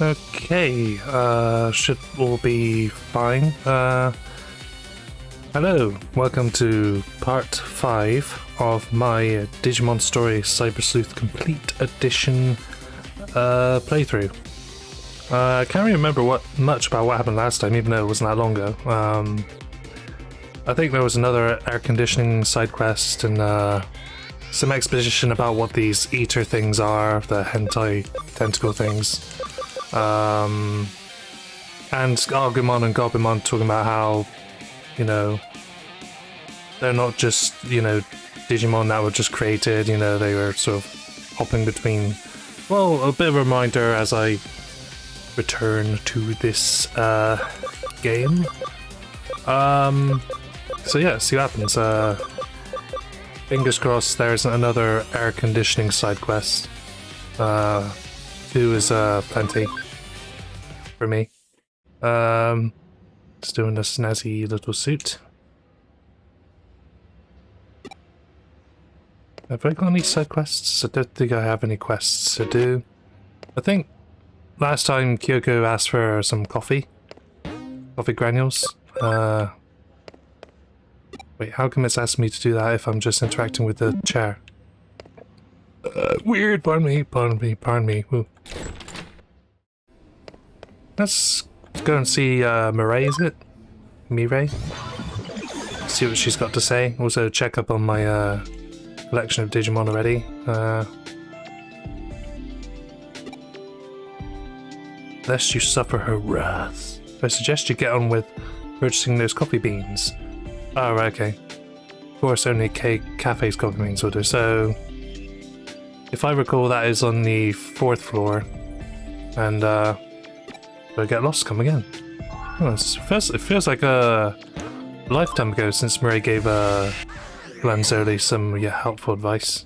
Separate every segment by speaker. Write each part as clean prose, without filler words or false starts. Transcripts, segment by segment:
Speaker 1: Okay, should all be fine. Hello, welcome to part 5 of my Digimon Story Cyber Sleuth Complete Edition playthrough. I can't remember much about what happened last time, even though it wasn't that long ago. I think there was another air conditioning side quest and some exposition about what these eater things are, the hentai tentacle things. And Agumon and Gobumon talking about how, you know, they're not just, you know, Digimon that were just created, you know, they were sort of hopping between. Well, a bit of a reminder as I return to this game. So yeah, see what happens. Fingers crossed there's another air conditioning side quest. 2 is plenty for me. Just doing a snazzy little suit. Have I got any side quests? I don't think I have any quests to do. I think last time Kyoko asked for some coffee. Coffee granules. Wait, how come it's asking me to do that if I'm just interacting with the chair? Weird, pardon me. Ooh. Let's go and see Mireille, is it? Mireille? See what she's got to say. Also check up on my collection of Digimon already. Lest you suffer her wrath, I suggest you get on with purchasing those coffee beans. Oh, right, okay. Of course, only Cafe's coffee beans will do. So, if I recall, that is on the 4th floor, and we'll get lost. Come again. Oh, it feels like a lifetime ago since Mireille gave Glanzoli some helpful advice.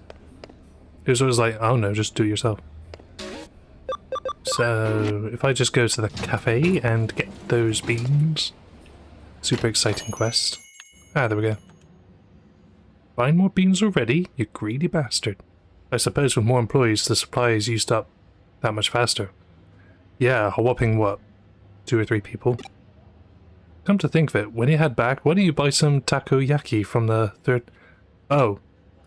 Speaker 1: It was always like, oh no, just do it yourself. So, if I just go to the cafe and get those beans. Super exciting quest. Ah, there we go. Find more beans already, you greedy bastard. I suppose with more employees, the supply is used up that much faster. Yeah, a whopping, what, 2 or 3 people? Come to think of it, when you head back, why don't you buy some takoyaki from the 3rd... Oh,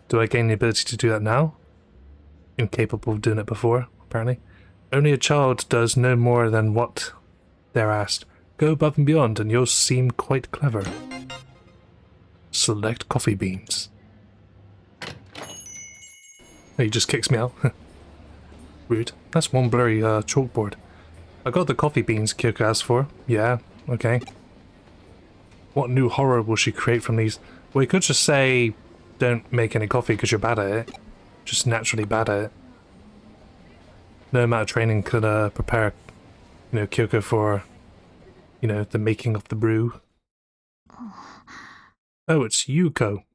Speaker 1: do I gain the ability to do that now? Incapable of doing it before, apparently. Only a child does no more than what they're asked. Go above and beyond and you'll seem quite clever. Select coffee beans. He just kicks me out. Rude. That's one blurry chalkboard. I got the coffee beans Kyoko asked for. Yeah, okay. What new horror will she create from these? Well, you could just say, don't make any coffee because you're bad at it. Just naturally bad at it. No amount of training could prepare, you know, Kyoko for, you know, the making of the brew. Oh, it's Yuko.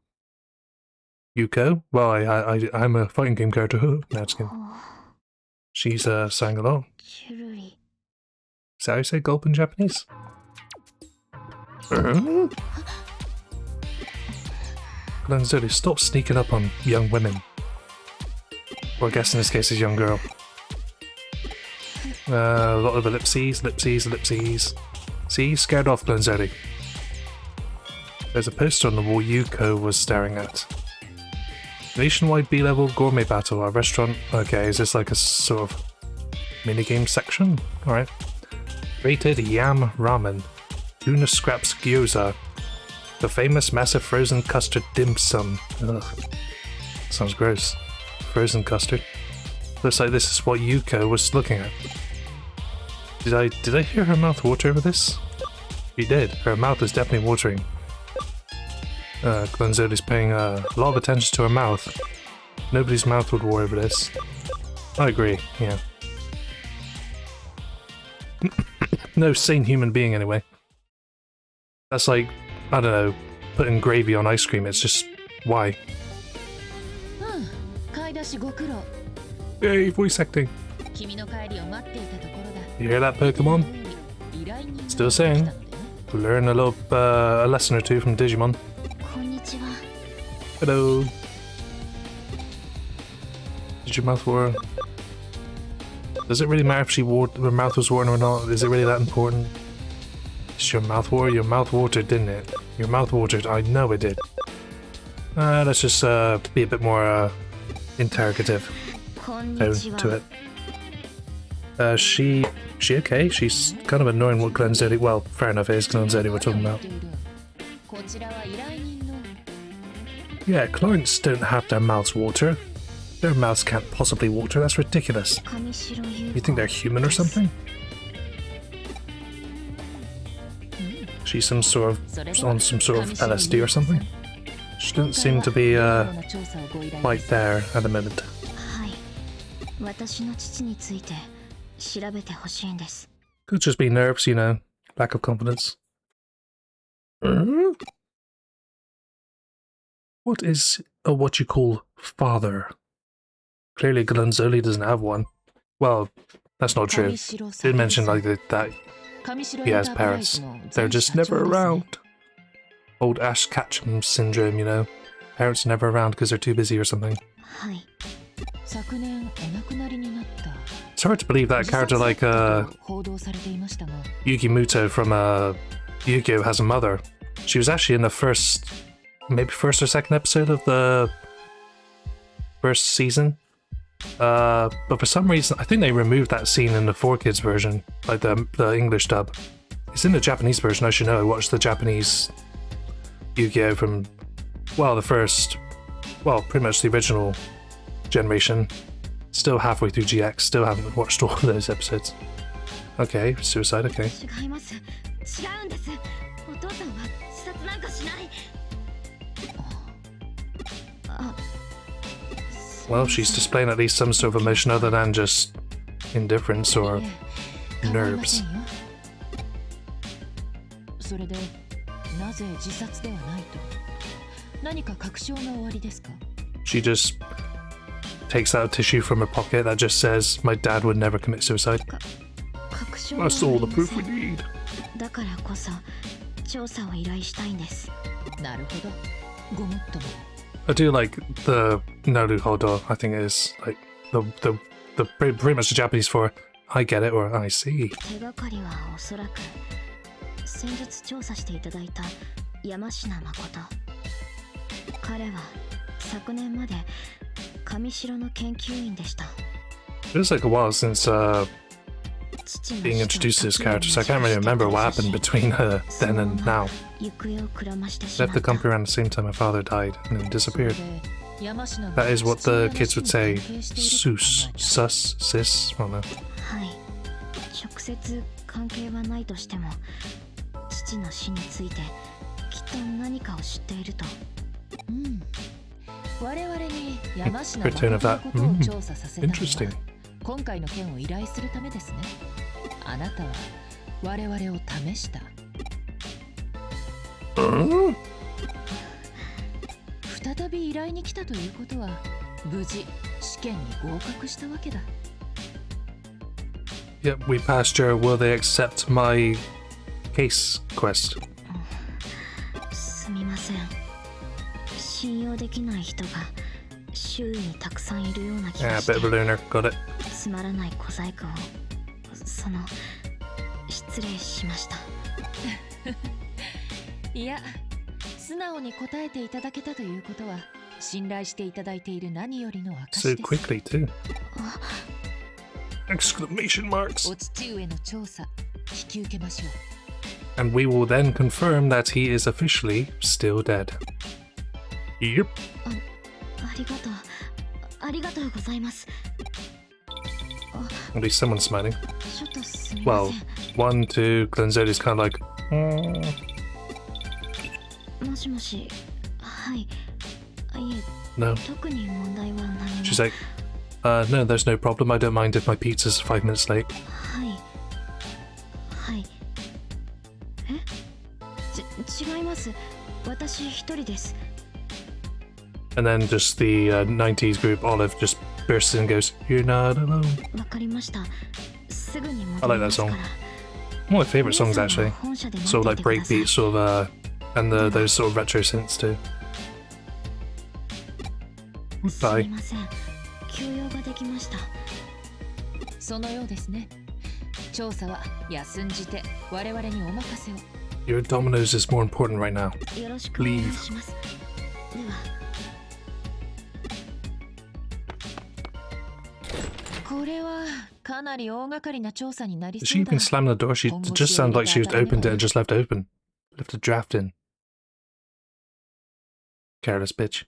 Speaker 1: Yuko? Well, I'm a fighting game character. No, just kidding. She's sang along. Is that how you say gulp in Japanese? Glanzoli, stop sneaking up on young women. Or I guess in this case, it's a young girl. A lot of ellipses. See, scared off Glanzoli. There's a poster on the wall Yuko was staring at. Nationwide B-level gourmet battle, a restaurant. Okay, is this like a sort of minigame section? Alright. Rated yam ramen. Tuna scraps gyoza. The famous massive frozen custard dim sum. Ugh. Sounds gross. Frozen custard. Looks like this is what Yuko was looking at. Did I hear her mouth water over this? She did. Her mouth is definitely watering. Glanzoli's paying a lot of attention to her mouth. Nobody's mouth would water over this. I agree, yeah. No sane human being, anyway. That's like, I don't know, putting gravy on ice cream. It's just, why? Yay, voice acting. You hear that, Pokemon? Still saying. Learn a little, a lesson or two from Digimon. Hello. Did your mouth water? Does it really matter if her mouth was watering or not? Is it really that important? Is your mouth water? Your mouth watered, didn't it? Your mouth watered. I know it did. Let's just be a bit more interrogative tone to it. She okay? She's kind of annoying what Glanzoli. Well, fair enough. It is Glanzoli we're talking about. Yeah, clients don't have their mouths water. Their mouths can't possibly water. That's ridiculous. You think they're human or something? She's on some sort of LSD or something? She doesn't seem to be quite there at the minute.
Speaker 2: はい。私の父について調べてほしいんです。
Speaker 1: Could just be nerves, you know, lack of confidence. What is what you call father? Clearly Glanzoli doesn't have one. Well, that's not true. Did mention like that he has parents. They're just never around. Old Ash Ketchum syndrome, you know. Parents are never around because they're too busy or something.
Speaker 2: はい。
Speaker 1: It's hard to believe that a character like Yuki Muto from Yu-Gi-Oh! Has a mother. She was actually in the maybe first or second episode of the first season. But for some reason, I think they removed that scene in the 4Kids version, like the English dub. It's in the Japanese version, I should know. I watched the Japanese Yu-Gi-Oh! From, well, pretty much the original generation. Still halfway through GX, still haven't watched all of those episodes. Okay, suicide, okay. Well, she's displaying at least some sort of emotion other than just indifference or nerves. She just takes out a tissue from her pocket that just says, "My dad would never commit suicide." That's all the proof we need. I do like the Naruhodo, I think it is like the pretty much the Japanese for I get it or I see.
Speaker 2: 先日調査していただいた山科誠。彼は昨年まで上白の研究員でした。
Speaker 1: It feels like a while since being introduced to this character, so I can't really remember what happened between then and now. Left the company around the same time my father died and then disappeared. That is what the kids would say. Sus, sis, I don't know.
Speaker 2: はい。直接関係はないとしても。 父の死についてきっと何かを知っていると。我々に山科のことを調査させたのは今回の件を依頼するためですね。あなたは我々を試した。再び依頼に来たということは無事試験に合格したわけだ。
Speaker 1: Yep, we passed your will they accept my case quest.
Speaker 2: すみません。信用できない人が周囲にたくさんいるような気がして。
Speaker 1: Yeah, bit of a loner. Got it.
Speaker 2: つまらない小細工を失礼しました。いや、素直に答えていただけたということは信頼していただいている何よりの証です。
Speaker 1: So quickly too. Exclamation marks.
Speaker 2: お父上の調査引き受けましょう。
Speaker 1: And we will then confirm that he is officially still dead. Yep.
Speaker 2: ありがとうございます。
Speaker 1: At least someone's smiling.
Speaker 2: ちょっとすみません。
Speaker 1: Well, 1, 2, Glanzoli's kind of like,
Speaker 2: もしもし、はい。いえ、
Speaker 1: no.
Speaker 2: 特に問題は何も。
Speaker 1: She's like, no, there's no problem. I don't mind if my pizza's 5 minutes late.
Speaker 2: はい。はい。違います。私一人です。
Speaker 1: And then just the 90s group Olive just bursts in and goes, "You're not alone."
Speaker 2: わかりました。すぐに戻
Speaker 1: I
Speaker 2: り
Speaker 1: like
Speaker 2: ま
Speaker 1: that
Speaker 2: すか
Speaker 1: song.
Speaker 2: ら。
Speaker 1: One of my favourite songs actually.
Speaker 2: 本社で待
Speaker 1: Sort of
Speaker 2: ってい
Speaker 1: like
Speaker 2: てください。
Speaker 1: breakbeat, sort of and those sort of retro synths too.
Speaker 2: すみません。休養ができました。そのようですね。調査は休んじて我々にお任せを。
Speaker 1: Your Domino's is more important right now.
Speaker 2: よろしくお願いします。では。これはかなり大掛かりな調査になり
Speaker 1: Did
Speaker 2: そ
Speaker 1: she
Speaker 2: うだ。
Speaker 1: even slam the door? She just sounded like she just opened it and just left it open. Left a draft in. Careless bitch.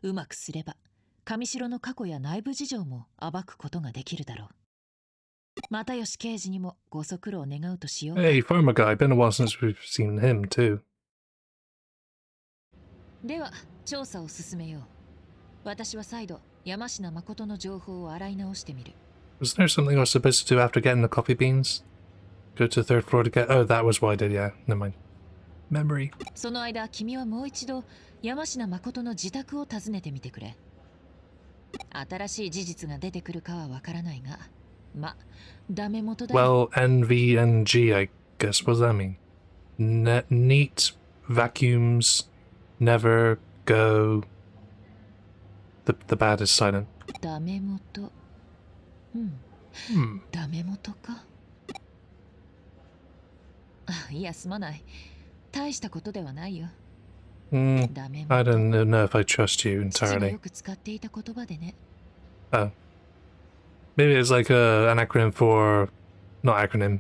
Speaker 2: うまくすれば上白の過去や内部事情も暴くことができるだろう。又吉刑事にもご足労願うとしよう。
Speaker 1: Hey, farmer guy. Been a while since we've seen him too.
Speaker 2: では調査を進めよう。私は再度山科誠の情報を洗い直してみる。
Speaker 1: Was there something I was supposed to do after getting the coffee beans? Go to the third floor to get... Oh, that was what I did, yeah. Never mind. Memory.
Speaker 2: その間君はもう一度山科誠の自宅を訪ねてみてくれ。新しい事実が出てくるかはわからないが、ま、ダメ元だよ。
Speaker 1: Well, NVNG, I guess. What does that mean? Neat vacuums never go... The bad is silent.
Speaker 2: ダメ元。ダメ元か。いや、すまない。大したことではないよ。
Speaker 1: I don't know if I trust you entirely.
Speaker 2: よく使っていた言葉でね。
Speaker 1: Oh. Maybe it's like an acronym for... Not acronym.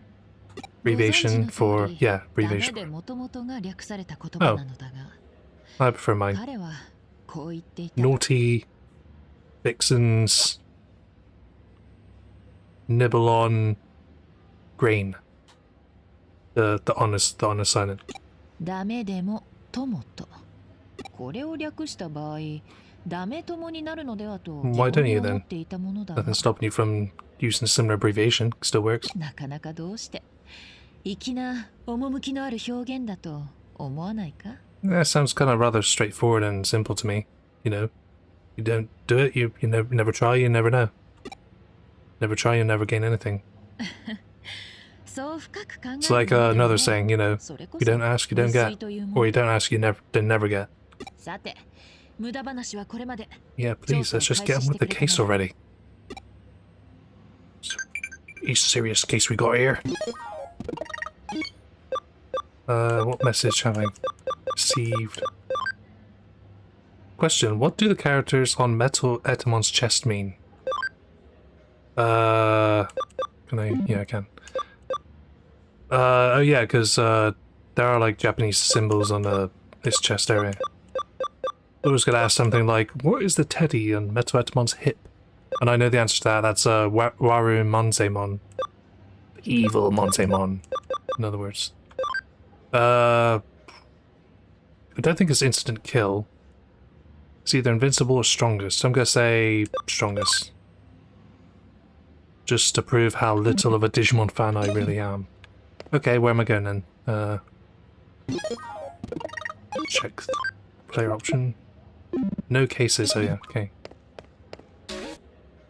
Speaker 1: Abbreviation for... Yeah, abbreviation.
Speaker 2: ダメで元々が略された言葉なのだが。
Speaker 1: I prefer mine.
Speaker 2: 彼はこう言っていた。
Speaker 1: Naughty vixens nibble on grain. The honest silent.
Speaker 2: ダメでも友と。これを略した場合、ダメ友になるのではと
Speaker 1: Why don't you
Speaker 2: 思
Speaker 1: then?
Speaker 2: っていたものだが。
Speaker 1: Nothing stopping you from using a similar abbreviation. Still works.
Speaker 2: なかなかどうして粋な趣のある表現だと思わないか？
Speaker 1: That sounds kind of rather straightforward and simple to me. You know, you don't do it, you never try, you never know. Never try, you never gain anything.
Speaker 2: そう深く考える
Speaker 1: It's like another saying, you know,
Speaker 2: それこ
Speaker 1: you
Speaker 2: そ
Speaker 1: don't ask, you don't
Speaker 2: 無粋
Speaker 1: get.
Speaker 2: というも
Speaker 1: Or
Speaker 2: の
Speaker 1: you don't ask, you never get.
Speaker 2: さて、無駄話はこれまで。
Speaker 1: Yeah, please, let's just get on with the case already. A serious case we got here. What message have I received? Question, what do the characters on Metal Etamon's chest mean? Can I? Yeah, I can. Oh yeah, because there are like Japanese symbols on this chest area. I was gonna ask something like, what is the teddy on Metal Etamon's hip? And I know the answer to that. That's Waru Monzemon. Evil Monzemon, in other words. I don't think it's instant kill. It's either invincible or strongest. I'm gonna say strongest. Just to prove how little of a Digimon fan I really am. Okay, where am I going then? Check player option. No cases, oh yeah, okay.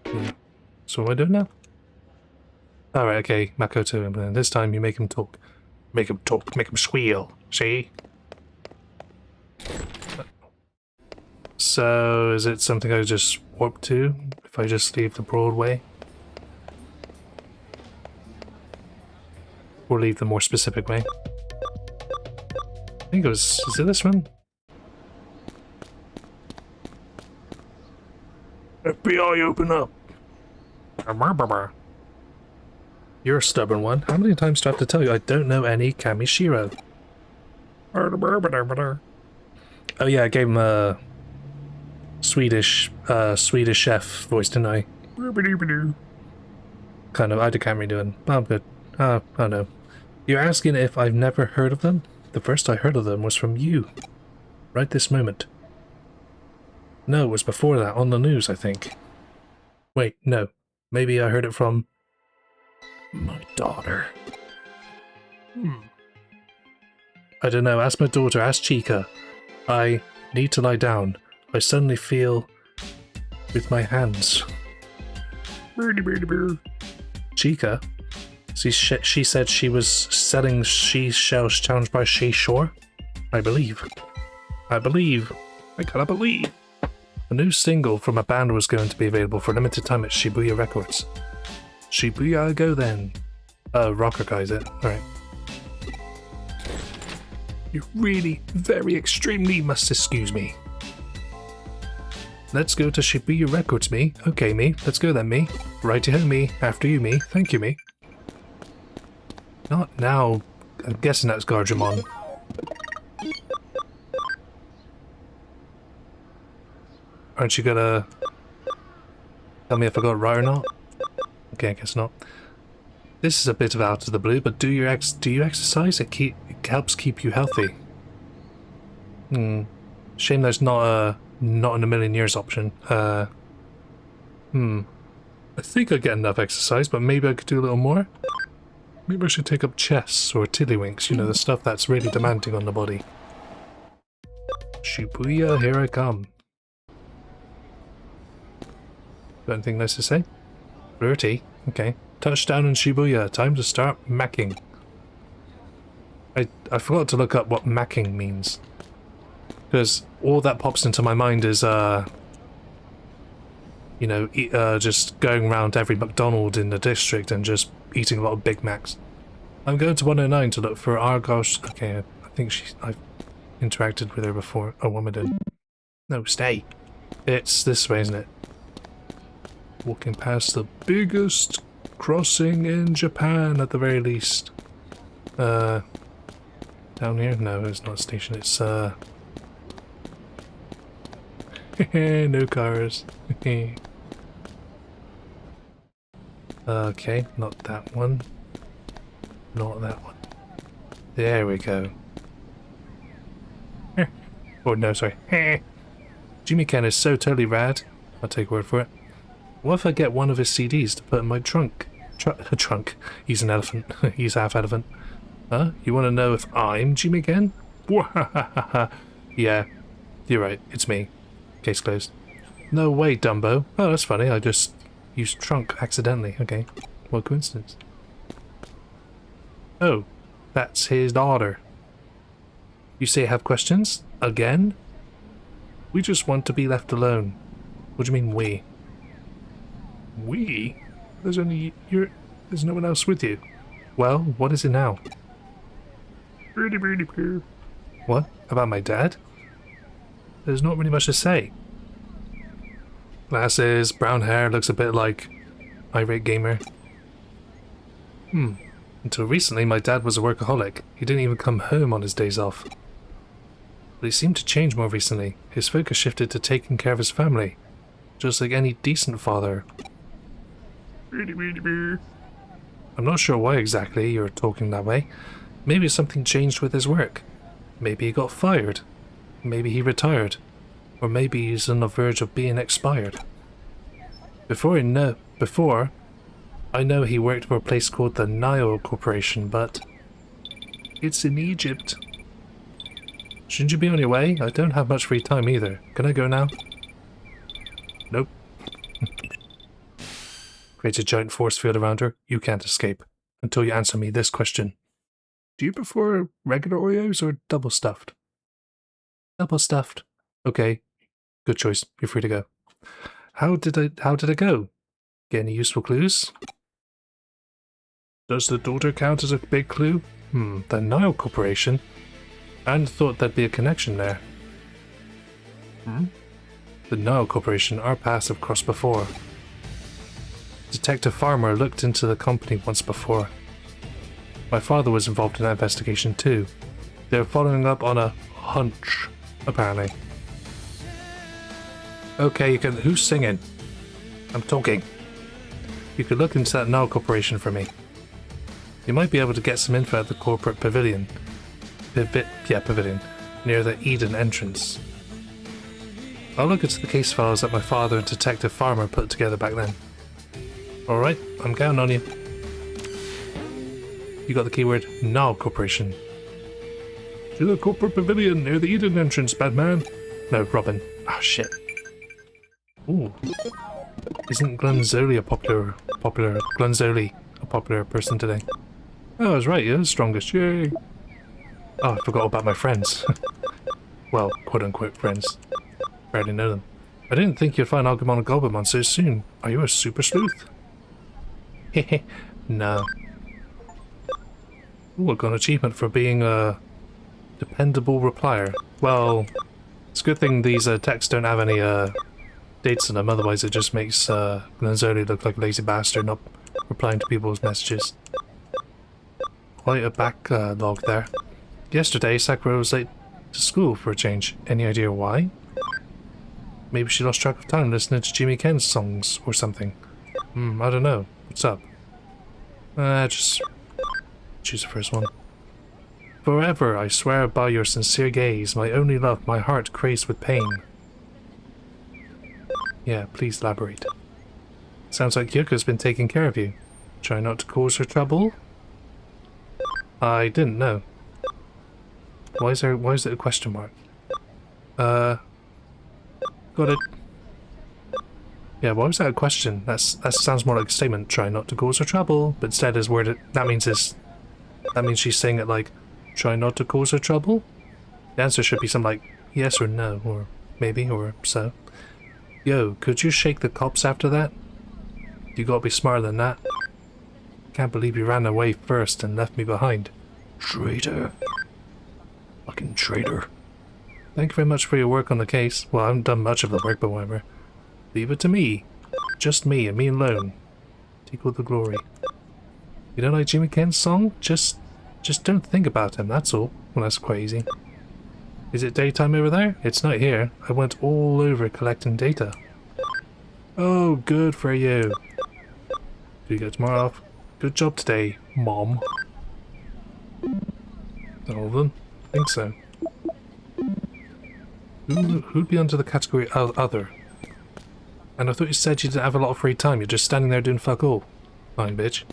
Speaker 1: Yeah. So what am I doing now? Alright, okay, Makoto, and this time you make him talk. Make him talk, make him squeal, see? So, is it something I just warp to, if I just leave the Broadway? Or leave the more specific way? I think it was... is it this one? FBI, open up! You're a stubborn one. How many times do I have to tell you I don't know any Kamishiro? Oh yeah, I gave him a Swedish chef voice, didn't I? Kind of, I can't really do it. Oh, I'm good. I don't know. You're asking if I've never heard of them? The first I heard of them was from you. Right this moment. No, it was before that, on the news, I think. Wait, no. Maybe I heard it from... my daughter. I don't know, ask my daughter, ask Chica. I need to lie down. I suddenly feel... with my hands. Chica? She said she was selling shells challenged by Shore? I believe. I gotta believe. A new single from a band was going to be available for a limited time at Shibuya Records. Shibuya, go then. Rocker guy, is it? Alright. You really, very extremely must excuse me. Let's go to Shibuya Records, me. Okay, me. Let's go then, me. Righty-ho, me. After you, me. Thank you, me. Not now. I'm guessing that's Garjamon. Aren't you gonna tell me if I got it right or not? Okay, I guess not. This is a bit of out of the blue, but do you exercise? It helps keep you healthy. Shame there's not in a million years option. I think I get enough exercise, but maybe I could do a little more. Maybe I should take up chess or tiddlywinks, you know, the stuff that's really demanding on the body. Shibuya, here I come. Got anything nice to say? Flirty. Okay. Touchdown in Shibuya. Time to start macking. I forgot to look up what macking means. Because all that pops into my mind is, you know, just going around every McDonald's in the district and just eating a lot of Big Macs. I'm going to 109 to look for Argos. Okay, I think I've interacted with her before. Oh, woman did. No, stay. It's this way, isn't it? Walking past the biggest crossing in Japan, at the very least. Down here? No, it's not a station. It's, no cars. Okay, not that one. Not that one. There we go. Oh, no, sorry. Jimmy Ken is so totally rad. I'll take word for it. What if I get one of his CDs to put in my trunk? Trunk. He's an elephant. He's half elephant. Huh? You want to know if I'm Jimmy Ken? Yeah, you're right. It's me. Case closed. No way, Dumbo. Oh, that's funny. I just used trunk accidentally. Okay. What coincidence. Oh, that's his daughter. You say have questions? Again? We just want to be left alone. What do you mean, we? We? There's only you. There's no one else with you. Well, what is it now? What? About my dad? There's not really much to say. Glasses, brown hair, looks a bit like irate gamer. Until recently, my dad was a workaholic. He didn't even come home on his days off. But he seemed to change more recently. His focus shifted to taking care of his family. Just like any decent father. I'm not sure why exactly you're talking that way. Maybe something changed with his work. Maybe he got fired. Maybe he retired. Or maybe he's on the verge of being expired. Before, I know he worked for a place called the Nile Corporation, but it's in Egypt. Shouldn't you be on your way? I don't have much free time either. Can I go now? Nope. Creates a giant force field around her. You can't escape. Until you answer me this question. Do you prefer regular Oreos or double stuffed? Double stuffed. Okay. Good choice. You're free to go. How did it go? Get any useful clues? Does the daughter count as a big clue? The Nile Corporation? And thought there'd be a connection there. The Nile Corporation, our paths have crossed before. Detective Farmer looked into the company once before. My father was involved in that investigation too. They're following up on a hunch, apparently. Okay, you can. Who's singing? I'm talking. You could look into that Nile Corporation for me. You might be able to get some info at the corporate pavilion. Pavilion. Near the Eden entrance. I'll look into the case files that my father and Detective Farmer put together back then. Alright, I'm counting on you. You got the keyword Nile Corporation. To the corporate pavilion near the Eden entrance, Batman. No, Robin. Ah, shit. Ooh. Isn't Glenzoli a popular person today? Oh, I was right, you're the strongest, yay! Oh, I forgot about my friends. Well, quote-unquote friends. Barely know them. I didn't think you'd find Alphamon and Goblimon so soon. Are you a super sleuth? Hehe, no. Ooh, I got an achievement for being a dependable replier. Well, it's a good thing these texts don't have any dates in them, otherwise it just makes Glenzoli look like a lazy bastard not replying to people's messages. Quite a backlog there. Yesterday, Sakura was late to school for a change. Any idea why? Maybe she lost track of time listening to Jimmy Ken's songs or something. I don't know. What's up? Just choose the first one. Forever, I swear by your sincere gaze, my only love, my heart crazed with pain. Yeah, please elaborate. Sounds like Yoko's been taking care of you. Try not to cause her trouble? I didn't know. Why is it a question mark? Got it. Yeah, why was that a question? That sounds more like a statement. Try not to cause her trouble. But instead is worded, that means she's saying it like, try not to cause her trouble? The answer should be something like, yes or no, or maybe, or so. Yo, could you shake the cops after that? You gotta be smarter than that. Can't believe you ran away first and left me behind. Traitor. Fucking traitor. Thank you very much for your work on the case. Well, I haven't done much of the work, but whatever. Leave it to me. Just me, and me alone. Take all the glory. You don't like Jimmy Kent's song? Just don't think about him, that's all. Well, that's quite easy. Is it daytime over there? It's night here. I went all over collecting data. Oh, good for you. Do you get tomorrow off? Good job today, Mom. All of them? I think so. Who'd be under the category other? And I thought you said you didn't have a lot of free time. You're just standing there doing fuck all. Fine, bitch.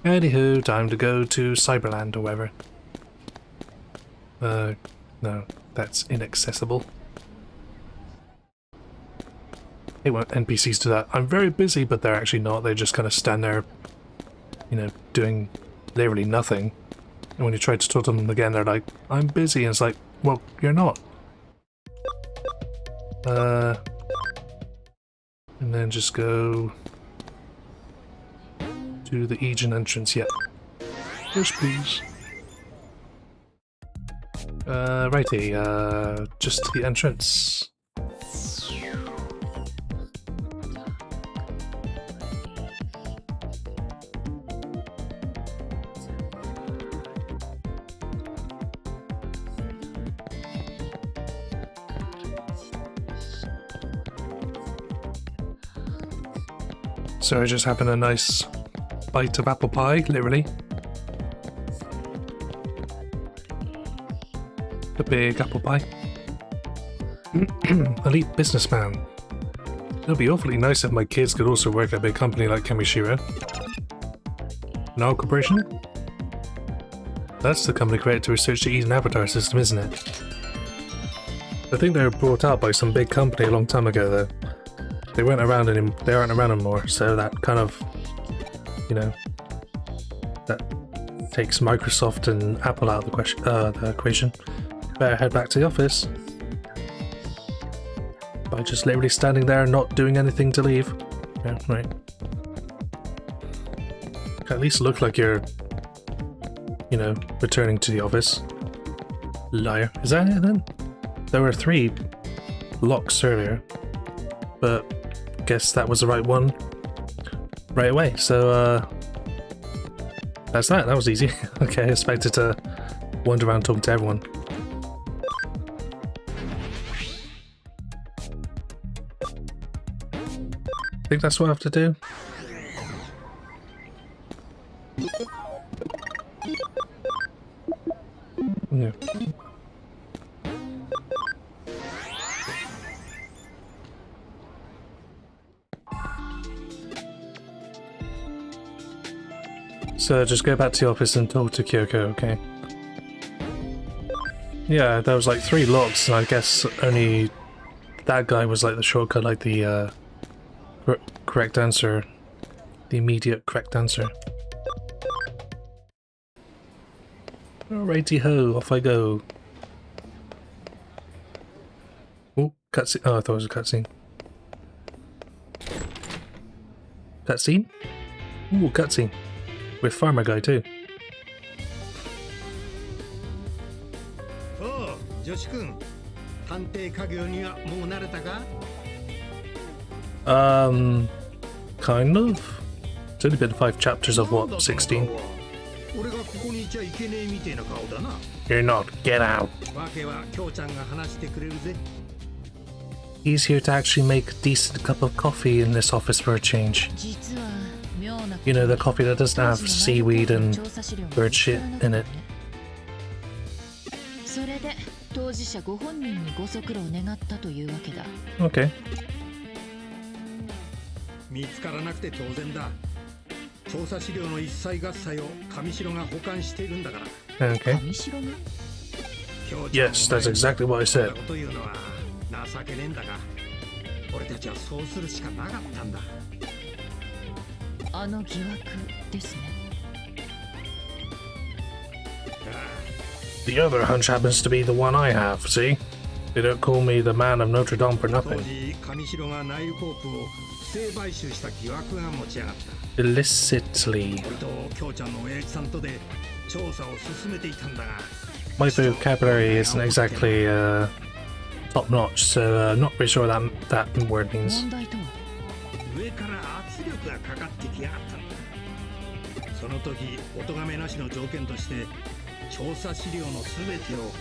Speaker 1: Anywho, time to go to Cyberland or whatever. No, that's inaccessible. Hey, when NPCs do that. I'm very busy, but they're actually not. They just kind of stand there, you know, doing literally nothing. And when you try to talk to them again, they're like, I'm busy. And it's like, well, you're not. And then just go to the Aegean entrance. Yeah. Yes, please. Righty, just to the entrance. So I just having a nice bite of apple pie, literally. A big apple pie. Elite businessman. It would be awfully nice if my kids could also work at a big company like Kamishiro. An oil corporation? That's the company created to research the Eden Avatar system, isn't it? I think they were brought out by some big company a long time ago, though. They weren't around anymore. They aren't around anymore, so that kind of, you know, that takes Microsoft and Apple out of the equation. Better head back to the office. By just literally standing there and not doing anything to leave. Yeah, right. At least look like you're, you know, returning to the office. Liar. Is that it then? There were 3 locks earlier, but guess that was the right one right away. So that's that. That was easy. Okay, I expected to wander around talking to everyone. I think that's what I have to do. Yeah. So just go back to the office and talk to Kyoko, okay? Yeah, there was like 3 locks, and I guess only that guy was like the shortcut, like the correct answer, the immediate correct answer. Alrighty ho, off I go. Oh, cutscene. Oh, I thought it was a cutscene. Cutscene? Ooh, cutscene. With Farmer Guy too.
Speaker 3: Oh, Joshi-kun.
Speaker 1: Kind of. It's only been 5 chapters of what, 16? You're not. Get out. He's here to actually make a decent cup of coffee in this office for a change. You know, the coffee that doesn't have seaweed and bird shit in it.
Speaker 2: それで当事者ご本人にご足労を願ったというわけだ。
Speaker 1: Okay.
Speaker 3: 見つからなくて当然だ。調査資料の一切合切を上白が保管しているんだから。
Speaker 1: Okay.
Speaker 2: 上白が
Speaker 1: Yes, that's exactly what I said.
Speaker 3: こというのは情けねえんだが、俺たちはそうするしかなかったんだ。
Speaker 2: あの疑惑ですね。
Speaker 1: The other hunch happens to be the one I have, see? They don't call me the man of Notre Dame for
Speaker 3: 当
Speaker 1: nothing.
Speaker 3: 時上白がナイルコープを不正買収した疑惑が持ち上がった。
Speaker 1: Illicitly.
Speaker 3: 俺と京ちゃんの親父さんとで調査を進めていたんだが、
Speaker 1: My vocabulary isn't exactly top notch, so not really sure what that word means.
Speaker 2: 問題とは
Speaker 3: 上から圧力がかかってきやがったんだ。その時お咎めなしの条件として調査資料の全てを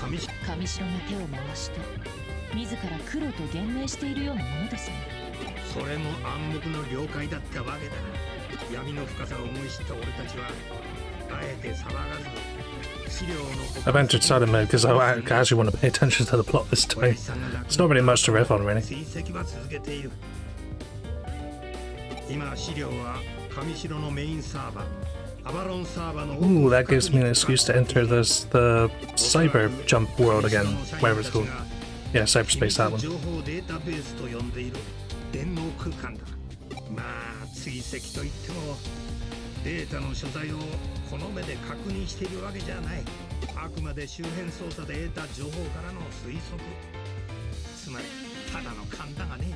Speaker 3: 上白
Speaker 2: 上白が手を回して自ら黒と言明しているようなものですね。
Speaker 3: それも暗黙の了解だったわけだ。闇の深さを思い知った俺たちはあえて騒がず資料の
Speaker 1: I've entered silent mode because I actually want to pay attention to the plot this time. It's not really much to riff on, really.
Speaker 3: 追跡は続けている。今資料は上白のメインサーバー
Speaker 1: Ooh, that gives me an excuse to enter the cyber jump world again, whatever it's called. Yeah, cyberspace, that one.
Speaker 3: 情報データベースと呼んでいる電脳空間だ。まあ追跡といってもデータの所在をこの目で確認しているわけじゃない。あくまで周辺操作で得た情報からの推測。つまりただの勘だがね。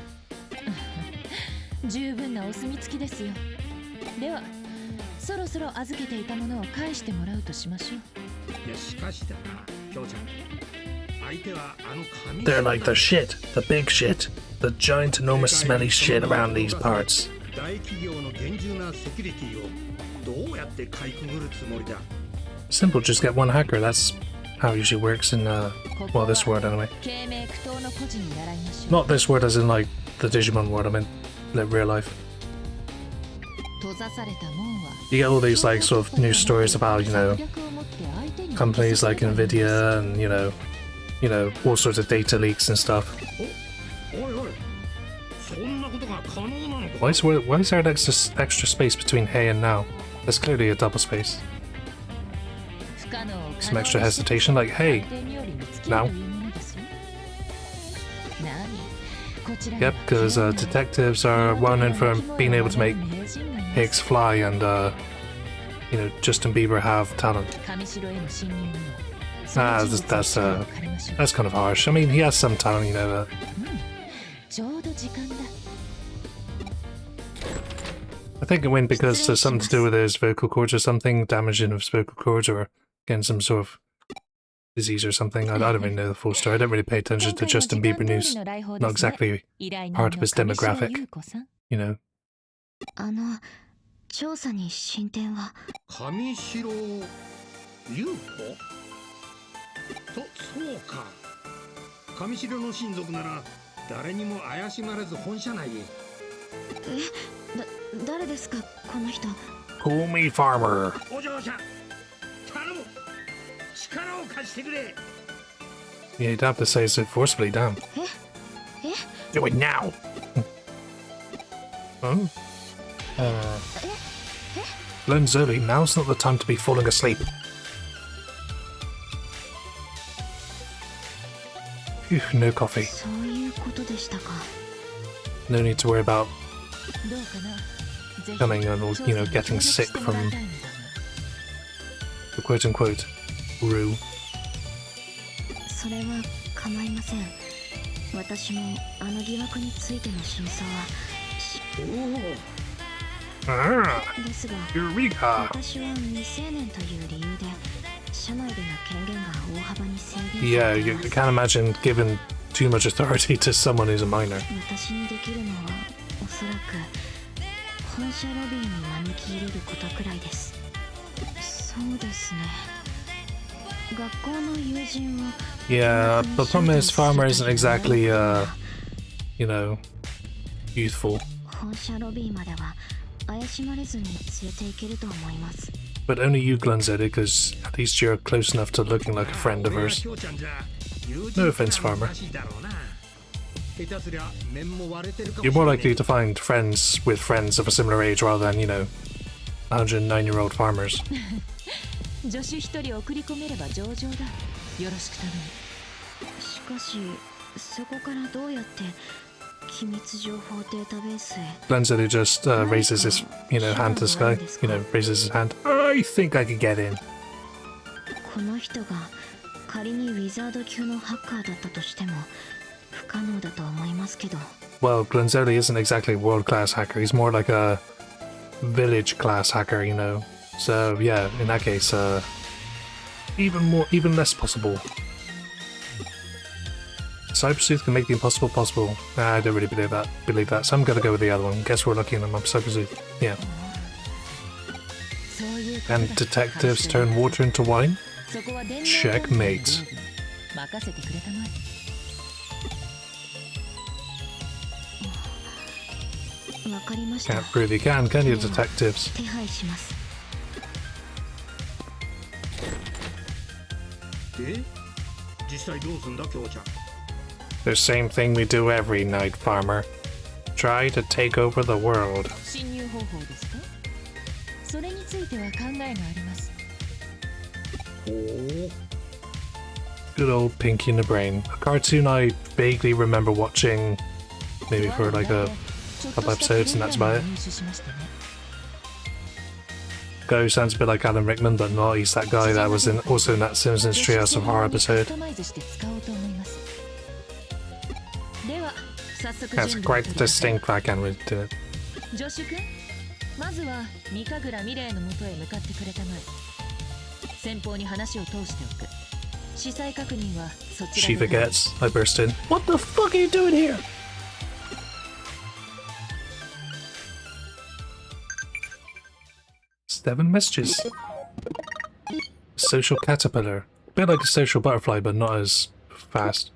Speaker 2: 十分なお墨付きですよ。ではそろそろ預けていたものを返してもらうとしましょう。
Speaker 3: いやしかしだな、京ちゃん。相手はあの紙。
Speaker 1: They're like the shit, the big shit, the giant, enormous, smelly shit around these parts.
Speaker 3: 大企業の厳重なセキュリティをどうやってかいくぐるつもりだ。
Speaker 1: Simple, just get one hacker. That's how it usually works in, well, this world anyway.
Speaker 2: 啓明苦闘の孤児に習いましょう。
Speaker 1: Not this world as in, like, the Digimon world, I mean, like, real life.
Speaker 2: 閉ざされた門は
Speaker 1: You get all these, like, sort of news stories about, you know, companies like Nvidia and, you know, all sorts of data leaks and stuff.
Speaker 3: おいおい、そんなことが可能なのか。
Speaker 1: Why is there an extra space between hey and now? There's clearly a double space. Some extra hesitation, like hey, now. Yep, because detectives are well known for being able to make pigs fly, and you know, Justin Bieber have talent. That's kind of harsh. I mean, he has some talent, you know.
Speaker 2: ちょうど時間だ。
Speaker 1: I think it went because there's something to do with his vocal cords or something, damaging of his vocal cords, or getting some sort of disease or something. I don't really know the full story. I don't really pay attention to Justin Bieber news. Not exactly part of his demographic, you know.
Speaker 4: 調査に進展は。
Speaker 3: 上白優子と、そうか。上白の親族なら誰にも怪しまれず本社内へ。
Speaker 4: 誰ですかこの人。
Speaker 1: Call me farmer.
Speaker 3: お嬢ちゃん、頼む。力を貸してくれ。
Speaker 1: Yeah, you'd have to say so forcefully, damn. Do it now. Oh. Learn early. Now's not the time to be falling asleep. Phew, no coffee.
Speaker 4: そういうことでしたか。
Speaker 1: No need to worry about
Speaker 2: どうかな。
Speaker 1: coming and, you know, getting sick from the quote-unquote rue.
Speaker 4: それは構いません。私もあの疑惑についての真相は。
Speaker 1: Ah,
Speaker 4: ですが、
Speaker 1: Eureka!
Speaker 4: 私は未成年という理由で社内での権限が大幅に制限さ
Speaker 1: Yeah,
Speaker 4: れてい
Speaker 1: you
Speaker 4: ます。
Speaker 1: can't imagine giving too much authority to someone who's a minor.
Speaker 4: 私にできるのはおそらく本社ロビーに招き入れることくらいです。そうですね。学校の友人を
Speaker 1: Yeah, the problem is Farmer isn't exactly, you know, youthful.
Speaker 4: 本社ロビーまでは怪しまれずに連れて行けると思います。
Speaker 1: But only you, Glunzetta, because at least you're close enough to looking like a friend of hers. No offense, Farmer. You're more likely to find friends with friends of a similar age rather than, 109-year-old farmers.
Speaker 2: 助手一人送り込めれば上々だ。よろしく頼む。
Speaker 4: しかし、そこからどうやって機密情報データベースへ。
Speaker 1: Glunzetta just raises his, hand to the sky. Raises his hand. I think I could get in.
Speaker 4: この人が仮にウィザード級のハッカーだったとしても不可能だと思いますけど。
Speaker 1: Well, Glunzetta isn't exactly a world-class hacker. He's more like a village-class hacker, So yeah, in that case, even less possible. Cyber Sleuth can make the impossible possible. I don't really believe that. So I'm gonna go with the other one. Guess we're lucky enough. I'm Cyber Sleuth. Yeah. And detectives turn water into wine? Checkmate. Can't prove you can you, detectives? The same thing we do every night, Farmer. Try to take over the world. Good old Pinky in the Brain. A cartoon I vaguely remember watching, maybe for like a couple episodes, and that's about it. Guy who sounds a bit like Alan Rickman, but not. He's that guy that was also in that Simpsons Treehouse of Horror episode. That's quite distinct. I can't really do it. She forgets. I burst in. What the fuck are you doing here? Seven messages. Social caterpillar. A bit like a social butterfly, but not as fast.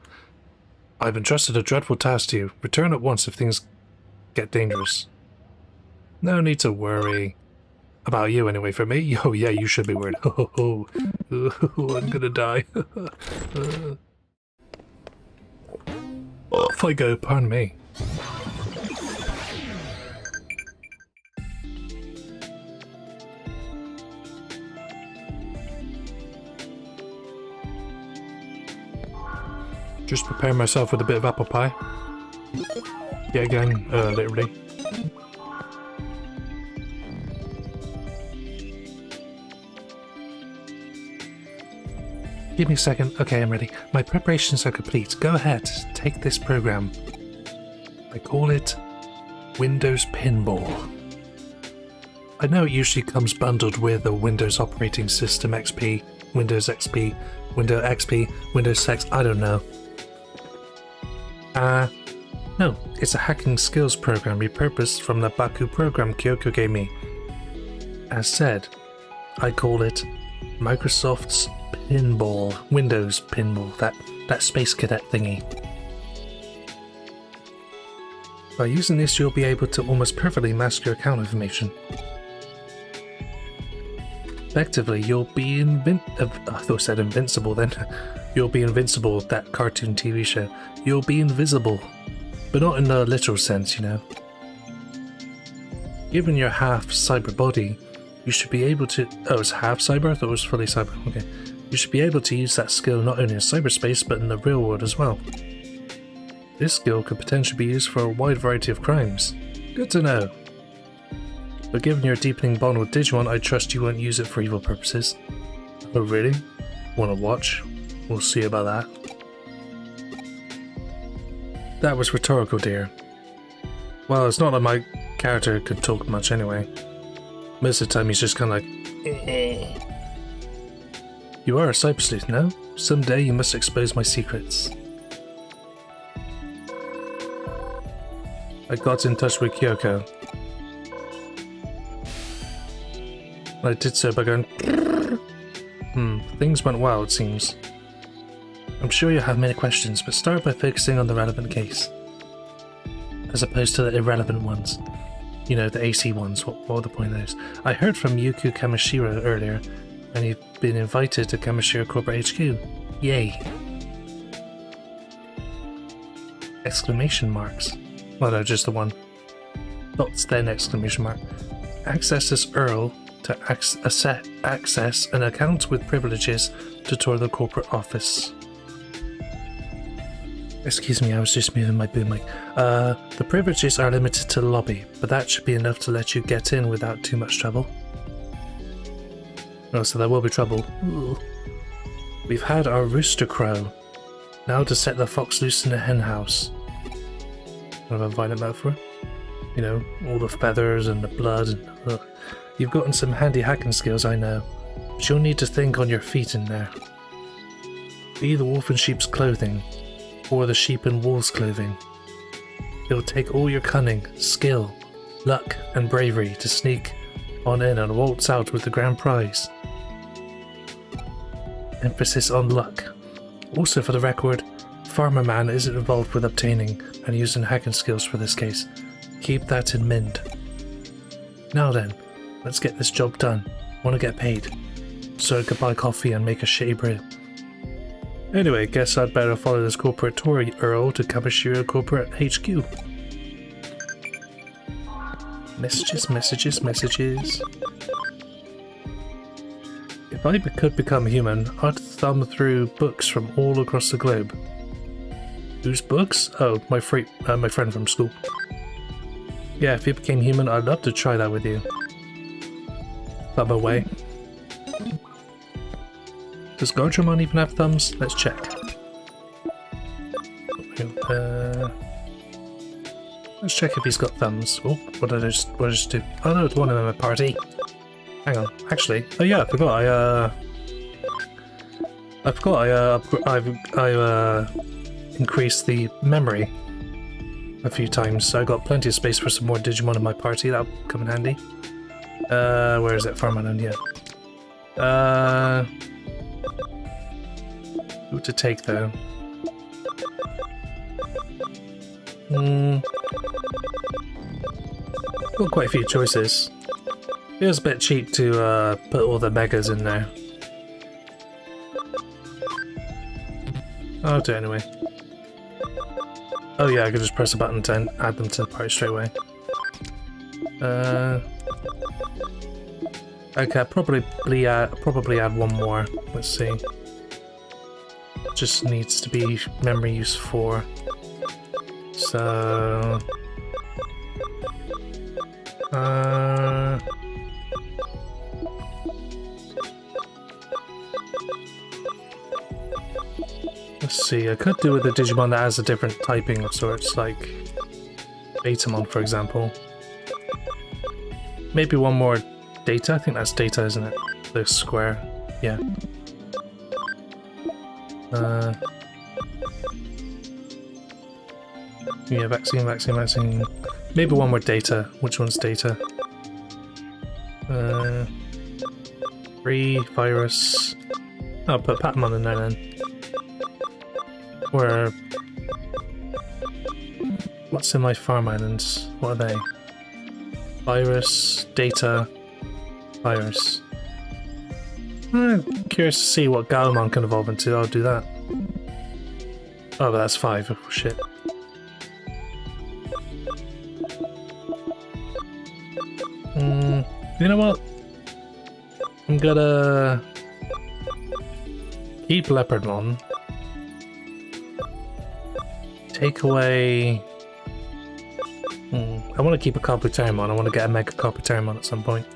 Speaker 1: I've entrusted a dreadful task to you. Return at once if things get dangerous. No need to worry. About you anyway, for me? Oh yeah, you should be worried. Oh, I'm gonna die. Off I go, pardon me. Just prepare myself with a bit of apple pie. Yeah, again, literally. Give me a second. Okay, I'm ready. My preparations are complete. Go ahead, take this program. I call it Windows Pinball. I know it usually comes bundled with a Windows Operating System XP, Windows XP, Windows XP, Windows X, I don't know. No, it's a hacking skills program repurposed from the Baku program Kyoko gave me. As said, I call it Microsoft's Pinball, Windows Pinball, that Space Cadet thingy. By using this, you'll be able to almost perfectly mask your account information. Effectively, you'll be I thought I said invincible then. You'll be invincible, that cartoon TV show. You'll be invisible. But not in the literal sense, Given your half cyber body, you should be able to... Oh, it's half cyber? I thought it was fully cyber. Okay. You should be able to use that skill not only in cyberspace, but in the real world as well. This skill could potentially be used for a wide variety of crimes. Good to know. But given your deepening bond with Digimon, I trust you won't use it for evil purposes. Oh really? Wanna watch? We'll see about that. That was rhetorical, dear. Well, it's not like my character could talk much anyway. Most of the time he's just kind of like... You are a cyber sleuth, no? Someday you must expose my secrets. I got in touch with Kyoko. I did so by going... Things went well, it seems. I'm sure you'll have many questions, but start by focusing on the relevant case, as opposed to the irrelevant ones. You know, the AC ones. What were the point of those? I heard from Yuku Kamishiro earlier, and you've been invited to Kamishiro Corporate HQ. Yay! Exclamation marks. Well, no, just the one. Dots, then exclamation mark. Access this URL to access an account with privileges to tour the corporate office. Excuse me, I was just moving my boom mic. The privileges are limited to the lobby, but that should be enough to let you get in without too much trouble. Oh, so there will be trouble. Ooh. We've had our rooster crow. Now to set the fox loose in the hen house. Kind of a violent metaphor. You know, all the feathers and the blood and... You've gotten some handy hacking skills, I know. But you'll need to think on your feet in there. Be the wolf in sheep's clothing, or the sheep in wolf's clothing. It'll take all your cunning, skill, luck and bravery to sneak on in and waltz out with the grand prize. Emphasis on luck. Also for the record, Farmer Man isn't involved with obtaining and using hacking skills for this case. Keep that in mind. Now then, let's get this job done. Want to get paid. So I could buy coffee and make a shitty brew. Anyway, guess I'd better follow this corporate tour URL to Kamishiro Corporate HQ. Messages, messages, messages. If I could become human, I'd thumb through books from all across the globe. Whose books? Oh, my friend from school. Yeah, if you became human, I'd love to try that with you. Thumb away. Does Gardramon even have thumbs? Let's check. Let's check if he's got thumbs. Oh, what did I just do? Oh no, it's one of them at party. Hang on, actually. Oh yeah, I forgot. I've increased the memory a few times, so I got plenty of space for some more Digimon in my party. That'll come in handy. Where is it? Farmland, yeah. Who to take though? Got quite a few choices. Feels a bit cheap to put all the megas in there. I'll do it anyway. Oh yeah, I could just press a button to add them to the party straight away. Okay, probably add one more. Let's see. Just needs to be memory use 4. So... let's see, I could do with a Digimon that has a different typing of sorts, like Betamon, for example. Maybe one more data? I think that's data, isn't it? The square. Yeah. Yeah, vaccine. Maybe one more data. Which one's data? Free, virus. I'll put Patamon in there then. Or... what's in my farm islands? What are they? Virus, data, virus. I'm curious to see what Galmon can evolve into. I'll do that. Oh, but that's 5. Oh, shit. You know what? I'm gonna keep Leopardmon. Take away... I want to keep a Carputarimon. I want to get a Mega Carputarimon at some point.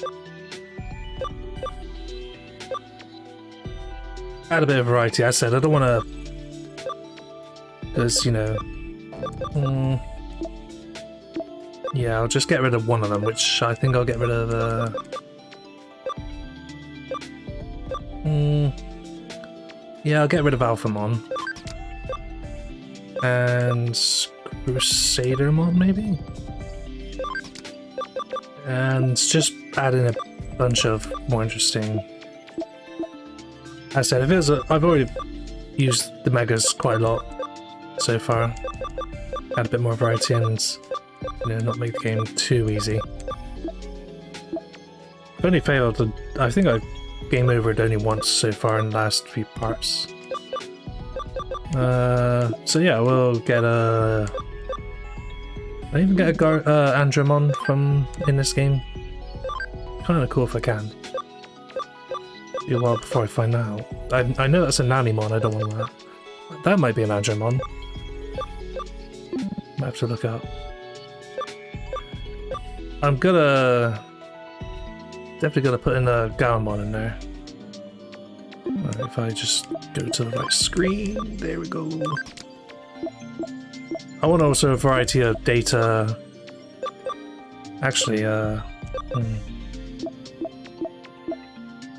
Speaker 1: Add a bit of variety. I said I don't want to... because, you know... yeah, I'll just get rid of one of them, which I think I'll get rid of... yeah, I'll get rid of Alphamon. And... Crusadermon, maybe? And just add in a bunch of more interesting... As I said, it feels I've already used the Megas quite a lot so far. Add a bit more variety and not make the game too easy. I've only failed, I think I've game overed only once so far in the last few parts. So yeah, we'll get a... I even get a Andromon from in this game. Kinda cool if I can. Be a while before I find out. I know that's a Nanimon, I don't want that. That might be an Andromon. Might have to look up. I'm gonna... Definitely gonna put in a Gaomon in there. If I just go to the right screen, there we go. I want also a variety of data. Actually,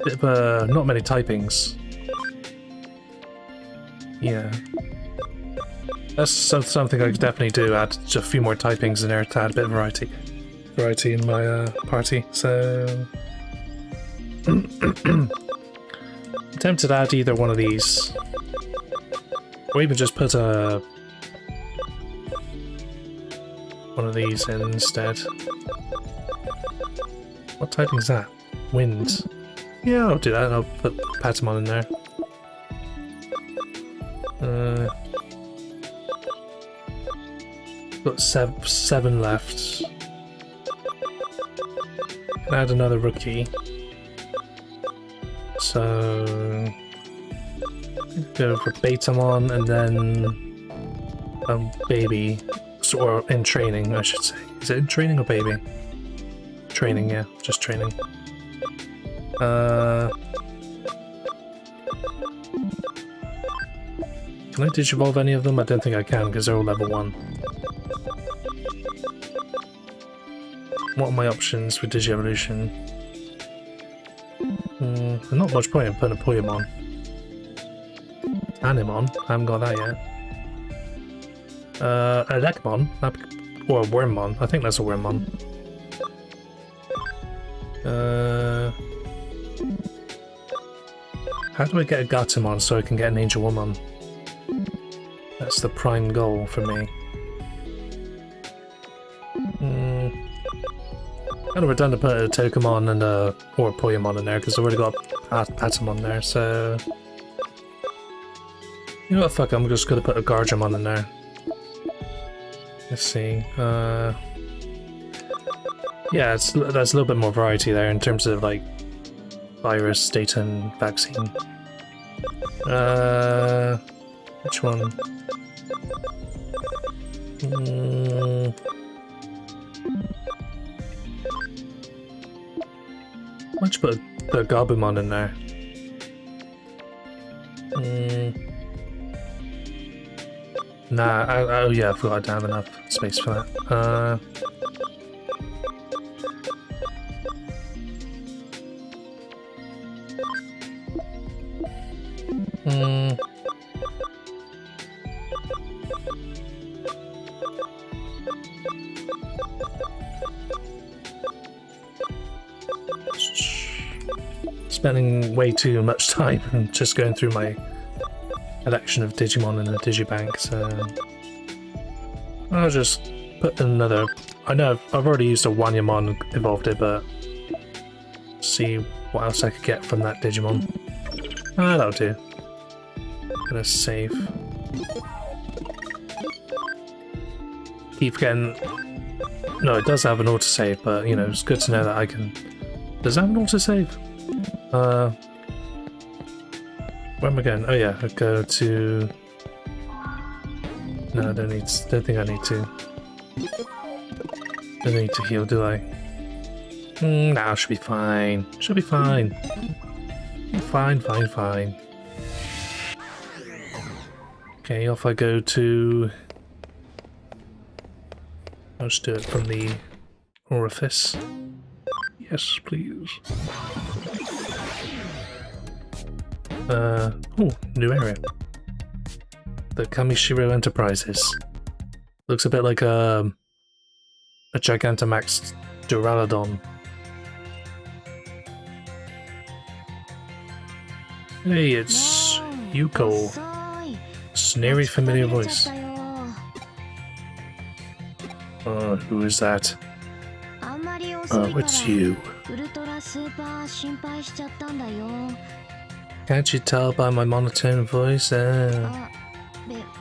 Speaker 1: bit of, not many typings. Yeah. That's something I could definitely do, add just a few more typings in there to add a bit of variety in my party, so... I'm tempted to add either one of these, or even just put one of these in instead. What typing is that? Wind. Yeah, I'll do that, and I'll put Patamon in there. Got 7 left. Add another rookie. So go for Betamon and then baby, or in training, I should say. Is it in training or baby? Training, yeah, just training. Can I digivolve any of them? I don't think I can because they're all level 1. What are my options for Digievolution? Not much point in putting a Poyamon. Animon, I haven't got that yet. Elecmon, or a Wormmon, I think that's a Wormmon. How do I get a Gatomon so I can get an Angel Woman? That's the prime goal for me. Kind of redundant to put a Tokamon and or a Poyamon in there because I've already got a Patamon there, so... You know what, fuck, I'm just gonna put a Gargemon in there. Let's see, yeah, there's a little bit more variety there in terms of, like, virus, data, and vaccine. Which one? Why don't you put the Gabumon in there? Nah, oh yeah, I forgot I don't have enough space for that. Spending way too much time and just going through my collection of Digimon in a Digibank, so I'll just put another. I know I've already used a Wanyamon and evolved it, but see what else I could get from that Digimon. Ah, that'll do. Gonna save. Keep forgetting. No, it does have an autosave, but you know, it's good to know that I can. Does it have an autosave? Where am I going? Oh yeah, I go to... No, I don't think I need to. Don't need to heal, do I? Nah, should be fine. Should be fine. Fine. Okay, off I go to... I'll just do it from the orifice. Yes, please. Oh, new area. The Kamishiro Enterprises. Looks a bit like a Gigantamax Duraludon. Hey, it's Yuko. Snary familiar voice. Who is that?
Speaker 4: あんまり遅いから
Speaker 1: It's you.
Speaker 4: ウルトラスーパー心配しちゃったんだよ。
Speaker 1: Can't you tell by my monotone voice?
Speaker 4: あ、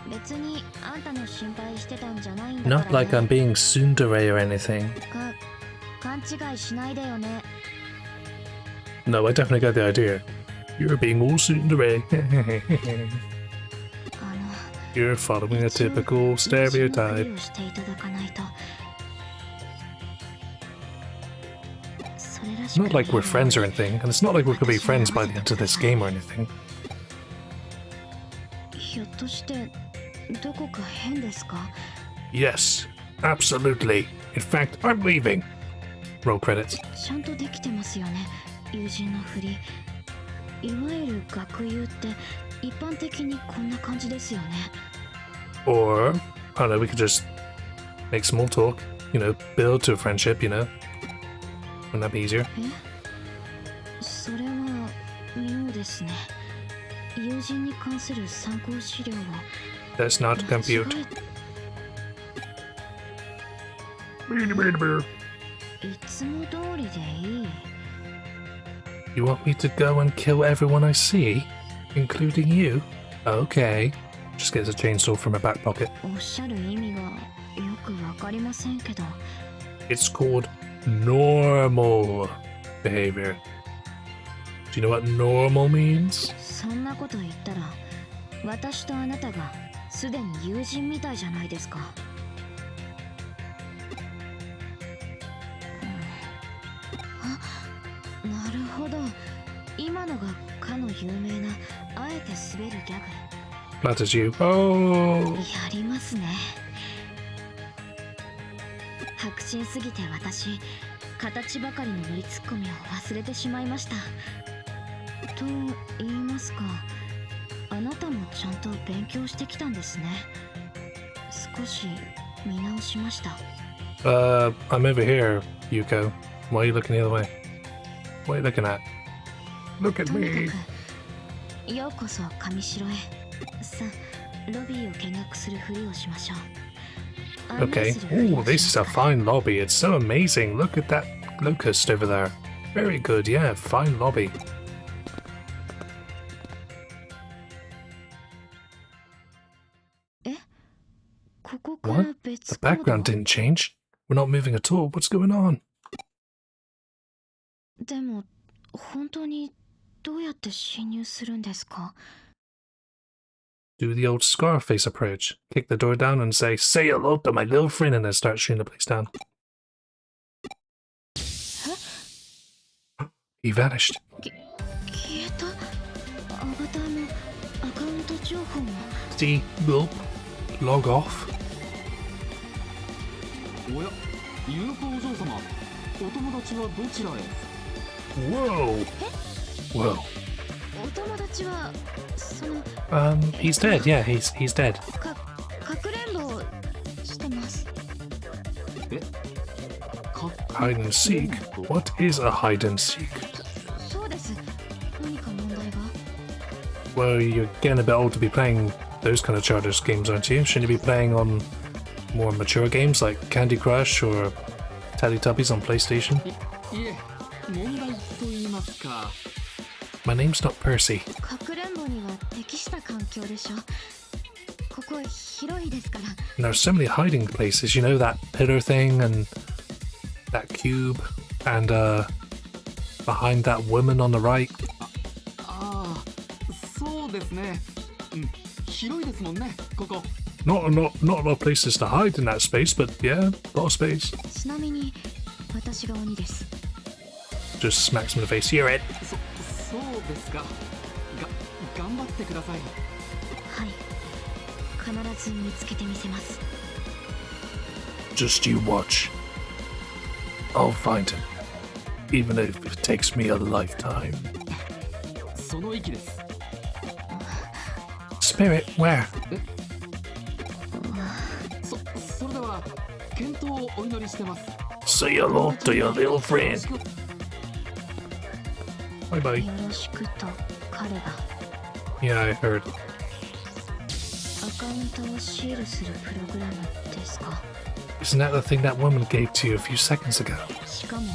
Speaker 4: 別にあんたの心配してたんじゃないんだからね。
Speaker 1: Not like I'm being tsundere or anything.
Speaker 4: 勘違いしないでよね。
Speaker 1: No, I definitely got the idea. You're being all tsundere.
Speaker 4: あの
Speaker 1: You're following a typical
Speaker 4: 友人のふり
Speaker 1: stereotype.
Speaker 4: をしていただかないと。それらし
Speaker 1: It's
Speaker 4: く
Speaker 1: not like we're friends or anything, and it's not like we're gonna be friends by the end of this game or anything.
Speaker 4: ひょっとしてどこか変ですか？
Speaker 1: Yes, absolutely. In fact, I'm leaving. Roll credits.
Speaker 4: ちゃんとできてますよね、友人のふり。いわゆる学友って一般的にこんな感じですよね。
Speaker 1: Or, I don't know, we could just make small talk, you know, build to a friendship, you know? Wouldn't that be easier?
Speaker 4: それは妙ですね。友人に関する参考資料を
Speaker 1: Let's not
Speaker 4: 間違
Speaker 1: compute.
Speaker 4: えいつも通りでいい。
Speaker 1: You want me to go and kill everyone I see? Including you? Okay. Just gets a chainsaw from her back pocket.
Speaker 4: おっしゃる意味がよくわかりませんけど。
Speaker 1: It's called normal behavior. Do you know what normal means?
Speaker 4: そんなこと言ったら私とあなたがすでに友人みたいじゃないですか。あ、なるほど。今のがかの有名なあえて滑るギャグ。
Speaker 1: That is you. Oh!
Speaker 4: やりますね。白真すぎて私、形ばかりの乗りツッコミを忘れてしまいました。と言いますか、あなたもちゃんと勉強してきたんですね。少し見直しました。
Speaker 1: I'm over here, Yuko. Why are you looking the other way? What are you looking at? Look at
Speaker 4: とに
Speaker 1: me.
Speaker 4: かくようこそ上城へ。さあ、ロビーを見学するふりをしましょう。
Speaker 1: Okay. Oh, this is a fine lobby. It's so amazing. Look at that locust over there. Very good, yeah. Fine lobby.
Speaker 4: ここから
Speaker 1: What?
Speaker 4: 別
Speaker 1: The
Speaker 4: 行動
Speaker 1: background didn't change. We're not moving at all. What's going on?
Speaker 4: でも本当にどうやって侵入するんですか？
Speaker 1: Do the old Scarface approach. Kick the door down and say hello to my little friend, and then start shooting the place down. He vanished.
Speaker 4: 消えた。アバターもアカウント情報も。
Speaker 1: See, gulp, log off.
Speaker 5: おや、UFO お嬢様、お友達はどちらへ？
Speaker 1: Whoa. Whoa.
Speaker 4: お友達はその
Speaker 1: He's dead. Yeah, he's dead.
Speaker 4: かくれんぼをしてます。
Speaker 5: え？か
Speaker 1: Hide and seek. What is a hide and seek?
Speaker 4: そうです。何か問題が？
Speaker 1: Well, you're getting a bit old to be playing those kind of childish games, aren't you? Shouldn't you be playing on more mature games like Candy Crush or Teletubbies on PlayStation?
Speaker 5: いえ、問題と言いますか。
Speaker 1: My name's not Percy.
Speaker 4: かくれんぼには適した環境でしょ。ここ広いですから。
Speaker 1: And there's so many hiding places, you know, that pillar thing and that cube and behind that woman on the right.
Speaker 5: ああ、そうですね。うん、広いですもんね、ここ。
Speaker 1: Not a lot of places to hide in that space, but yeah, a lot of space.
Speaker 4: ちなみに私が鬼です。
Speaker 1: Just smacks him in the face. You're it.
Speaker 5: そうですか。頑張ってください。
Speaker 4: はい。必ず見つけてみせます。
Speaker 1: Just you watch. I'll find him. Even if it takes me a lifetime.
Speaker 5: その息です。
Speaker 1: Spirit, where?
Speaker 5: それでは健闘をお祈りしてます。
Speaker 1: Say hello to your little friend. Bye bye.
Speaker 4: よろしくと彼が。
Speaker 1: Yeah, I heard.
Speaker 4: アカウントをシールするプログラムですか？
Speaker 1: Isn't that the thing that woman gave to you a few seconds ago?
Speaker 4: しかも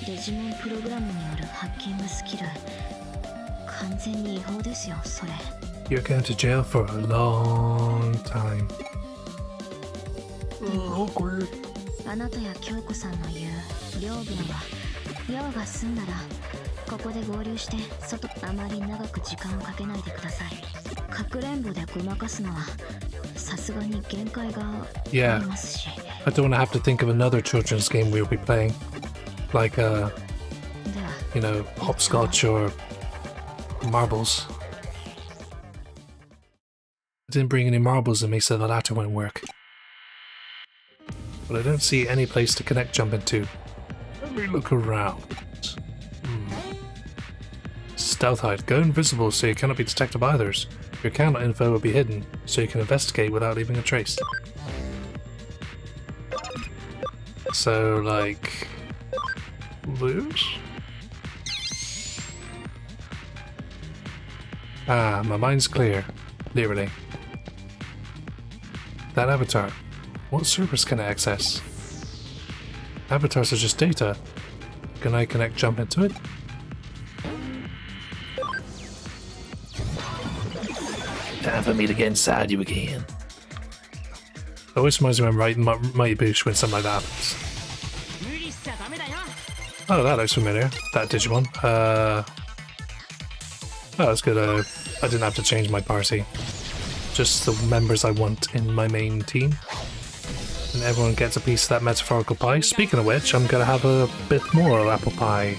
Speaker 4: デジモンプログラムによるハッキングスキル完全に違法ですよそれ
Speaker 1: You're going to jail for a long time. Awkward.
Speaker 4: あなたや京子さんの言う両分は用が済んだらここで合流して外あまり長く時間をかけないでくださいかくれんぼでごまかすのはさすがに限界がありますし
Speaker 1: I don't want to have to think of another children's game we'll be playing. Like, you know, hopscotch or marbles. I didn't bring any marbles with me, so the latter won't work. But I don't see any place to connect jump into. Let me look around. Stealth hide. Go invisible so you cannot be detected by others. Your counter info will be hidden, so you can investigate without leaving a trace. So, like... lose? Ah, my mind's clear. Literally. That avatar. What service can I access? Avatars are just data. Can I connect jump into it? Time for me to get inside you again. It always reminds me when writing Mighty Boosh when something like that happens. Oh, that looks familiar. That Digimon. Oh, that's good. I didn't have to change my party. Just the members I want in my main team. And everyone gets a piece of that metaphorical pie. Speaking of which, I'm gonna have a bit more apple pie.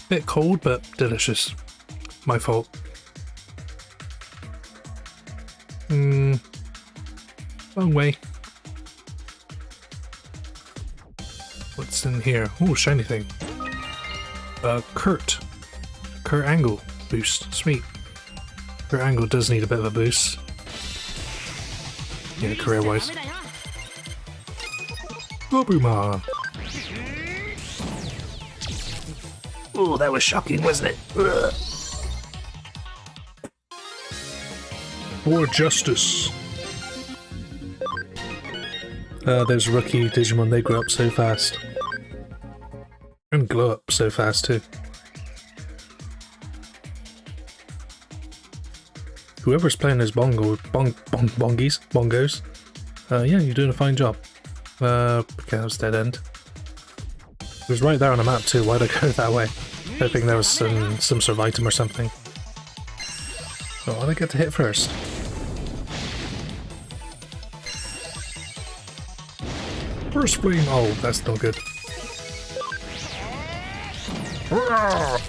Speaker 1: Bit cold, but delicious. My fault. Wrong way. What's in here? Oh, shiny thing. Kurt angle boost. Sweet. Kurt angle does need a bit of a boost. Yeah, career-wise. Omnimon. Oh, that was shocking, wasn't it? Ugh. For justice. Those rookie Digimon, they grow up so fast. And glow up so fast too. Whoever's playing those bongos, yeah, you're doing a fine job. Okay, that was dead end. It was right there on the map too, why'd I go that way? Hoping there was some sort of item or something. Oh, why'd I get to hit first? First flame! Oh, that's not good. Well,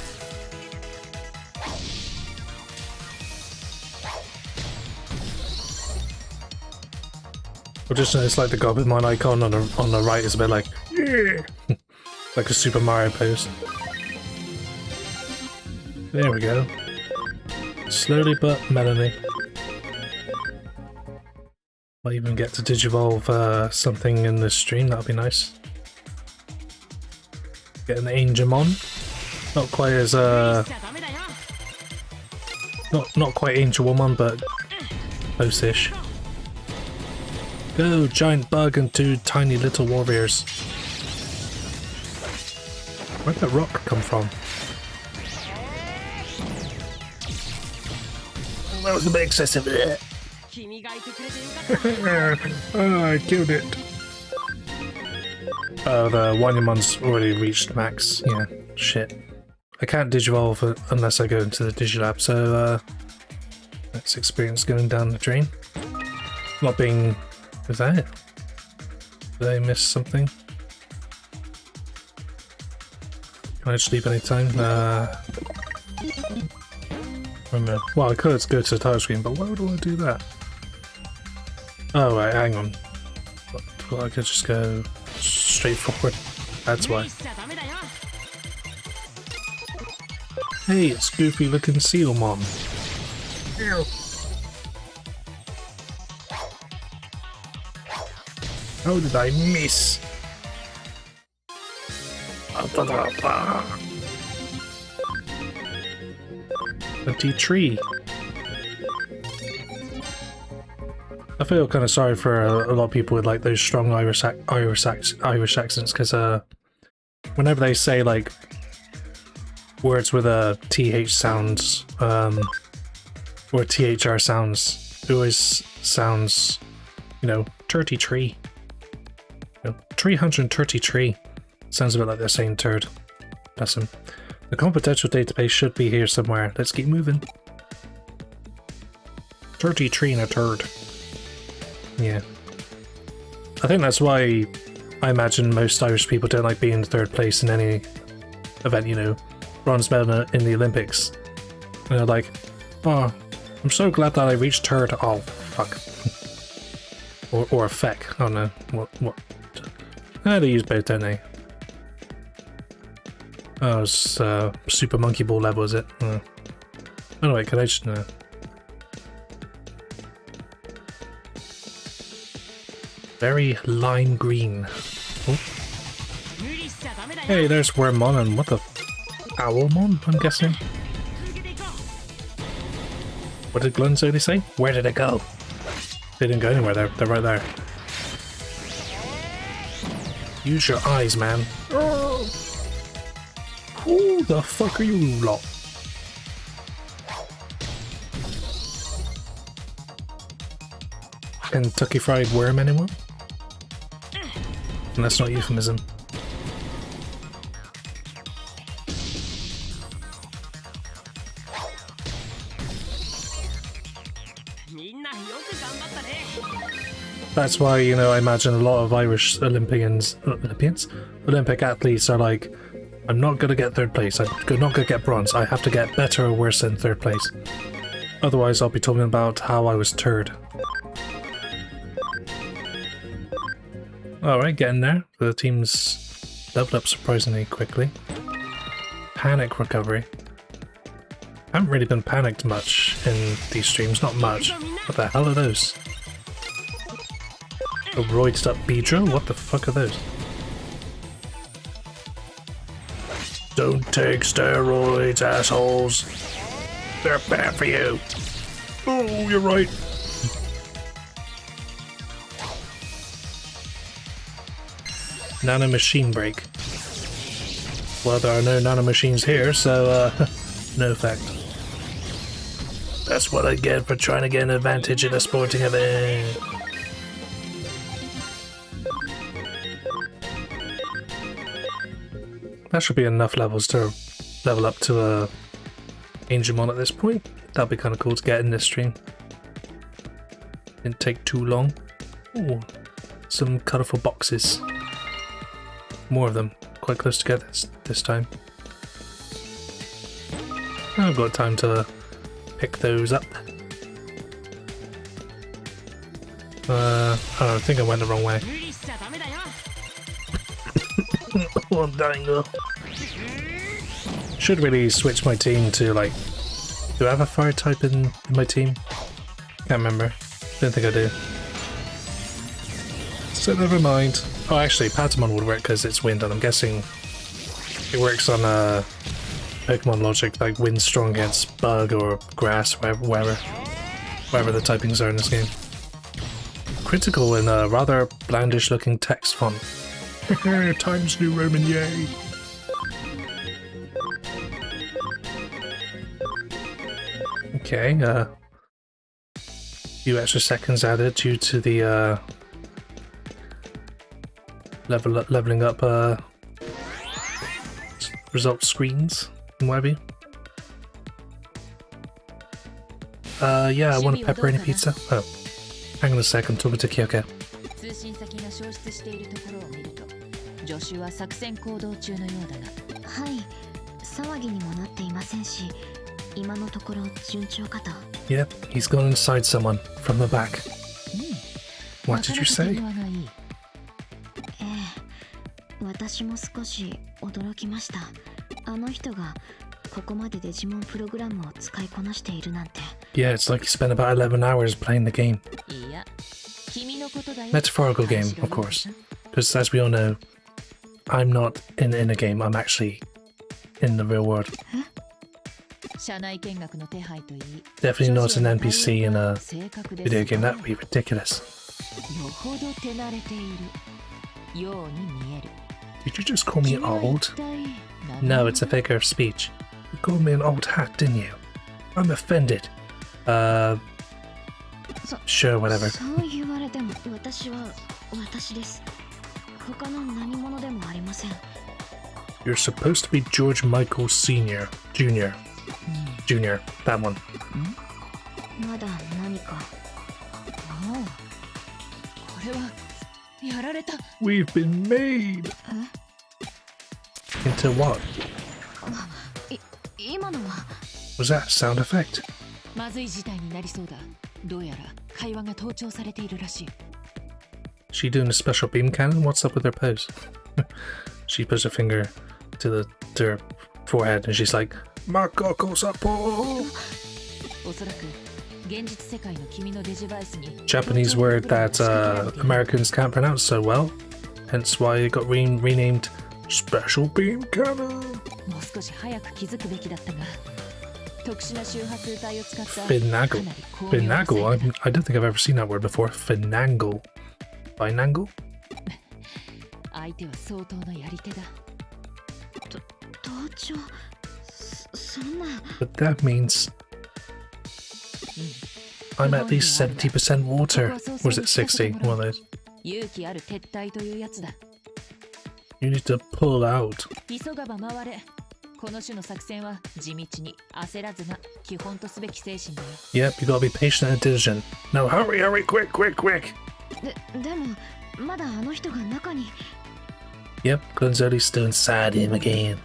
Speaker 1: just it's like the Goblinmon icon on the right is a bit like, yeah! Like a Super Mario pose. There we go. Slowly but melody. Might even get to Digivolve something in this stream, that'll be nice. Get an Angemon. Not quite as not quite Angelwoman, but close-ish. Go, giant bug and two tiny little warriors. Where'd that rock come from? Oh, that was a bit excessive. Oh, I killed it. Oh, the Omnimon's already reached max. Yeah, shit. I can't Digivolve unless I go into the Digilab, so that's experience going down the drain. Not being... is that it? Did I miss something? Can I just leave any time? Remember. Well, I could go to the title screen, but why would I want to do that? Oh, right, hang on. Well, I could just go straight forward. That's why. Hey, it's goofy looking Sealmon. How did I miss? A T-tree. I feel kind of sorry for a lot of people with like those strong Irish accents, because whenever they say like words with a TH sounds or THR sounds, it always sounds, you know, 30 tree. You know, 330 tree. Sounds a bit like they're saying turd. Bless them. The confidential database should be here somewhere. Let's keep moving. 30 tree and a turd. Yeah. I think that's why I imagine most Irish people don't like being in third place in any event, you know. Bronze medal in the Olympics. And they're like, oh, I'm so glad that I reached third. Oh, fuck. or a feck. I don't know. What? They use both, don't they? Oh, it's Super Monkey Ball level, is it? Anyway, can I just... No. Very lime green. Oh. Hey, there's Wormmon and what the... Owlmon, I'm guessing? What did Glunzoli say? Where did it go? They didn't go anywhere, they're right there. Use your eyes, man. Oh. Who the fuck are you lot? Kentucky Fried Worm, anyone? And that's not euphemism. That's why, you know, I imagine a lot of Irish Olympic athletes are like, I'm not gonna get third place, I'm not gonna get bronze, I have to get better or worse than third place. Otherwise I'll be talking about how I was third. Alright, getting there. The team's leveled up surprisingly quickly. Panic recovery. I haven't really been panicked much in these streams, not much. What the hell are those? A roided up Beedrill? What the fuck are those? Don't take steroids, assholes. They're bad for you. Oh, you're right. Nano machine break. Well, there are no nano machines here, so no effect. That's what I get for trying to get an advantage in a sporting event. That should be enough levels to level up to a Angemon at this point. That'd be kind of cool to get in this stream. Didn't take too long. Ooh, some colourful boxes. More of them, quite close together this time. I've got time to pick those up. Oh, I think I went the wrong way. Oh, I'm dying though. Should really switch my team to like... Do I have a fire type in my team? Can't remember. Don't think I do. So never mind. Oh, actually, Patamon would work because it's wind, and I'm guessing it works on Pokemon logic, like wind's strong against bug or grass, wherever the typings are in this game. Critical in a rather blandish-looking text font. Times New Roman, yay! Okay, few extra seconds added due to the leveling up result screens and what have you. Yeah, I want a pepperoni pizza. Oh, hang on a sec, I'm talking to Kyoko. Yep, he's gone inside someone from the back. What did you say?
Speaker 4: 私も少し驚きました。あの人がここまでデジモンプログラムを使いこなしているなんて。
Speaker 1: Yeah, it's like you spent about 11 hours playing the game.
Speaker 2: いや、君のこ
Speaker 1: Metaphorical game, of course. Because as we all know, I'm not in a game, I'm actually in the real world. Definitely not an NPC in a video game, that would be ridiculous. Did you just call me old? No, it's a figure of speech. You called me an old hat, didn't you? I'm offended. Sure, whatever. You're supposed to be George Michael Sr. Jr. Jr. That one. We've been made! Into what? Was that a sound effect? She doing a special beam cannon? What's up with her pose? She puts her finger to her forehead and she's like, Makoko Sapo! Japanese word that Americans can't pronounce so well, hence why it got renamed Special Beam Cannon. Finagle. Finagle? I don't think I've ever seen that word before. Finangle. Binangle? But that means I'm at least 70% water. Or was it 60? One of those. You need to pull out. Yep, you gotta be patient and diligent. No, hurry, hurry, quick, quick, quick! Yep, Gonzoli's still inside him again.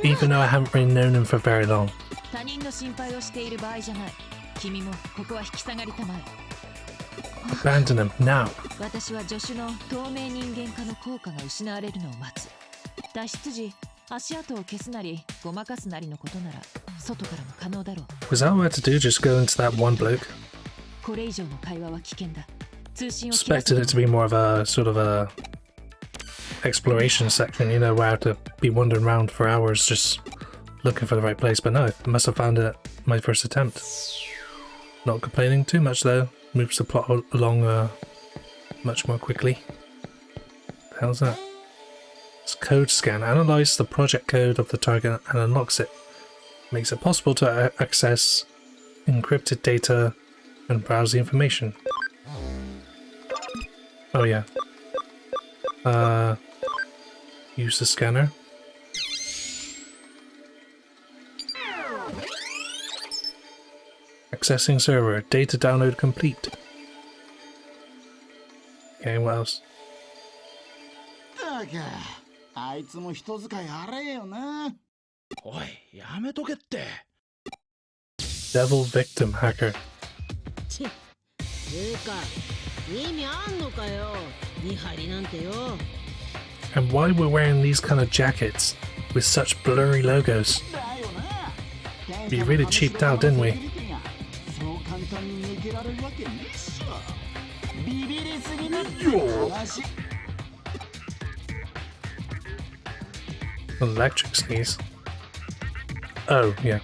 Speaker 1: Even though I haven't really known him for very long. Abandon him, now! Was that what I had to do, just go into that one bloke? Expected it to be more of a sort of a exploration section, you know, where I have to be wandering around for hours just looking for the right place, but no, I must have found it my first attempt. Not complaining too much though, moves the plot along much more quickly. The hell's that? It's code scan. Analyze the project code of the target and unlocks it. Makes it possible to access encrypted data and browse the information. Oh yeah. Use the scanner. Accessing server. Data download complete. Okay, what else? Devil victim hacker. And why we're wearing these kind of jackets with such blurry logos? We really cheaped out, didn't we? Electric sneeze. Oh, yeah.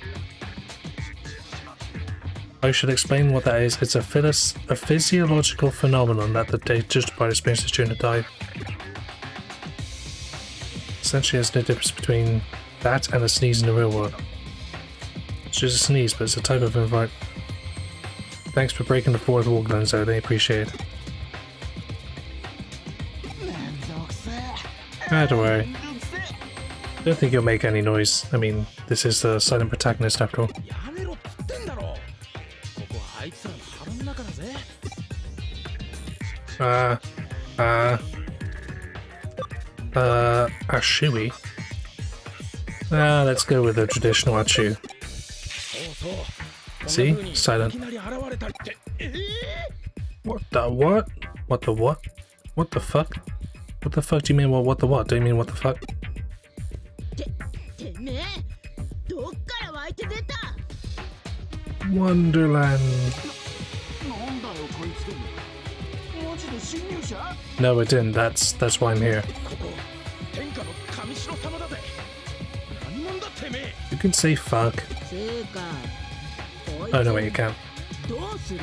Speaker 1: I should explain what that is. It's a physiological phenomenon that the data part experiences during a dive. Essentially, there's no difference between that and a sneeze in the real world. It's just a sneeze, but it's a type of environment. Thanks for breaking the fourth wall, Gonzo. They appreciate it. Don't worry. Don't think you'll make any noise. I mean, this is the silent protagonist after all. Ashui? Let's go with the traditional Achu. See? Silent. What the what? What the what? What the fuck? What the fuck do you mean what the what? Do you mean what the fuck? Wonderland.
Speaker 5: なんだよこいつ。マジで侵入者？
Speaker 1: No, it didn't. That's why I'm here.
Speaker 3: ここ天下の神城様だぜ。何者だてめえ。
Speaker 1: You can say fuck. Oh no, wait, you can't.
Speaker 5: どうするっ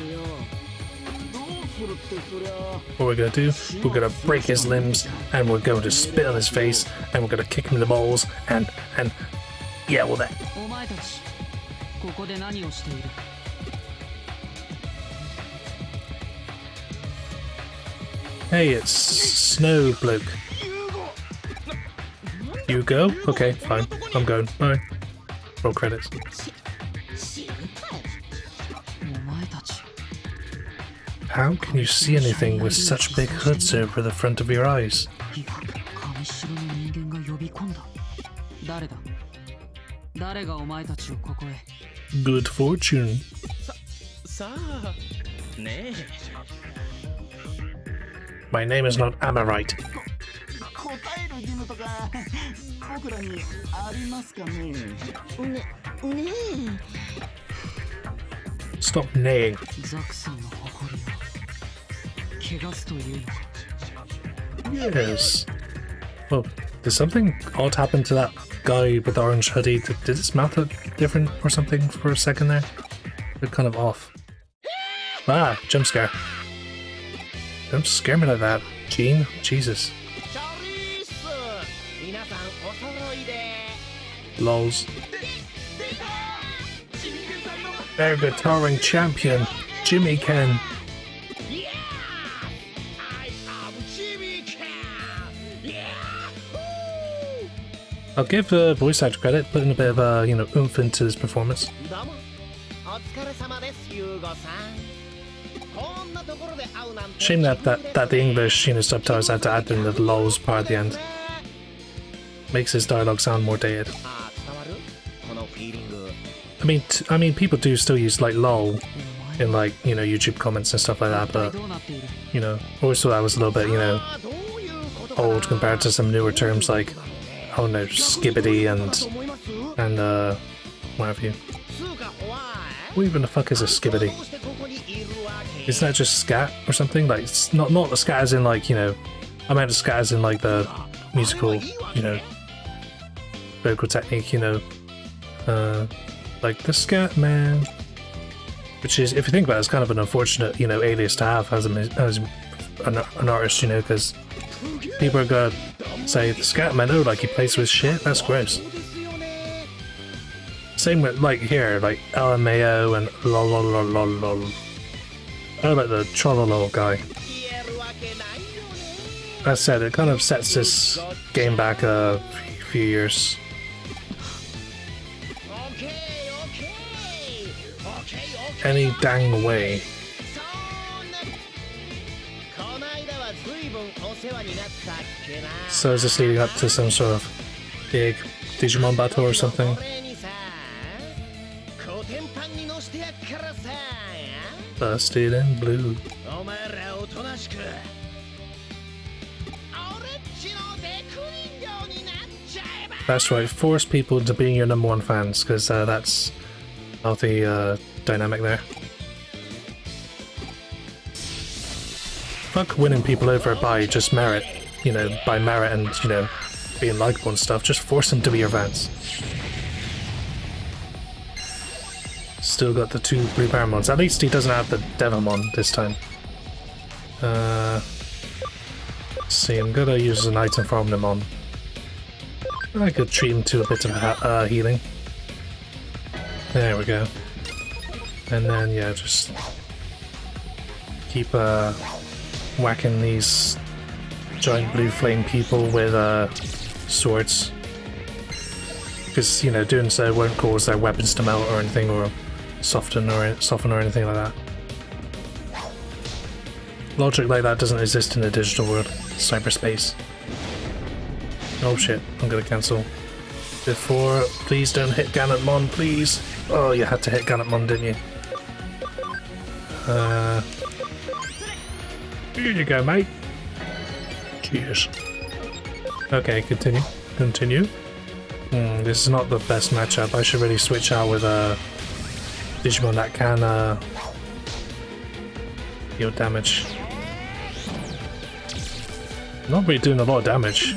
Speaker 5: てそりゃ。
Speaker 1: What we're gonna do? We're gonna break his limbs, and we're going to spit on his face, and we're gonna kick him in the balls, and yeah, well that.
Speaker 6: お前たちここで何をしている？
Speaker 1: Hey, it's Snow Bloke. You go? Okay, fine. I'm going. Bye. Roll credits.
Speaker 6: お前たち
Speaker 1: How can you see anything with such big hoods over the front of your eyes?
Speaker 6: 神城の人間が呼び込んだ。誰だ？誰がお前たちをここへ？
Speaker 1: Good fortune.
Speaker 3: さあねえ。
Speaker 1: My name is not Amorite.
Speaker 5: 答える義務とか僕らにありますかね。
Speaker 4: ね
Speaker 1: Stop neighing.
Speaker 6: ザクさんの誇りを汚すというのか。
Speaker 1: Yes. Well, did something odd happen to that guy with the orange hoodie? Did his mouth look different or something for a second there? Looked kind of off. Ah, jump scare. Don't scare me like that, Gene. Jesus. Lols. Very good touring champion, Jimmy Ken. I'll give voice actor credit, putting a bit of oomph into his performance. Shame that the English subtitles had to add in the lols part at the end. Makes his dialogue sound more dated. I mean, people do still use like lol in like YouTube comments and stuff like that, but always thought that was a little bit old compared to some newer terms like oh no, skibbity and what have you. What even the fuck is a skibbity? Isn't that just scat or something? Like it's not the scat as in like I meant the scat as in like the musical vocal technique like the scat man, which is, if you think about it, it's kind of an unfortunate alias to have as an artist, because people are gonna say the scat man, oh, like he plays with shit, that's gross. Same with like here, like LMAO and lol lol lol lol lol. Oh, like the trollolol guy. As I said, it kind of sets this game back a few years. Any dang way. So is this leading up to some sort of big Digimon battle or something? Busted in blue. That's right, force people into being your #1 fans, because that's healthy dynamic there. Fuck winning people over by just merit, by merit and, being likable and stuff. Just force them to be your fans. Still got the 2 blue Paramons. At least he doesn't have the Devamon this time. Let's see, I'm gonna use an item for Omnimon. I could treat him to a bit of healing. There we go. And then, yeah, just keep whacking these giant blue flame people with swords. Because, doing so won't cause their weapons to melt or anything, or soften or anything like that. Logic like that doesn't exist in the digital world. Cyberspace. Oh shit, I'm gonna cancel. Before, please don't hit Ganetmon, please. Oh, you had to hit Ganetmon, didn't you? Here you go, mate. Cheers. Okay, continue. This is not the best matchup. I should really switch out with a Digimon that can deal damage. Not really doing a lot of damage.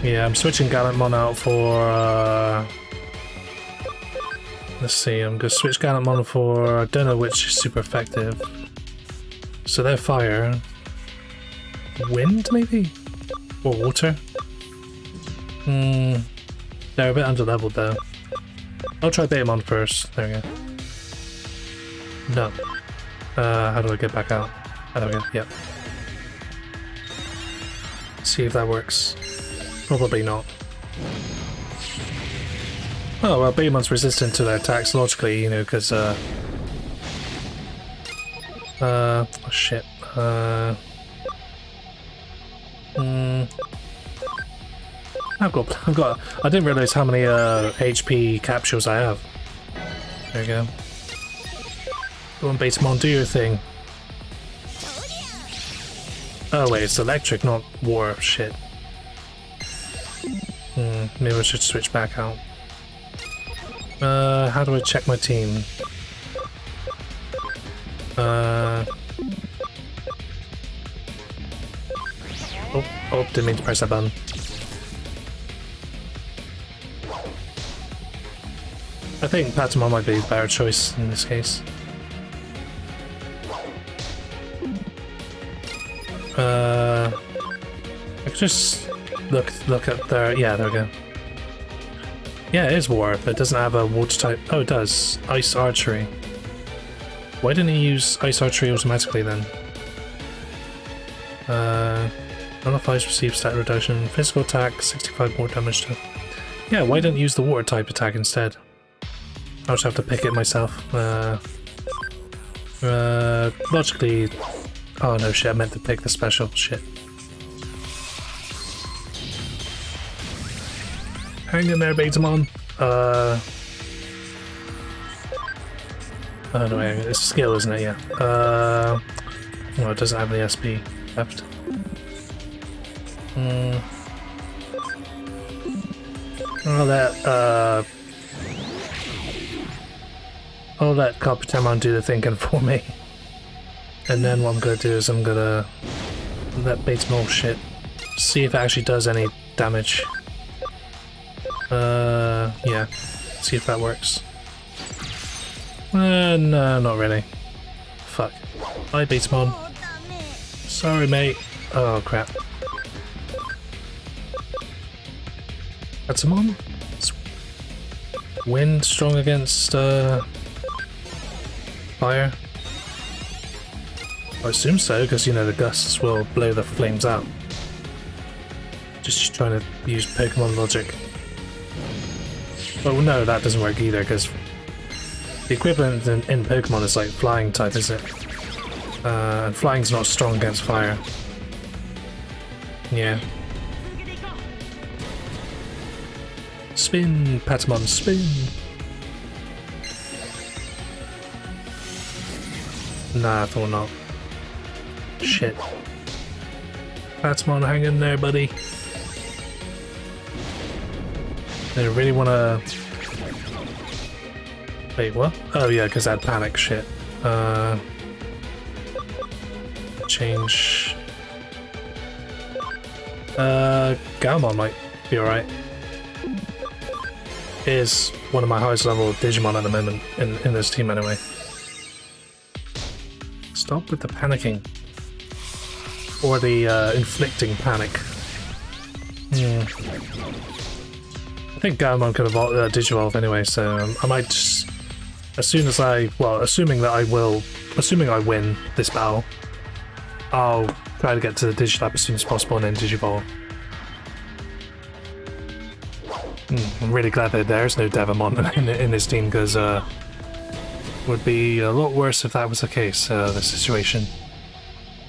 Speaker 1: Yeah, I'm switching Gallantmon out for let's see, I'm gonna switch Gallantmon for I don't know which is super effective. So they're fire. Wind maybe? Or water? They're a bit under leveled though. I'll try Betamon first. There we go. No. How do I get back out? How do I get? Yep. See if that works. Probably not. Oh well, Betamon's resistant to their attacks logically, you know, because oh shit. I've got. I didn't realize how many HP capsules I have. There we go. Go on, Betamon, do your thing. Oh wait, it's electric, not water. Shit. Maybe I should switch back out. How do I check my team? Oh, didn't mean to press that button. I think Patamon might be a better choice in this case. I could just look at their. Yeah, there we go. Yeah, it is water, but it doesn't have a water type. Oh, it does. Ice Archery. Why didn't he use Ice Archery automatically then? Nullifies receive stat reduction. Physical attack, 65 more damage to. Yeah, why didn't he use the water type attack instead? I'll just have to pick it myself. Logically. Oh no, shit, I meant to pick the special. Shit. Hang in there, Betamon. Oh no, it's a skill, isn't it? Yeah. Well, it doesn't have any SP left. I'll let Carpetemon do the thinking for me. And then what I'm gonna do is I'm gonna let Betamon shit. See if it actually does any damage. Yeah. See if that works. No, not really. Fuck. Bye, Betamon. Sorry, mate. Oh, crap. Patamon? Wind strong against, fire? I assume so, because, you know, the gusts will blow the flames out. Just trying to use Pokemon logic. Oh no, that doesn't work either, because the equivalent in Pokemon is like flying type, is it? And flying's not strong against fire. Yeah. Spin, Patamon, spin! Nah, I thought not. Shit. Patamon, hang in there, buddy. They really wanna... Wait, what? Oh yeah, because I had panic, shit. Change... Galmon might be alright. Is one of my highest level Digimon at the moment, in this team anyway. Stop with the panicking. Or the inflicting panic. I think Galmon could Digivolve anyway, so I might just... As soon as assuming I win this battle, I'll try to get to the Digilab as soon as possible and then Digivolve. I'm really glad that there's no Devamon in this team, because it would be a lot worse if that was the case, the situation.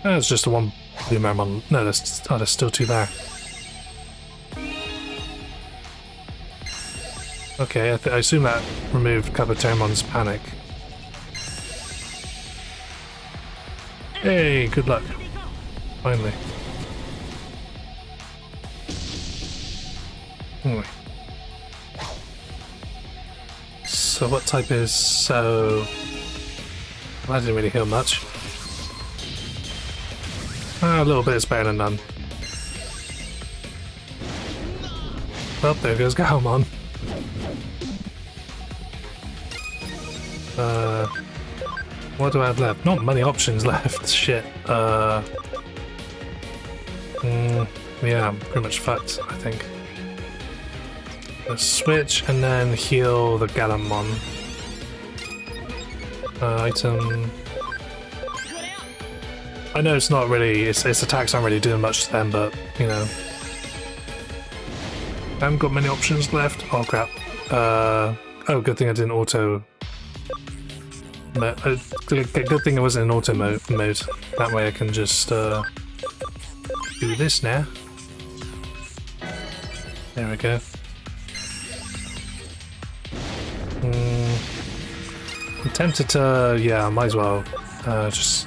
Speaker 1: It's just the one Blue Mermon. No, there's still two there. Okay, I assume that removed Carpetemon's panic. Hey, good luck. Finally. Anyway. So what type is so? That didn't really heal much. A little bit is better than none. Well, there goes Alphamon. What do I have left? Not many options left. Shit. Yeah, I'm pretty much fucked, I think. Let's switch and then heal the Alphamon. Item. I know it's not really, its attacks aren't really doing much to them, but, you know. I haven't got many options left. Oh crap. Oh, good thing I didn't auto. Good thing I wasn't in auto mode. That way I can just do this now. There we go. I'm tempted to, yeah, I might as well just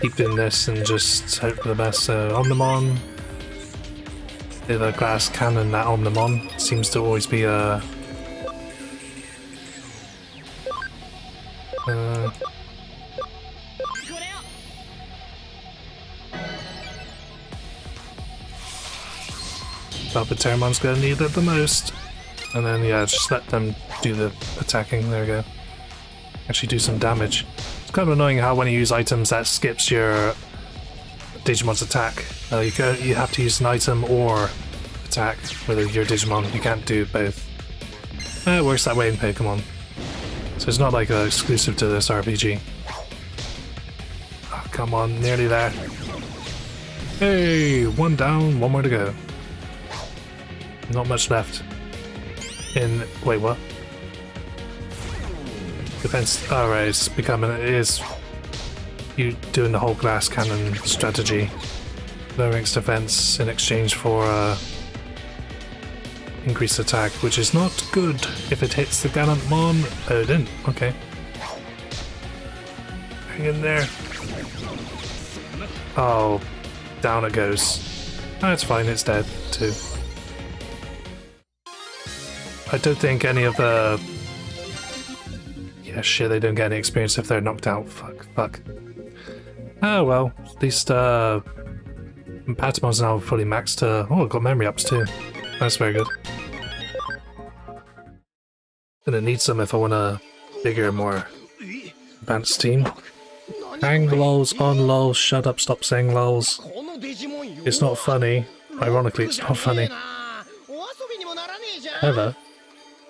Speaker 1: keep doing this and just hope for the best. So Omnimon, the glass cannon, that Omnimon seems to always be a Alphamon's gonna need it the most. And then yeah, just let them do the attacking. There we go. Actually do some damage. It's kind of annoying how when you use items that skips your Digimon's attack. You have to use an item or attack with your Digimon. You can't do both. It works that way in Pokemon. So it's not like exclusive to this RPG. Oh, come on, nearly there. Hey, one down, one more to go. Not much left. Wait, what? Defense. Alright, it's becoming. It is. You doing the whole glass cannon strategy. Lowering its defense in exchange for increased attack, which is not good if it hits the Alphamon. Oh, it didn't. Okay. Hang in there. Oh, down it goes. That's fine, it's dead too. I don't think any of the... Yeah, shit, they don't get any experience if they're knocked out. Fuck. Oh well, at least Patamon's now fully maxed. Oh, I've got memory ups too. That's very good. Gonna need some if I want a bigger, more advanced team. Hang lols, on lols, shut up, stop saying lols. It's not funny. Ironically, it's not funny.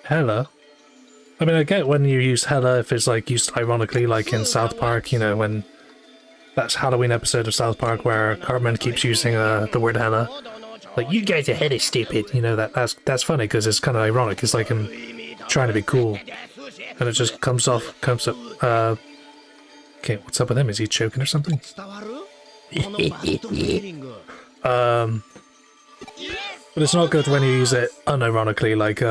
Speaker 1: Hella? I mean, I get when you use hella if it's like used ironically, like in South Park, you know, when that's Halloween episode of South Park where Cartman keeps using the word hella. Like, you guys are hella stupid, you know, that's funny because it's kind of ironic. It's like him trying to be cool. And it just comes up. Okay, what's up with him? Is he choking or something? But it's not good when you use it unironically, like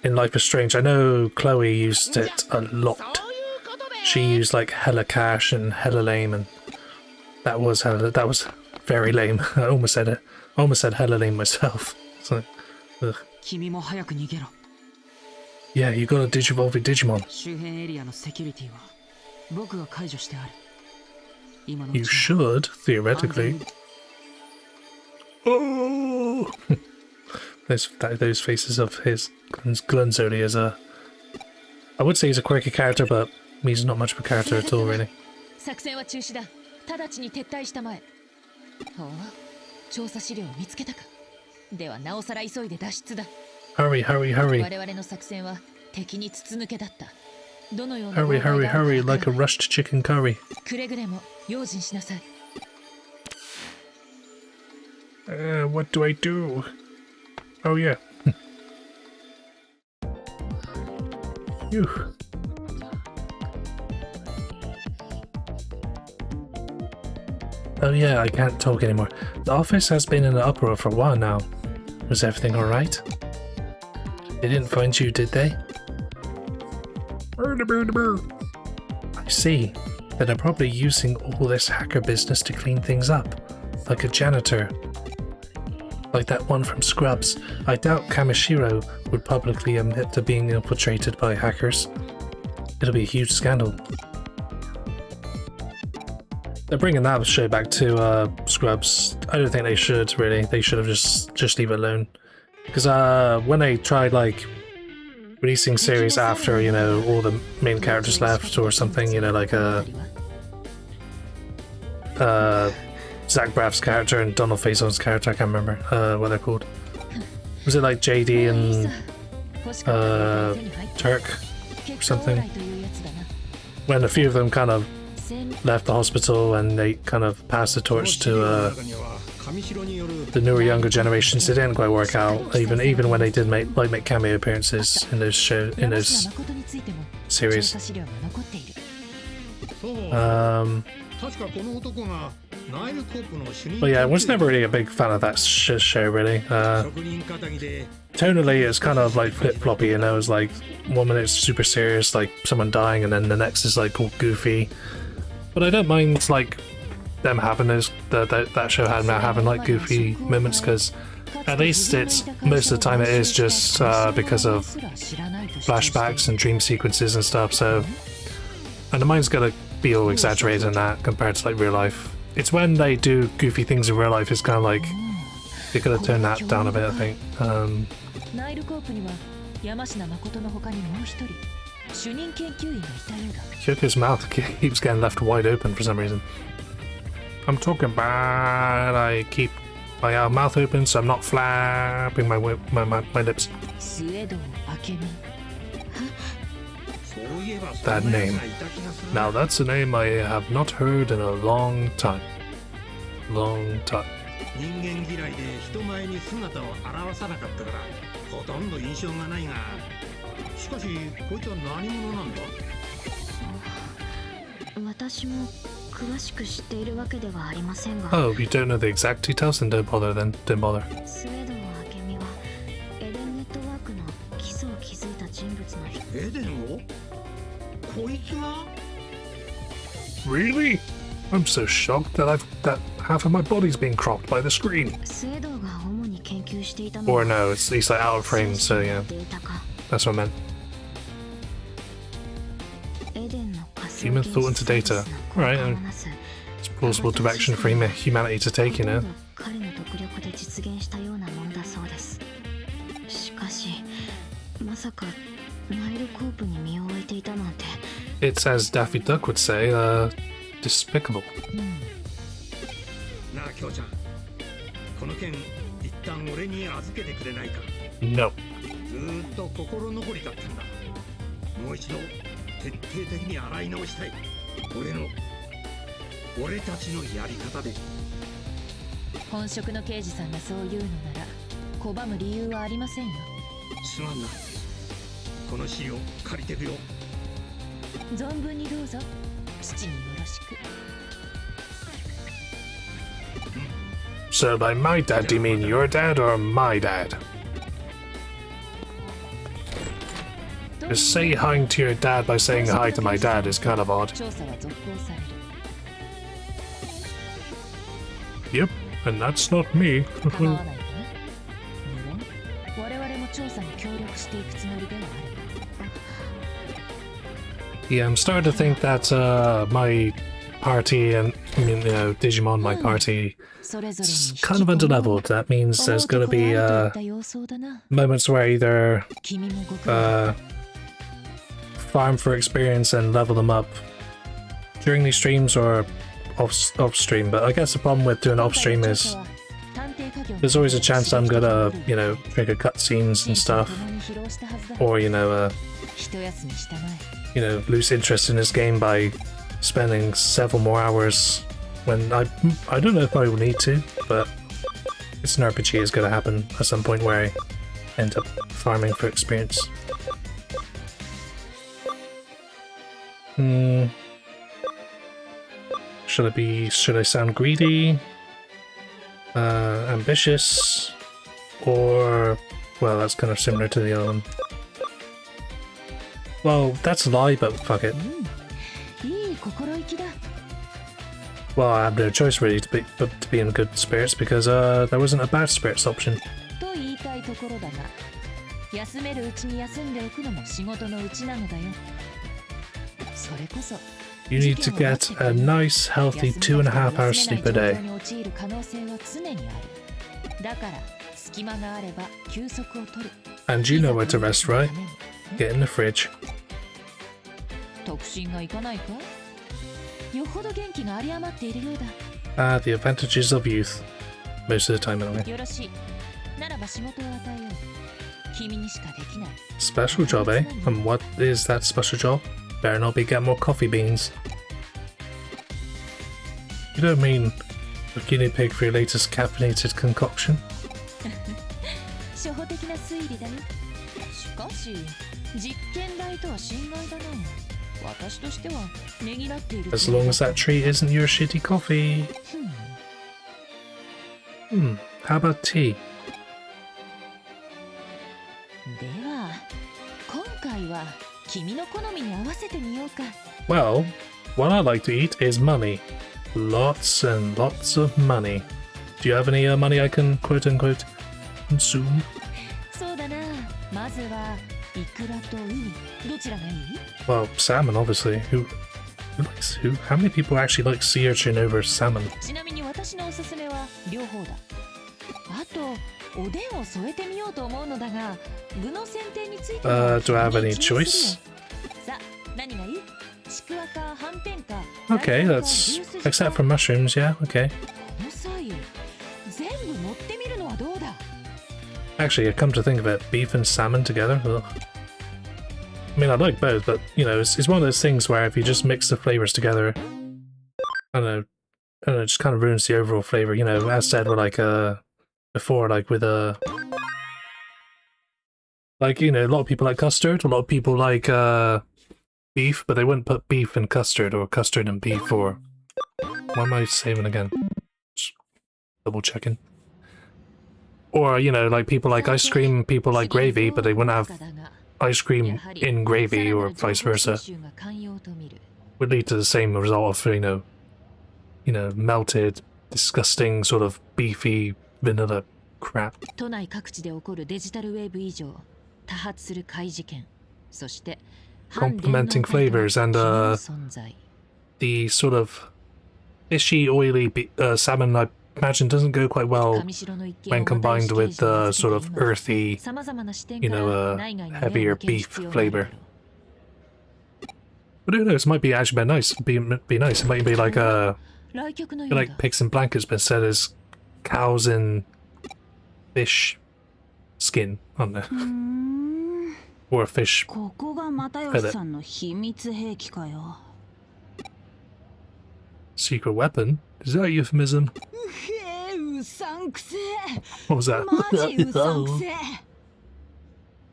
Speaker 1: in Life is Strange. I know Chloe used it a lot. She used like hella cash and hella lame, and that was very lame. I almost said it. I almost said hella lame myself. So, ugh. Yeah, you gotta digivolve your Digimon. You should, theoretically. Oh! those faces of his Glunzoli is a... I would say he's a quirky character, but he's not much of a character at all, really. Hurry, hurry, hurry. Hurry, hurry, hurry, like a rushed chicken curry. What do I do? Oh yeah. Phew. Oh yeah, I can't talk anymore. The office has been in an uproar for a while now. Was everything alright? They didn't find you, did they? I see. Then I'm probably using all this hacker business to clean things up. Like a janitor. like that one from Scrubs. I doubt Kamishiro would publicly admit to being infiltrated by hackers. It'll be a huge scandal. They're bringing that show back to Scrubs. I don't think they should, really. They should have just leave it alone. Because when they tried, like, releasing series after, you know, all the main characters left or something, you know, like Zach Braff's character and Donald Faison's character, I can't remember what they're called. Was it like JD and Turk or something? When a few of them kind of left the hospital and they kind of passed the torch to the newer, younger generations, it didn't quite work out. Even when they did make cameo appearances in those series. But yeah, I was never really a big fan of that show, really. Tonally, it's kind of like flip-floppy, you know, it's like 1 minute it's super serious, like someone dying, and then the next is like all goofy. But I don't mind, like, them having those, that show having like goofy moments, because at least it's, most of the time it is just because of flashbacks and dream sequences and stuff, so, and the mind's gonna be all exaggerated in that compared to like real life. It's when they do goofy things in real life, it's kind of like they could have turned that down a bit, I think. Kyoko's mouth keeps getting left wide open for some reason. I'm talking bad. I keep my mouth open so I'm not flapping my lips. That name. Now that's a name I have not heard in a long time. Long time. Oh, you don't know the exact details? Then don't bother then. Don't bother. Really? I'm so shocked that that half of my body's being cropped by the screen. Or no, he's like out of frame, so yeah. That's what I meant. Human thought into data. Alright, it's a plausible direction for humanity to take, you know. It's, as Daffy Duck would say, despicable. No. So by my dad, do you mean your dad or my dad? Just say hi to your dad by saying hi to my dad is kind of odd. Yep, and that's not me. Yeah, I'm starting to think that my party and, I mean, you know, Digimon, my party, it's kind of underleveled. That means there's going to be moments where either farm for experience and level them up during these streams or off stream. But I guess the problem with doing off stream is there's always a chance I'm gonna, you know, trigger cutscenes and stuff, or you know, lose interest in this game by spending several more hours when I don't know if I will need to, but it's an RPG, is going to happen at some point where I end up farming for experience. Should I sound greedy, ambitious, or, well, that's kind of similar to the other one. Well, that's a lie, but fuck it. Well, I have no choice really but to be in good spirits because there wasn't a bad spirits option.
Speaker 2: と言いたいところだが、休めるうちに休んでおくのも仕事のうちなのだよ。それこそ
Speaker 1: You need to get a nice, healthy 2.5 hours sleep a day.
Speaker 2: に陥る可能性は常にある。だから隙間があれば休息を取る。
Speaker 1: And you know where to rest, right? Get in the fridge.
Speaker 2: 特進がいかないか？よほど元気が有り余っているようだ。
Speaker 1: The advantages of youth. Most of the time anyway.
Speaker 2: よろしい。ならば仕事を与えよう。君にしかできない。
Speaker 1: Special job, eh? And what is that special job? Better not be getting more coffee beans. You don't mean a guinea pig for your latest caffeinated concoction?
Speaker 2: 初歩的な推理だよ。しかし、実験台とは心外だな。私としてはねぎらっている。
Speaker 1: As long as that treat isn't your shitty coffee. How about tea?
Speaker 2: では、今回は君の好みに合わせてみようか。
Speaker 1: Well, what I like to eat is money. Lots and lots of money. Do you have any money I can quote unquote consume?
Speaker 2: そうだな。まずはイクラとウニ。どちらがいい？
Speaker 1: Well, salmon, obviously. Who likes who? How many people actually like sea urchin over salmon?
Speaker 2: ちなみに私のおすすめは両方だ。あと、おでんを添えてみようと思うのだが、具の選定については
Speaker 1: Do I have any
Speaker 2: 気にす
Speaker 1: choice?
Speaker 2: るよ。さあ、何がいい？ちくわかはんぺんか。
Speaker 1: Okay, that's except for mushrooms, yeah, okay.
Speaker 2: この際、全部持ってみるのはどうだ？
Speaker 1: Actually, I come to think of it, beef and salmon together. Ugh. I mean, I like both, but you know, it's one of those things where if you just mix the flavors together, I don't know, it just kind of ruins the overall flavor. You know, as said, like before, like with like you know, a lot of people like custard, a lot of people like beef, but they wouldn't put beef in custard or custard and beef. Or what am I saving again? Just double checking. Or you know, like people like ice cream, people like gravy, but they wouldn't have ice cream in gravy or vice versa. Would lead to the same result of you know, melted, disgusting sort of beefy vanilla crap.
Speaker 2: 都内各地で起こるデジタルウェーブ異常、多発する怪事件、そして
Speaker 1: Complementing flavors and the sort of fishy, oily salmon, I imagine, doesn't go quite well when combined with the sort of earthy, you know, heavier beef flavor. But who knows? It might be actually nice. Be nice. It might be like like pigs in blankets, but instead as cows in fish skin on there, or a fish
Speaker 4: ここが又吉さんの秘密兵器かよ。
Speaker 1: secret weapon. Is that a euphemism?
Speaker 4: うさんくせえ。
Speaker 1: What was that?
Speaker 4: マジうさんくせえ。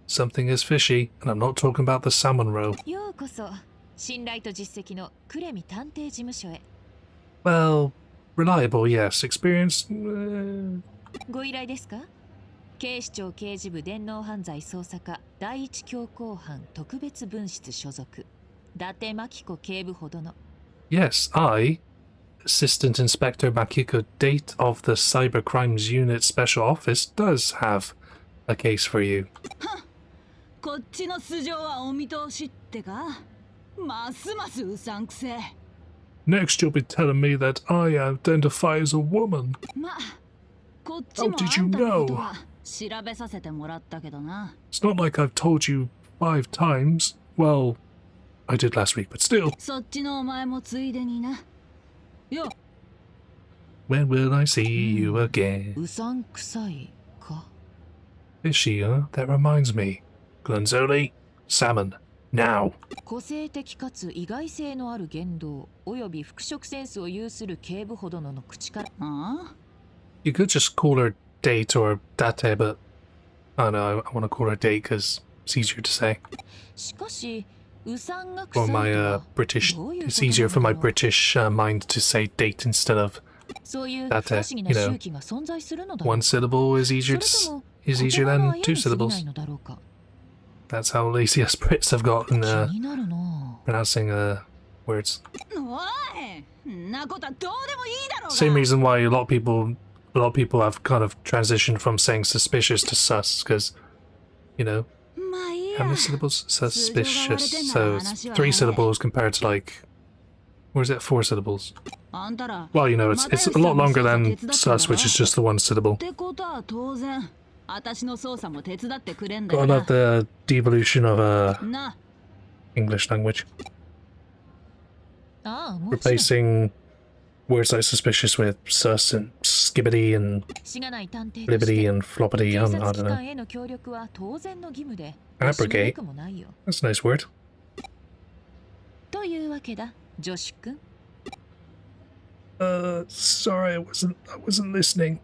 Speaker 1: Something is fishy, and I'm not talking about the salmon roe.
Speaker 2: ようこそ信頼と実績のクレミ探偵事務所へ。
Speaker 1: Well, reliable, yes. Experience.
Speaker 2: ご依頼ですか？警視庁刑事部電脳犯罪捜査課第一強行班特別分室所属伊達真紀子警部補殿。
Speaker 1: Yes, I, Assistant Inspector Makiko Date of the Cyber Crimes Unit Special Office, does have a case for you.
Speaker 4: こっちの素性はお見通しってか？ますますうさんくせえ。
Speaker 1: Next, you'll be telling me that I identify as a woman.
Speaker 4: ま、こっちもあんたのことは調べさせてもらったけどな。
Speaker 1: It's not like I've told you 5 times. Well, I did last week, but still.
Speaker 4: そっちのお前もついでにな。よ。
Speaker 1: When will I see you again?
Speaker 2: うさんくさいか。
Speaker 1: Fishy, huh? That reminds me. Glenzoli, salmon, now.
Speaker 2: 個性的かつ意外性のある言動および服飾センスを有する警部補殿の口から。
Speaker 4: ああ
Speaker 1: You could just call her Date or Date, but I know I want to call her Date because it's easier to say.
Speaker 2: しかしうさんが臭い
Speaker 1: Or
Speaker 2: と
Speaker 1: my
Speaker 2: は
Speaker 1: British.
Speaker 2: どういうこと
Speaker 1: It's easier for my
Speaker 2: なんだろう。
Speaker 1: British mind to say date instead of
Speaker 2: そういう不
Speaker 1: Date,
Speaker 2: 可思議な
Speaker 1: you know,
Speaker 2: 周期が存在するのだろう
Speaker 1: one syllable is
Speaker 2: そ
Speaker 1: easier
Speaker 2: れ
Speaker 1: to
Speaker 2: とも
Speaker 1: is
Speaker 2: 言
Speaker 1: easier
Speaker 2: 葉の
Speaker 1: than
Speaker 2: あや
Speaker 1: 2
Speaker 2: に過ぎない
Speaker 1: syllables.
Speaker 2: のだろうか。
Speaker 1: That's how lazy us Brits have got in
Speaker 2: 気になるな。
Speaker 1: pronouncing words.
Speaker 4: おい
Speaker 1: Same reason why a lot of people have kind of transitioned from saying suspicious to sus, because, you know, how many syllables? Suspicious. So it's 3 syllables compared to like, or is it 4 syllables? Well, you know, it's a lot longer than sus, which is just the 1 syllable. Gotta love the devolution of English language. Replacing words like suspicious with sus and skibbity and blibbity and floppity. I don't know. Abrogate? That's a nice word. Sorry, I wasn't listening.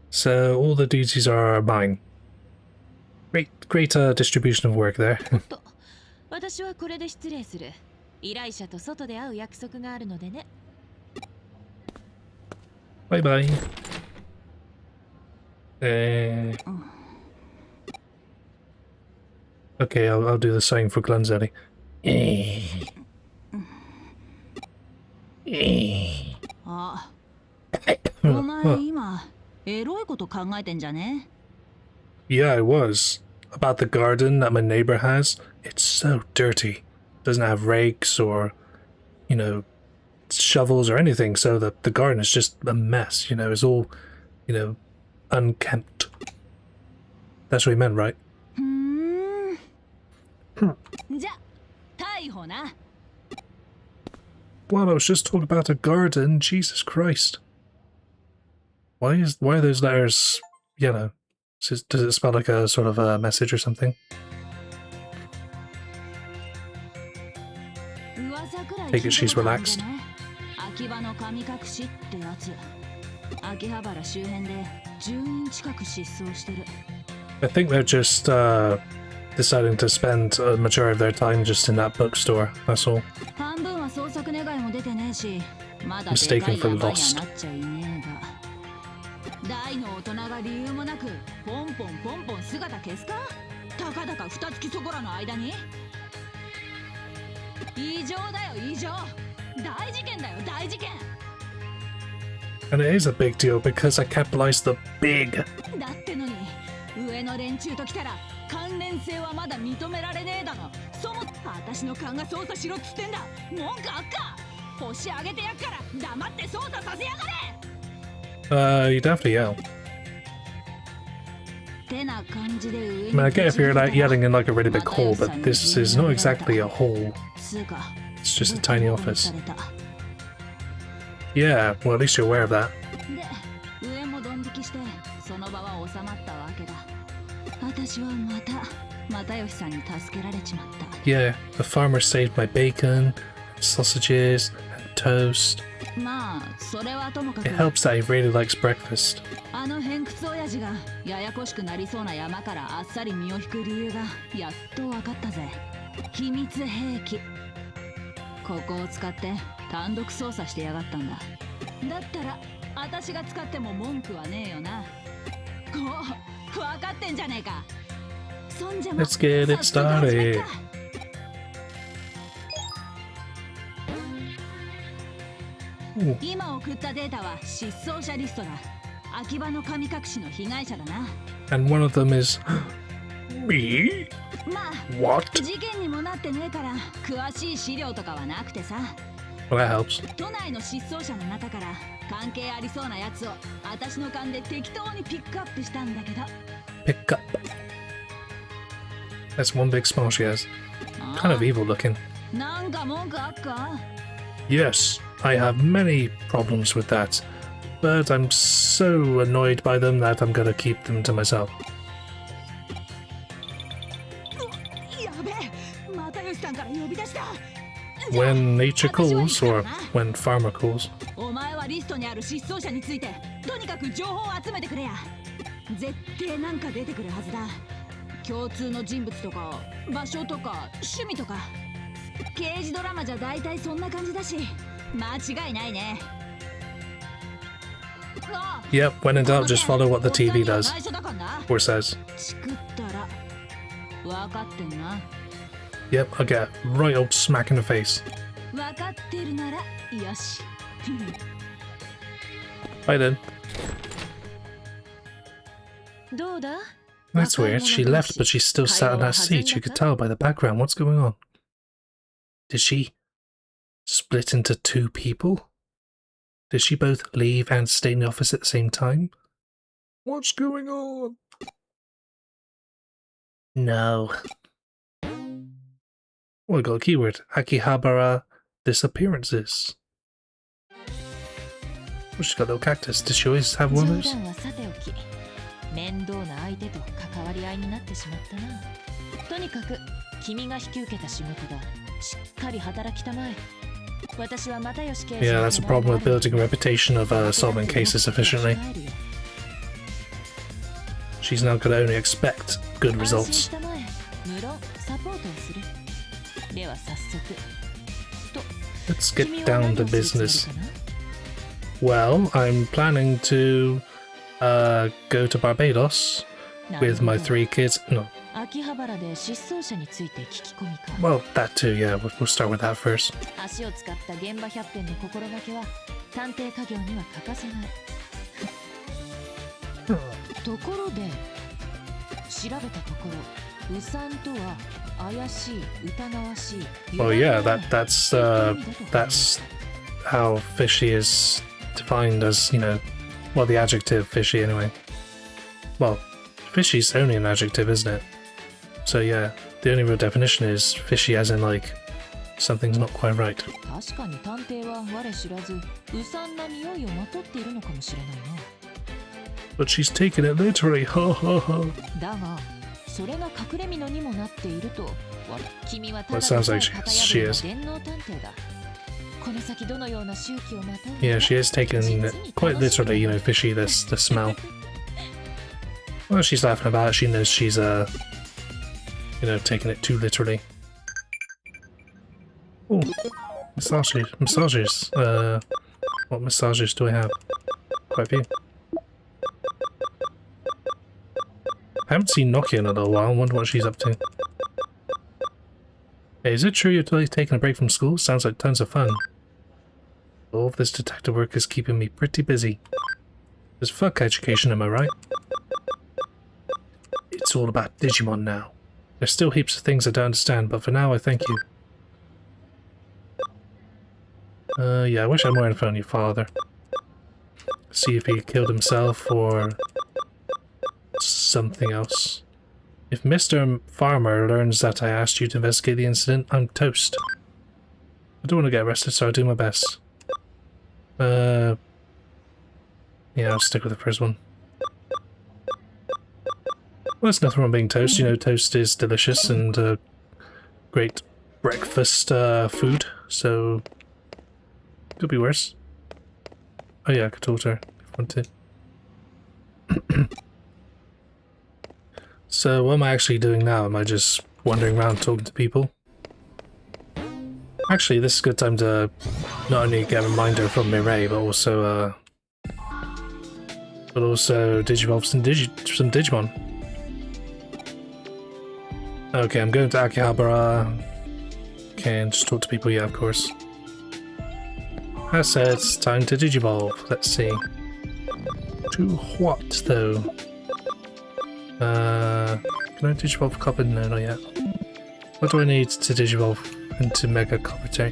Speaker 1: So all the duties are mine. Great distribution of work there.
Speaker 2: 私はこれで失礼する。依頼者と外で会う約束があるのでね。
Speaker 1: Bye bye. Okay, I'll do the same for Glanzelli.
Speaker 6: あ、お前今エロいこと考えてんじゃね?
Speaker 1: Yeah, I was. About the garden that my neighbor has. It's so dirty. Doesn't have rakes or, you know, shovels or anything, so that the garden is just a mess, you know, it's all, you know, unkempt. That's what he meant, right? Well, I was just talking about a garden, Jesus Christ. Why are those letters yellow? Does it spell like a sort of a message or something? Take it she's relaxed. I think they're just deciding to spend a majority of their time just in that bookstore, that's all. Mistaken for lost.
Speaker 6: 大の大人が理由もなくポンポンポンポン姿消すか？たかだか2月そこらの間に？異常だよ異常。大事件だよ大事件。
Speaker 1: And it is a big deal because I capitalized the big.
Speaker 6: だってのに上の連中と来たら関連性はまだ認められねえだろ。そも私の勘が捜査しろっつってんだ。文句あっか？星あげてやっから黙って捜査させやがれ。
Speaker 1: You'd have to yell. I mean, I get if you're like yelling in like a really big hall, but this is not exactly a hall. It's just a tiny office. Yeah, well, at least you're aware of that. Yeah, the farmer saved my bacon, sausages, and toast. It helps that he really likes breakfast.
Speaker 6: あの偏屈親父がややこしくなりそうな山からあっさり身を引く理由がやっと分かったぜ。機密兵器。ここを使って単独捜査してやがったんだ。だったら私が使っても文句はねえよな。お、分かってんじゃねえか。そんじゃま、
Speaker 1: Let's get it started.
Speaker 6: 今送ったデータは失踪者リストだ。秋葉の神隠しの被害者だな。
Speaker 1: And one of them is me?
Speaker 6: まあ、
Speaker 1: What?
Speaker 6: 事件にもなってねえから詳しい資料とかはなくてさ。
Speaker 1: Well, that helps.
Speaker 6: 都内の失踪者の中から関係ありそうなやつを私の勘で適当にピックアップしたんだけど。
Speaker 1: Pick up. That's one big smile she has. Kind of evil looking.
Speaker 6: なんか文句あっか？
Speaker 1: Yes, I have many problems with that, but I'm so annoyed by them that I'm gonna keep them to myself.
Speaker 6: やべえ、又吉さんから呼び出した。
Speaker 1: When nature calls, or when farmer calls.
Speaker 6: お前はリストにある失踪者についてとにかく情報を集めてくれや。絶対なんか出てくるはずだ。共通の人物とか場所とか趣味とか。刑事ドラマじゃ大体そんな感じだし間違いないね。
Speaker 1: Yep, when in doubt, just follow what the TV does or says.
Speaker 6: チクったらわかってんな。
Speaker 1: Yep, I get a right old smack in the face.
Speaker 6: わかってるならよし。
Speaker 1: Bye then.
Speaker 2: どうだ？
Speaker 1: That's weird. She left, but she still sat in that seat. You could tell by the background. What's going on? Did she split into two people? Did she both leave and stay in the office at the same time? What's going on? No. Oh, I got a keyword. Akihabara disappearances. Oh, she's got a little cactus. Did she always have one of those?
Speaker 2: 冗談はさておき、面倒な相手と関わり合いになってしまったな。とにかく君が引き受けた仕事だ。しっかり働きたまえ。私は又吉刑事
Speaker 1: Yeah, that's a problem with building a reputation of solving cases efficiently. She's now going to only expect good
Speaker 2: 安心
Speaker 1: results.
Speaker 2: したまえ。無論サポートをする。では早速。と、
Speaker 1: Let's get
Speaker 2: 君は
Speaker 1: down
Speaker 2: 何
Speaker 1: to
Speaker 2: をするつもり
Speaker 1: business.
Speaker 2: かな？
Speaker 1: Well, I'm planning to go to Barbados with my 3 kids. No,
Speaker 2: 秋葉原で失踪者について聞き込みか。
Speaker 1: well, that too, yeah, we'll start with that first.
Speaker 2: 足を使った現場百遍の心がけは探偵家業には欠かせない。ところで調べたところ、ウサンとは怪しい、疑わしい。
Speaker 1: Oh yeah, that's how fishy is defined as, you know, well, the adjective fishy anyway. Well, fishy's only an adjective, isn't it? So yeah, the only real definition is fishy as in like something's not quite right.
Speaker 2: 確かに探偵は我知らず、ウサンな匂いをまとっているのかもしれないな。
Speaker 1: But she's taken it literally, ha ha ha.
Speaker 2: だが、それが隠れ蓑にもなっていると、君はただ
Speaker 1: Well, it sounds
Speaker 2: でさえ
Speaker 1: like
Speaker 2: 型
Speaker 1: she
Speaker 2: 破りの
Speaker 1: is.
Speaker 2: 電脳探偵だ。この先どのような周期をまとうのか
Speaker 1: Yeah, she is taken quite literally, you know, fishy, the smell. Well, she's laughing about it, she knows she's, you know, taking it too literally. Oh, massages. What massages do I have? Quite a few. I haven't seen Nokia in a little while, I wonder what she's up to. Hey, is it true you're totally taking a break from school? Sounds like tons of fun. All of this detective work is keeping me pretty busy. Because fuck education, am I right? It's all about Digimon now. There's still heaps of things I don't understand, but for now I thank you. Yeah, I wish I had more info on your father. See if he killed himself or something else. If Mr. Farmer learns that I asked you to investigate the incident, I'm toast. I don't want to get arrested, so I'll do my best. Yeah, I'll stick with the first one. Well, there's nothing wrong being toast. You know, toast is delicious and great breakfast food, so could be worse. Oh yeah, I could talk to her if I wanted to. So what am I actually doing now? Am I just wandering around talking to people? Actually, this is a good time to not only get a reminder from Mireille, but also digivolve some Digimon. Okay, I'm going to Akihabara. Okay, and just talk to people, yeah, of course. I said it's time to digivolve. Let's see. To what, though? Can I digivolve Copper? No, not yet. What do I need to digivolve into Mega Copper?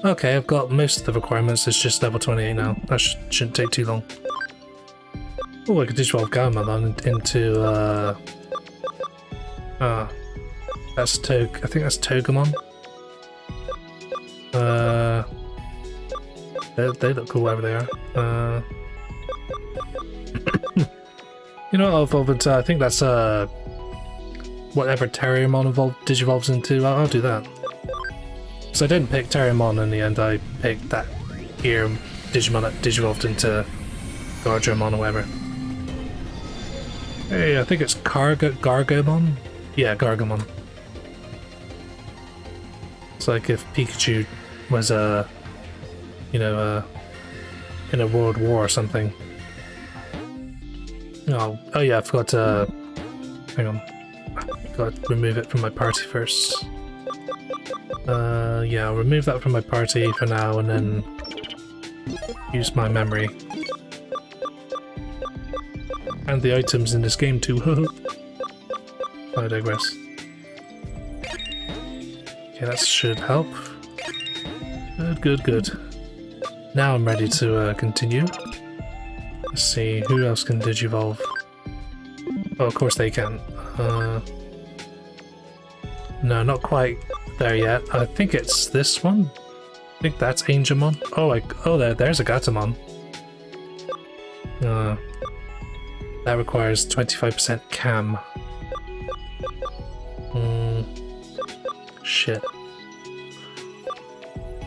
Speaker 1: Okay, I've got most of the requirements. It's just level 28 now. That shouldn't take too long. Oh, I could digivolve Gamamon into that's I think that's Togemon. They look cool wherever they are. You know, I'll evolve into, I think that's whatever Terriermon digivolves into. I'll do that. So I didn't pick Terriermon in the end. I picked that here Digimon that digivolved into Gargomon or whatever. Hey, I think it's Gargomon. Yeah, Gargomon. It's like if Pikachu was you know, in a world war or something. Oh yeah, I forgot to... Hang on. Gotta remove it from my party first. Yeah, I'll remove that from my party for now and then use my memory. And the items in this game too. I digress. Okay, that should help. Good, good, good. Now I'm ready to continue. Let's see, who else can digivolve? Oh, of course they can. No, not quite there yet. I think it's this one. I think that's Angemon. Oh, there's a Gatomon. That requires 25% cam. Shit.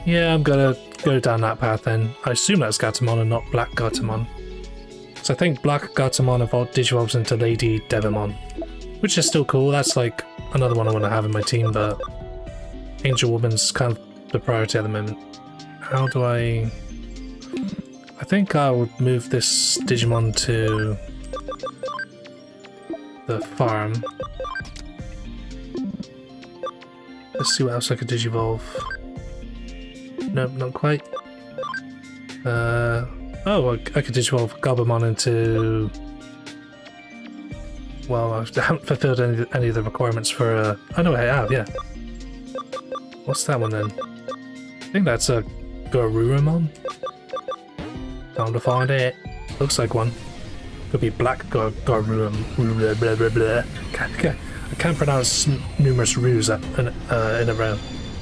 Speaker 1: Yeah, I'm gonna go down that path then. I assume that's Gatomon and not Black Gatomon. So I think Black Gatomon digivolves into Lady Devimon, which is still cool. That's like another one I want to have in my team, but Angel Woman's kind of the priority at the moment. How do I think I would move this Digimon to the farm. Let's see what else I could digivolve. Nope, not quite. Oh, I could digivolve Gabumon into... Well, I haven't fulfilled any of the requirements for... Oh no, I have, yeah. What's that one then? I think that's a Garurumon. Time to find it. Looks like one. Could be Black Garurum. Blah, blah, blah. I can't pronounce numerous roos in a row.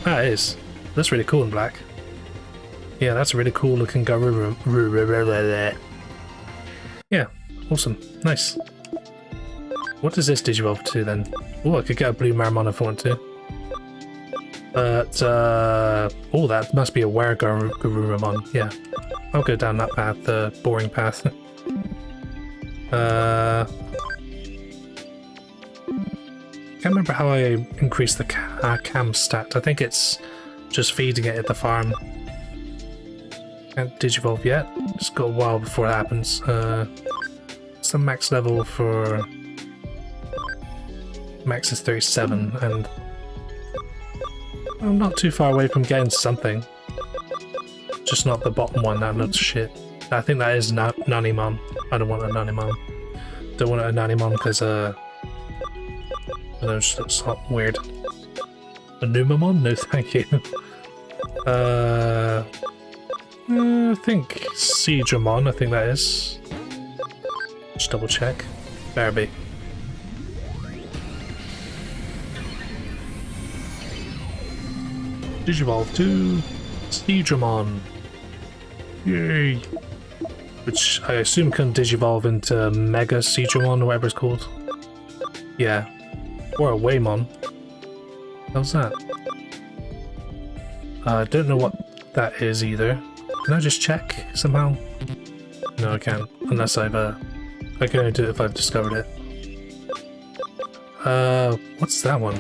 Speaker 1: Ah, it is. That's really cool in black. Yeah, that's a really cool looking Garurum. Yeah, awesome. Nice. What does this digivolve to then? Oh, I could get a blue Marimon if I want to. But, oh, that must be a Were Garurumon. Yeah. I'll go down that path, the boring path. Can't remember how I increased the cam stat. I think it's just feeding it at the farm. Can't digivolve yet. Just got a while before that happens. What's the max level for... Max is 37, and I'm not too far away from getting something. Just not the bottom one, that looks shit. I think that is Nanimon. I don't want a Nanimon. Don't want a Nanimon because, I don't know, it just looks weird. A Numamon? No thank you. I think Seedramon, I think that is. Just double check. Better be. Digivolve to Seedramon. Yay! Which I assume can digivolve into Mega Seedramon or whatever it's called. Yeah. Or a Waymon. How's that? I don't know what that is either. Can I just check somehow? No, I can't. Unless I've, I can only do it if I've discovered it. What's that one?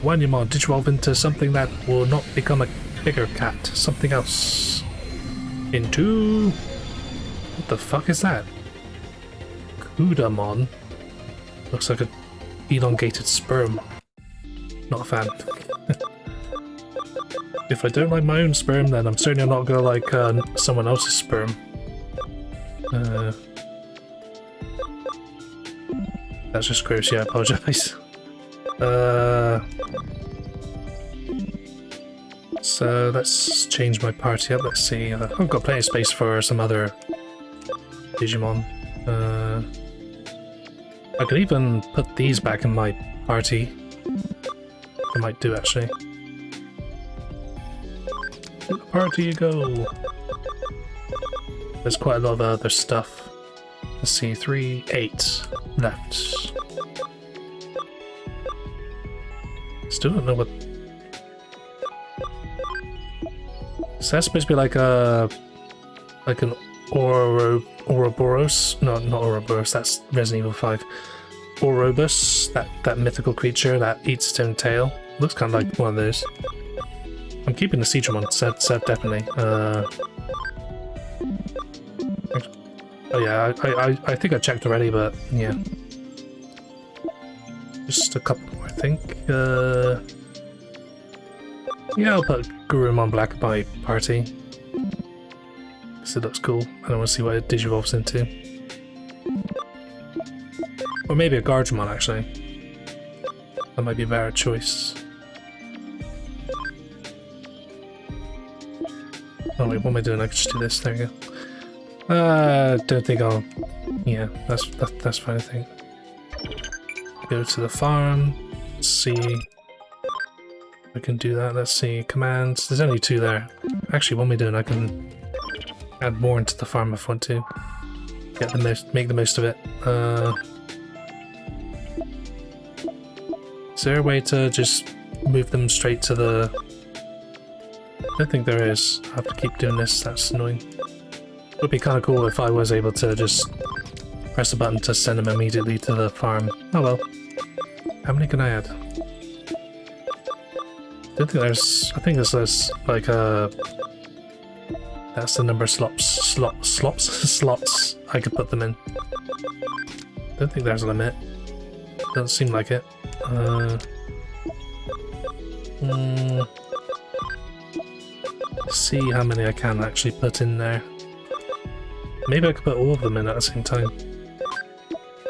Speaker 1: Omnimon digivolve into something that will not become a bigger cat. Something else. Into... What the fuck is that? Kudamon. Looks like an elongated sperm. Not a fan. If I don't like my own sperm, then I'm certainly not gonna like someone else's sperm. That's just gross, yeah, I apologise. So let's change my party up, let's see. I've got plenty of space for some other Digimon. I could even put these back in my party. I might do actually. To the party you go! There's quite a lot of other stuff. Let's see, 8 left. Still don't know what... So that's supposed to be like a... like an Ouroboros? No, not Ouroboros, that's Resident Evil 5. Ouroboros, that mythical creature that eats its own tail. Looks kind of like one of those. I'm keeping the Seedramon set definitely. Oh yeah, I think I checked already, but yeah. Just a couple more, I think. Yeah, I'll put Gurumon Black in my party. Because it looks cool. I don't want to see what it digivolves into. Or maybe a Guardian actually. That might be a better choice. Oh wait, what am I doing? I can just do this. There you go. Don't think I'll... Yeah, that's fine, I think. Go to the farm. Let's see. I can do that. Let's see. Commands. There's only 2 there. Actually, what am I doing? I can add more into the farm if I want to. Get the most, make the most of it. Is there a way to just move them straight to the... I don't think there is. I have to keep doing this. That's annoying. It would be kind of cool if I was able to just press a button to send them immediately to the farm. Oh well. How many can I add? I don't think there's... I think there's like a... That's the number of slots I could put them in. Don't think there's a limit. Doesn't seem like it. See how many I can actually put in there. Maybe I could put all of them in at the same time.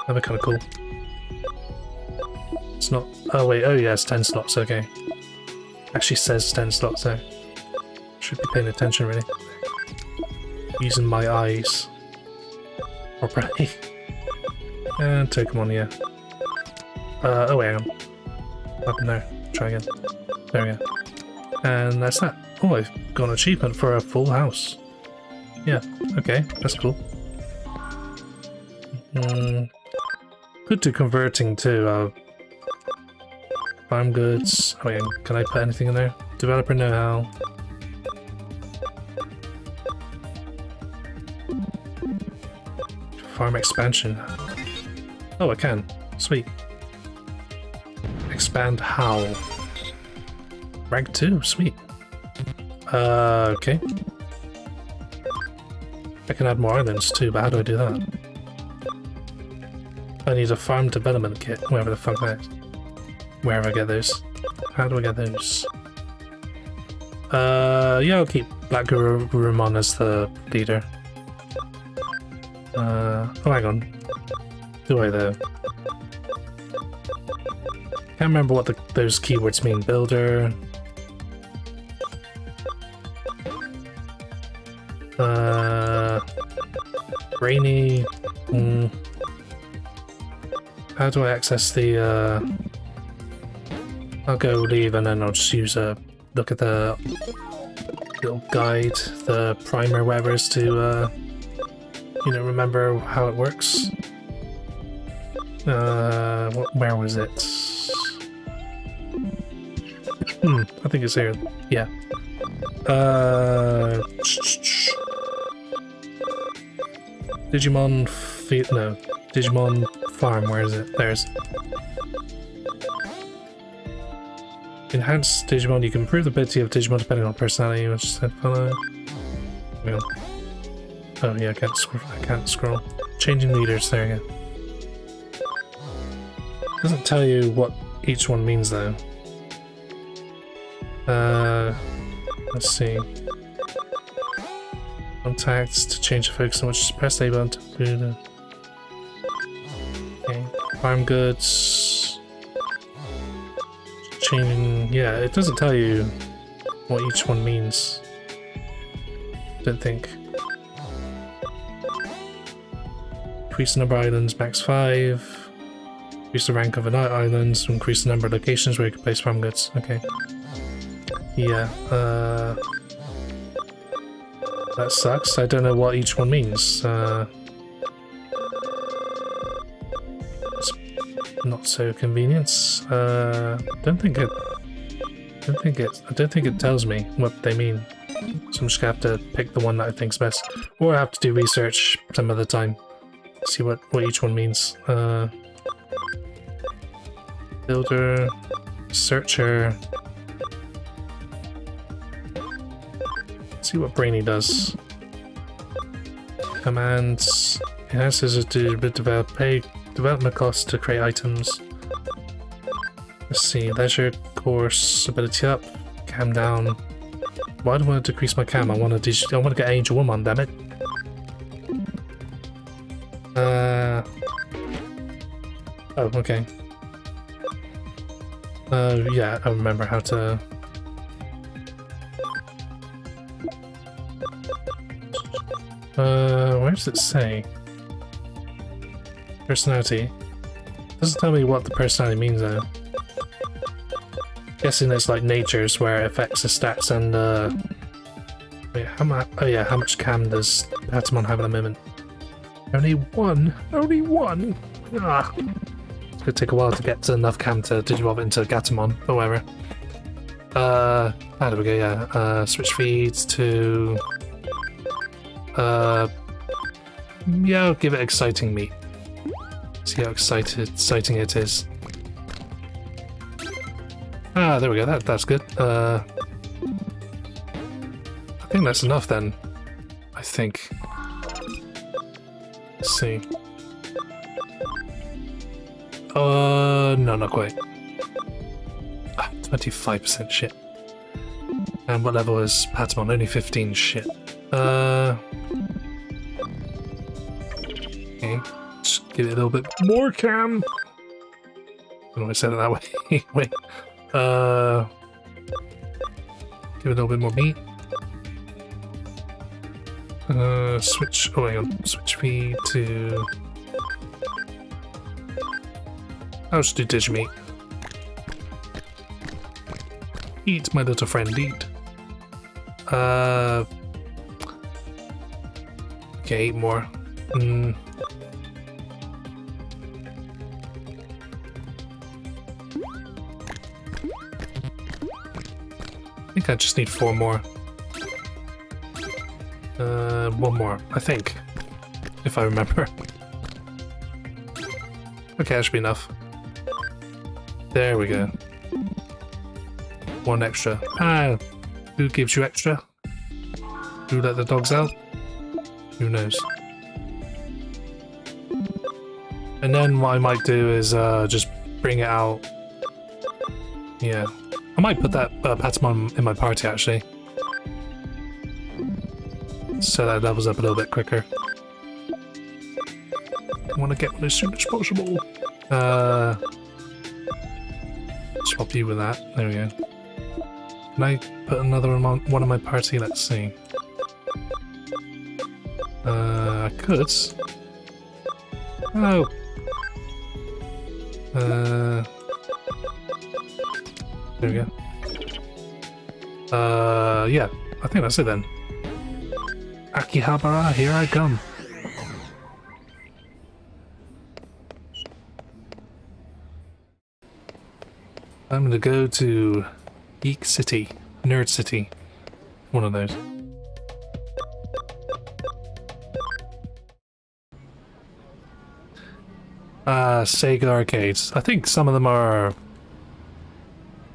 Speaker 1: That'd be kind of cool. It's not... Oh wait, oh yeah, it's 10 slots, okay. Actually says 10 slots there. Should be paying attention really. Using my eyes. Properly. And Pokemon, yeah. Oh wait, hang on. Up in there. Try again. There we go. And that's that. Oh, I've got an achievement for a full house. Yeah, okay, that's cool. Could do converting too. Farm goods. Oh wait, can I put anything in there? Developer know-how. Farm expansion. Oh, I can. Sweet. Expand how? Rank 2, sweet. Okay. I can add more islands too, but how do I do that? I need a farm development kit, wherever the fuck that is. Wherever I get those. How do I get those? Yeah, I'll keep Black Gurumon as the leader. Oh, hang on. Do I though? Can't remember what those keywords mean. Builder. Rainy. How do I access the? I'll go leave and then I'll just use a look at the little guide, the primer, whatever, is to you know, remember how it works. Where was it? I think it's here. Yeah. Digimon no. Digimon Farm, where is it? There's. Enhanced Digimon, you can improve the ability of Digimon depending on personality, which is follow. Oh yeah, I can't scroll. Changing leaders, there you go. Doesn't tell you what each one means though. Let's see. Contacts to change the focus on which press A button to do. Okay. Farm goods. Changing, yeah, it doesn't tell you what each one means. Don't think. Increase the number of islands, max 5. Increase the rank of an islands, increase the number of locations where you can place farm goods. Okay. Yeah, that sucks. I don't know what each one means. It's not so convenient. I don't think it tells me what they mean. So I'm just gonna have to pick the one that I think's best, or I have to do research some other time. See what each one means. Builder, searcher. See what Brainy does. Commands. Enhances to develop, pay development costs to create items. Let's see, leisure course, ability up, cam down. Why do I want to decrease my cam? I want to get Angel Woman, damn it. Oh, okay. Yeah, I remember how to... where does it say? Personality. Doesn't tell me what the personality means though. Guessing it's like natures where it affects the stats and wait, how much? Oh yeah, how much cam does Patamon have at the moment? Only one. Only one. Ah, it's gonna take a while to get to enough cam to digivolve into Gatomon or whatever. There we go. Yeah. Switch feeds to. Yeah, I'll give it exciting meat. See how exciting it is. Ah, there we go. That's good. I think that's enough then. I think. Let's see. No, not quite. 25% shit. And what level is Patamon? Only 15 shit. Okay. Just give it a little bit more cam. I don't know why I said it that way. Wait. Give it a little bit more meat. Switch. Oh, hang on. Switch feed to. I'll just do Digimeat. Eat, my little friend, eat. Okay, 8 more. I think I just need 4 more. 1 more, I think. If I remember. Okay, that should be enough. There we go. 1 extra. Ah, who gives you extra? Who let the dogs out? Who knows? And then what I might do is just bring it out. Yeah. I might put that Patamon in my party actually. So that levels up a little bit quicker. I want to get one as soon as possible. Swap you with that. There we go. Can I put another one on my party? Let's see. I could. Oh. There we go. Yeah. I think that's it then. Akihabara, here I come. I'm gonna go to Geek City, Nerd City, one of those. Sega arcades. I think some of them are... I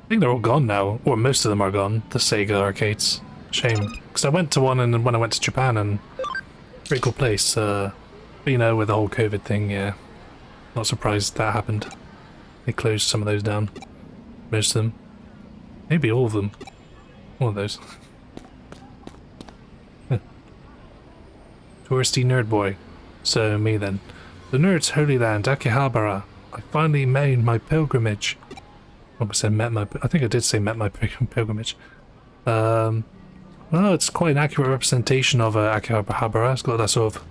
Speaker 1: think they're all gone now, or most of them are gone, the Sega arcades. Shame. Because I went to one and when I went to Japan and... Pretty cool place, but you know, with the whole COVID thing, yeah. Not surprised that happened. They closed some of those down. Most of them. Maybe all of them. One of those. Touristy nerd boy. So me then. The nerd's holy land, Akihabara. I finally made my pilgrimage. I said met my... I think I did say met my pilgrimage. Well, it's quite an accurate representation of Akihabara. It's got that sort of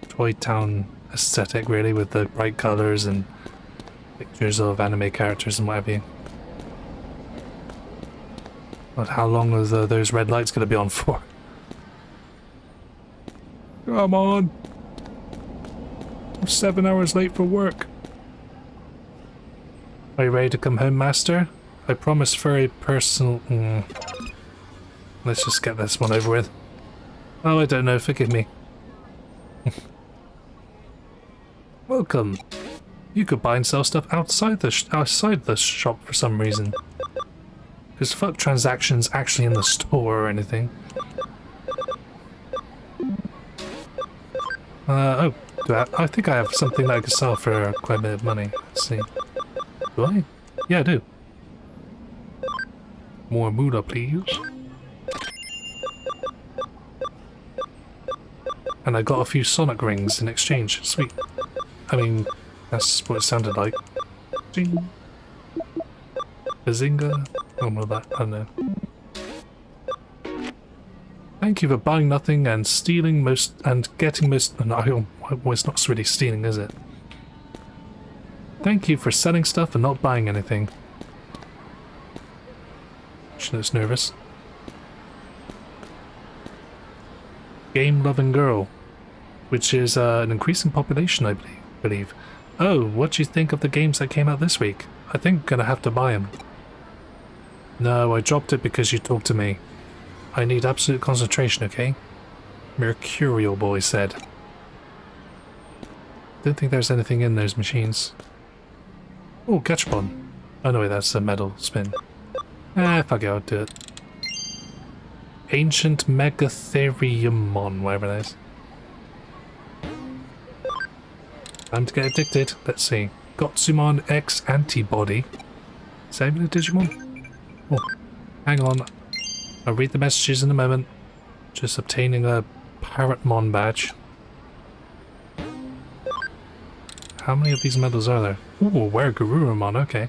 Speaker 1: toy town aesthetic, really, with the bright colours and pictures of anime characters and what have you. But how long are those red lights going to be on for? Come on! I'm 7 hours late for work. Are you ready to come home, Master? I promise very personal... Let's just get this one over with. Oh, I don't know, forgive me. Welcome. You could buy and sell stuff outside the shop for some reason. Because fuck transactions actually in the store or anything. Oh, I think I have something that I could sell for quite a bit of money. Let's see. Do I? Yeah, I do. More Muda, please. And I got a few Sonic rings in exchange. Sweet. I mean, that's what it sounded like. Ding. Bazinga. Oh, well, that. I don't know. Thank you for buying nothing and stealing most and getting most. No, well, it's not really stealing, is it? Thank you for selling stuff and not buying anything. She looks nervous. Game-loving girl, which is an increasing population, I believe. Oh, what do you think of the games that came out this week? I think I'm gonna have to buy them. No, I dropped it because you talked to me. I need absolute concentration, okay? Mercurial boy said. Don't think there's anything in those machines. Oh, Gachapon. Oh no, wait, that's a metal spin. Fuck it, I'll do it. Ancient Megatheriumon, whatever that is. Time to get addicted. Let's see. Gotsumon X Antibody. Is that even a Digimon? Oh, hang on. I'll read the messages in a moment. Just obtaining a Parrotmon badge. How many of these medals are there? Ooh, where Garurumon, okay.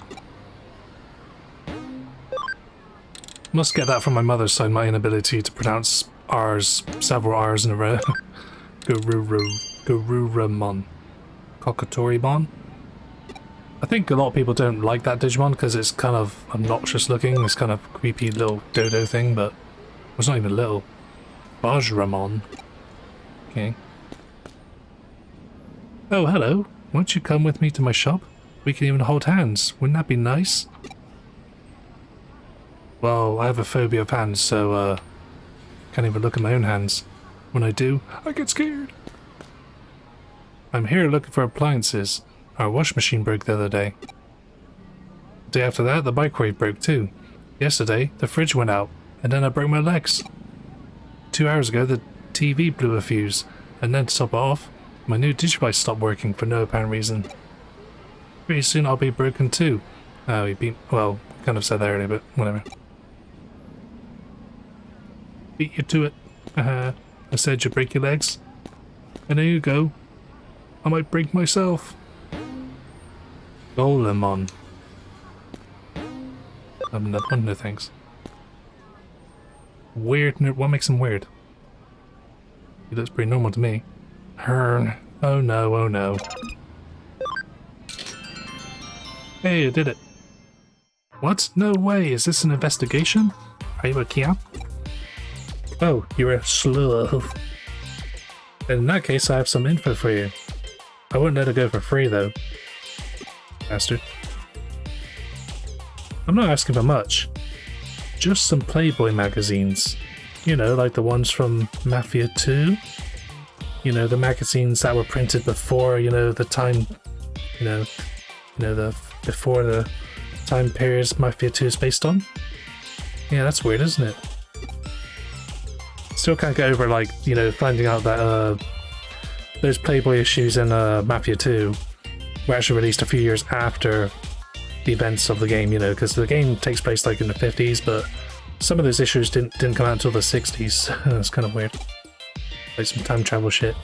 Speaker 1: Must get that from my mother's side, my inability to pronounce R's, several R's in a row. Garurumon. Kokotoribon. I think a lot of people don't like that Digimon because it's kind of obnoxious looking, this kind of creepy little dodo thing, but it's not even little. Bajramon. Okay. Oh, hello. Won't you come with me to my shop? We can even hold hands. Wouldn't that be nice? Well, I have a phobia of hands, so, can't even look at my own hands. When I do, I get scared. I'm here looking for appliances. Our wash machine broke the other day. The day after that, the microwave broke too. Yesterday, the fridge went out, and then I broke my legs. 2 hours ago, the TV blew a fuse, and then to top it off, my new Digivice stopped working for no apparent reason. Pretty soon I'll be broken too. Oh, he beat. Well, kind of said that earlier, but whatever. Beat you to it. I said you break your legs. And there you go. I might break myself. Golemon. Another one, no thanks. Weird. What makes him weird? He looks pretty normal to me. Hern. Oh no, oh no. Hey, I did it. What? No way, is this an investigation? Are you a Kia? Oh, you're a Sleuth. In that case, I have some info for you. I won't let it go for free, though. Bastard. I'm not asking for much. Just some Playboy magazines. You know, like the ones from Mafia 2. You know, the magazines that were printed before, you know, the time... before the time periods Mafia 2 is based on. Yeah, that's weird, isn't it? Still can't get over, like, you know, finding out that those Playboy issues in Mafia 2 were actually released a few years after the events of the game, you know, because the game takes place like in the 50s, but some of those issues didn't come out until the 60s. That's kind of weird. Like some time travel shit.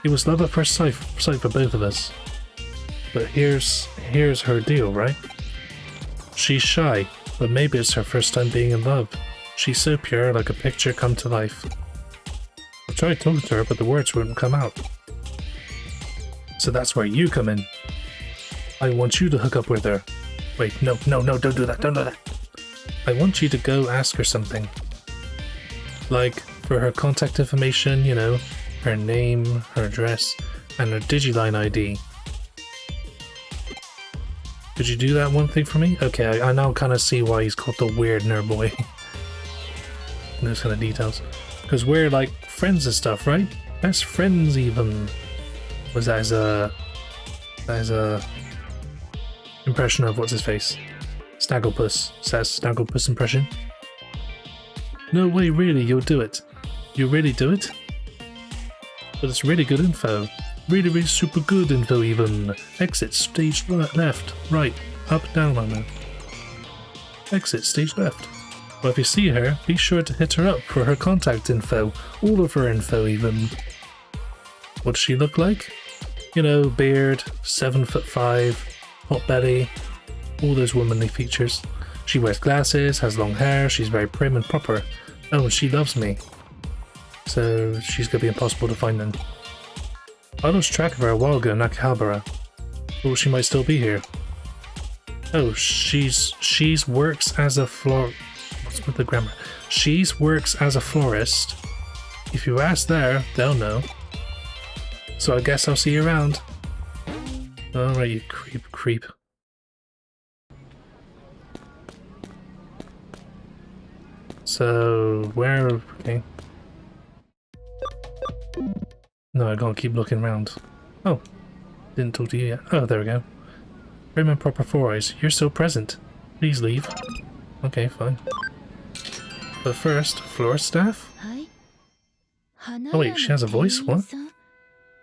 Speaker 1: It was love at first sight for both of us. But here's her deal, right? She's shy, but maybe it's her first time being in love. She's so pure, like a picture come to life. I tried talking to her, but the words wouldn't come out. So that's where you come in. I want you to hook up with her. Wait, no, don't do that, don't do that. I want you to go ask her something. Like, for her contact information, you know, her name, her address, and her Digiline ID. Could you do that one thing for me? Okay, I now kind of see why he's called the weird nerd boy. Those kind of details. Because we're like friends and stuff, right? Best friends even. Was that as a impression of what's his face? Snagglepuss. Says Snagglepuss impression. No way, really, you'll do it. You really do it? But it's really good info. Really, really super good info even. Exit, stage left, right, up, down, I know. Exit stage left. Well, if you see her, be sure to hit her up for her contact info. All of her info, even. What does she look like? You know, beard, 7'5", hot belly, all those womanly features. She wears glasses, has long hair, she's very prim and proper. Oh, and she loves me. So she's gonna be impossible to find then. I lost track of her a while ago in Akihabara. Thought she might still be here. Oh, she's works as a what's with the grammar? She's works as a florist. If you ask there, they'll know. So I guess I'll see you around. Alright, you creep. So, where... okay. No, I gotta keep looking around. Oh, didn't talk to you yet. Oh, there we go. Prim and proper 4 eyes, you're still present. Please leave. Okay, fine. But first, florist staff? Oh wait, she has a voice? What?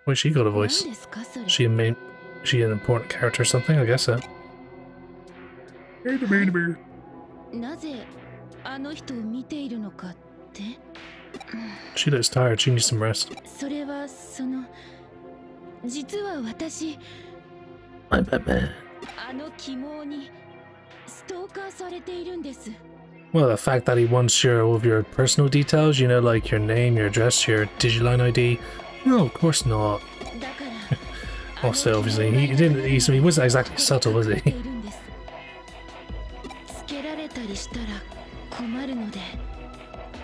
Speaker 1: Wait, she got a voice. She an important character or something? I guess so. She looks tired, she needs some rest. Well, the fact that he wants all of your personal details, you know, like your name, your address, your Digiline ID. No, of course not. Also, obviously, he wasn't exactly subtle, was he?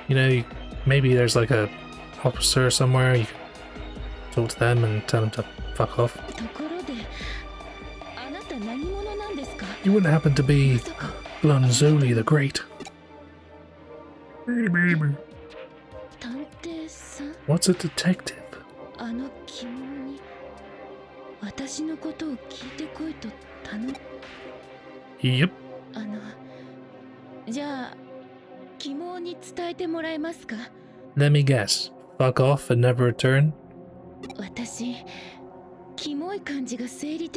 Speaker 1: You know, maybe there's like a officer somewhere, you can talk to them and tell them to fuck off. You wouldn't happen to be Glunzoli the Great? What's a detective? Yep. Let me guess. Fuck off and never return?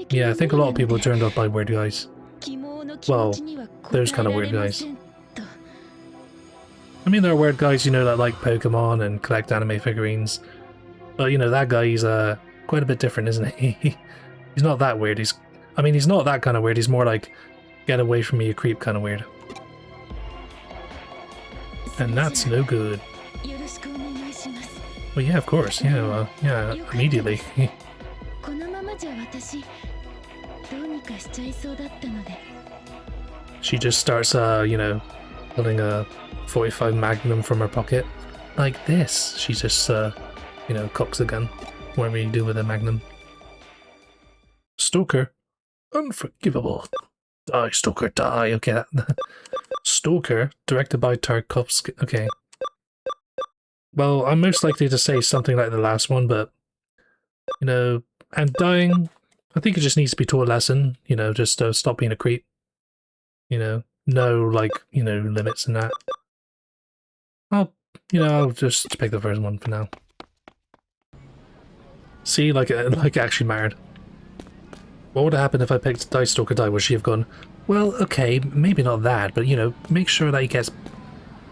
Speaker 1: Yeah, I think a lot of people are turned off by weird guys. Well, those kind of weird guys. I mean, there are weird guys, you know, that like Pokemon and collect anime figurines. But, you know, that guy, he's quite a bit different, isn't he? He's not that weird. He's not that kind of weird. He's more like, get away from me, you creep kind of weird. And that's no good. Well, yeah, of course. Yeah, yeah, immediately. She just starts, you know, pulling a 45 Magnum from her pocket. Like this. She just, you know, cocks a gun. Whatever you do with a Magnum. Stalker. Unforgivable. Die, Stalker, die. Okay. Stalker, directed by Tarkovsky. Okay. Well, I'm most likely to say something like the last one, but, you know, and dying, I think it just needs to be taught a lesson, you know, just stop being a creep. You know, no, like, you know, limits and that. I'll just pick the first one for now. See, like actually mattered. What would have happened if I picked Die Stalker Die? Would she have gone, well, okay, maybe not that, but, you know, make sure that he gets,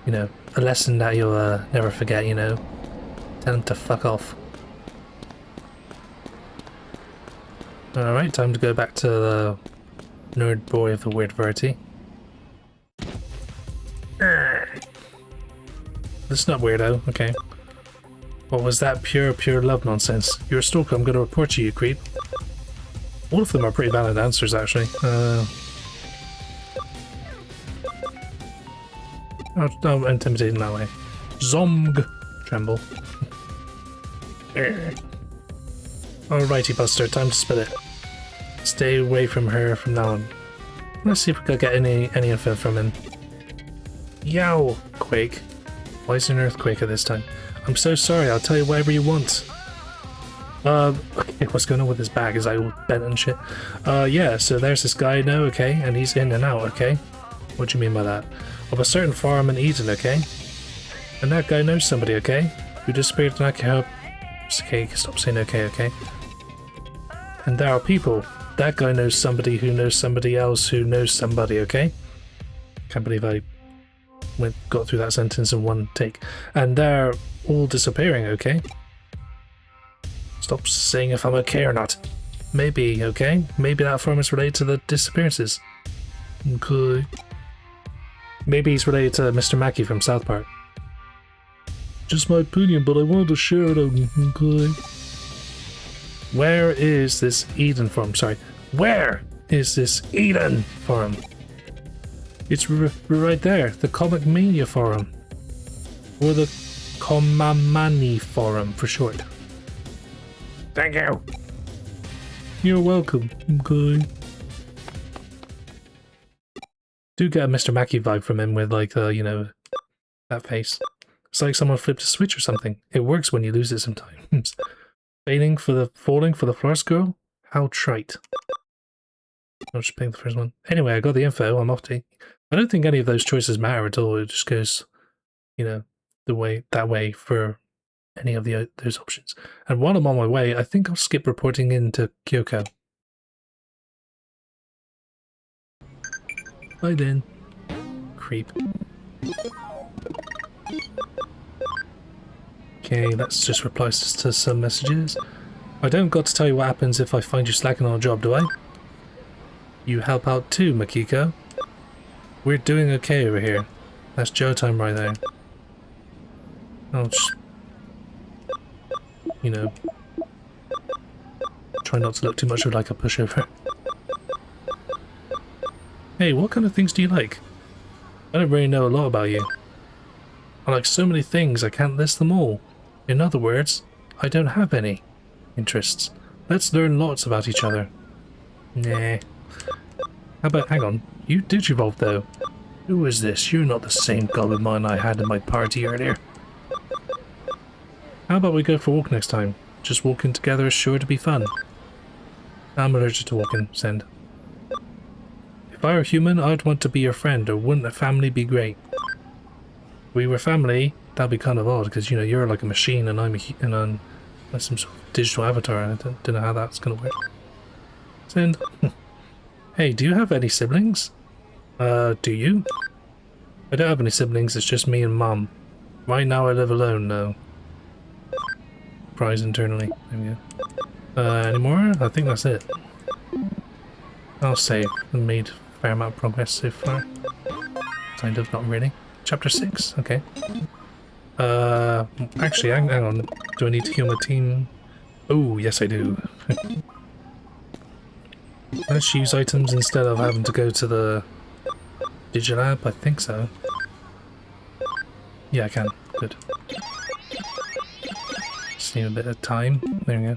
Speaker 1: you know, a lesson that you'll never forget, you know. Tell him to fuck off. Alright, time to go back to the nerd boy of the weird variety. Listen up, weirdo. Okay. What was that pure love nonsense? You're a stalker, I'm gonna report you, you creep. All of them are pretty valid answers, actually. I'm intimidating that way. Zomg. Tremble. Alrighty, Buster, time to spill it. Stay away from her from now on. Let's see if we can get any info from him. Yow! Quake. Why is there an earthquake at this time? I'm so sorry, I'll tell you whatever you want. Okay, what's going on with his bag? Is that all bent and shit? Yeah, so there's this guy now, okay? And he's in and out, okay? What do you mean by that? Of a certain farm in Eden, okay? And that guy knows somebody, okay? Who disappeared in Akihabara. Okay, stop saying okay? And there are people. That guy knows somebody who knows somebody else who knows somebody, okay? Can't believe I got through that sentence in one take. And they're all disappearing, okay? Stop saying if I'm okay or not. Maybe, okay? Maybe that form is related to the disappearances. Okay. Maybe he's related to Mr. Mackey from South Park. Just my opinion, but I wanted to share it out. Okay. Where is this Eden forum? Sorry. Where is this Eden forum? It's right there. The Comic Mania forum. Or the Komamani forum for short. Thank you. You're welcome. Okay. Do get a Mr. Mackey vibe from him with like, you know, that face. It's like someone flipped a switch or something. It works when you lose it sometimes. Falling for the first girl? How trite. I'm just picking the first one. Anyway, I got the info. I'm off to. I don't think any of those choices matter at all. It just goes, you know, that way for any of those options. And while I'm on my way, I think I'll skip reporting into Kyoko. Bye then. Creep. Okay, let's just reply to some messages. I don't got to tell you what happens if I find you slacking on a job, do I? You help out too, Makiko. We're doing okay over here. That's Joe time right there. I'll just, you know, try not to look too much like a pushover. Hey, what kind of things do you like? I don't really know a lot about you. I like so many things, I can't list them all. In other words, I don't have any interests. Let's learn lots about each other. Nah. How about, hang on, you Digivolve though. Who is this? You're not the same Goblin I had in my party earlier. How about we go for a walk next time? Just walking together is sure to be fun. I'm allergic to walking, send. If I were human, I'd want to be your friend, or wouldn't a family be great? If we were family, that'd be kind of odd, because, you know, you're like a machine and I'm some sort of digital avatar, and I don't know how that's going to work. Send. Hey, do you have any siblings? Do you? I don't have any siblings, it's just me and Mom. Right now I live alone, though. Prize internally. There we go. Any more? I think that's it. I'll save. I made a fair amount of progress so far. Kind of, not really. Chapter 6, okay. Actually, hang on. Do I need to heal my team? Oh, yes I do. Let's use items instead of having to go to the Digilab, I think so. Yeah, I can. Good. Just need a bit of time. There we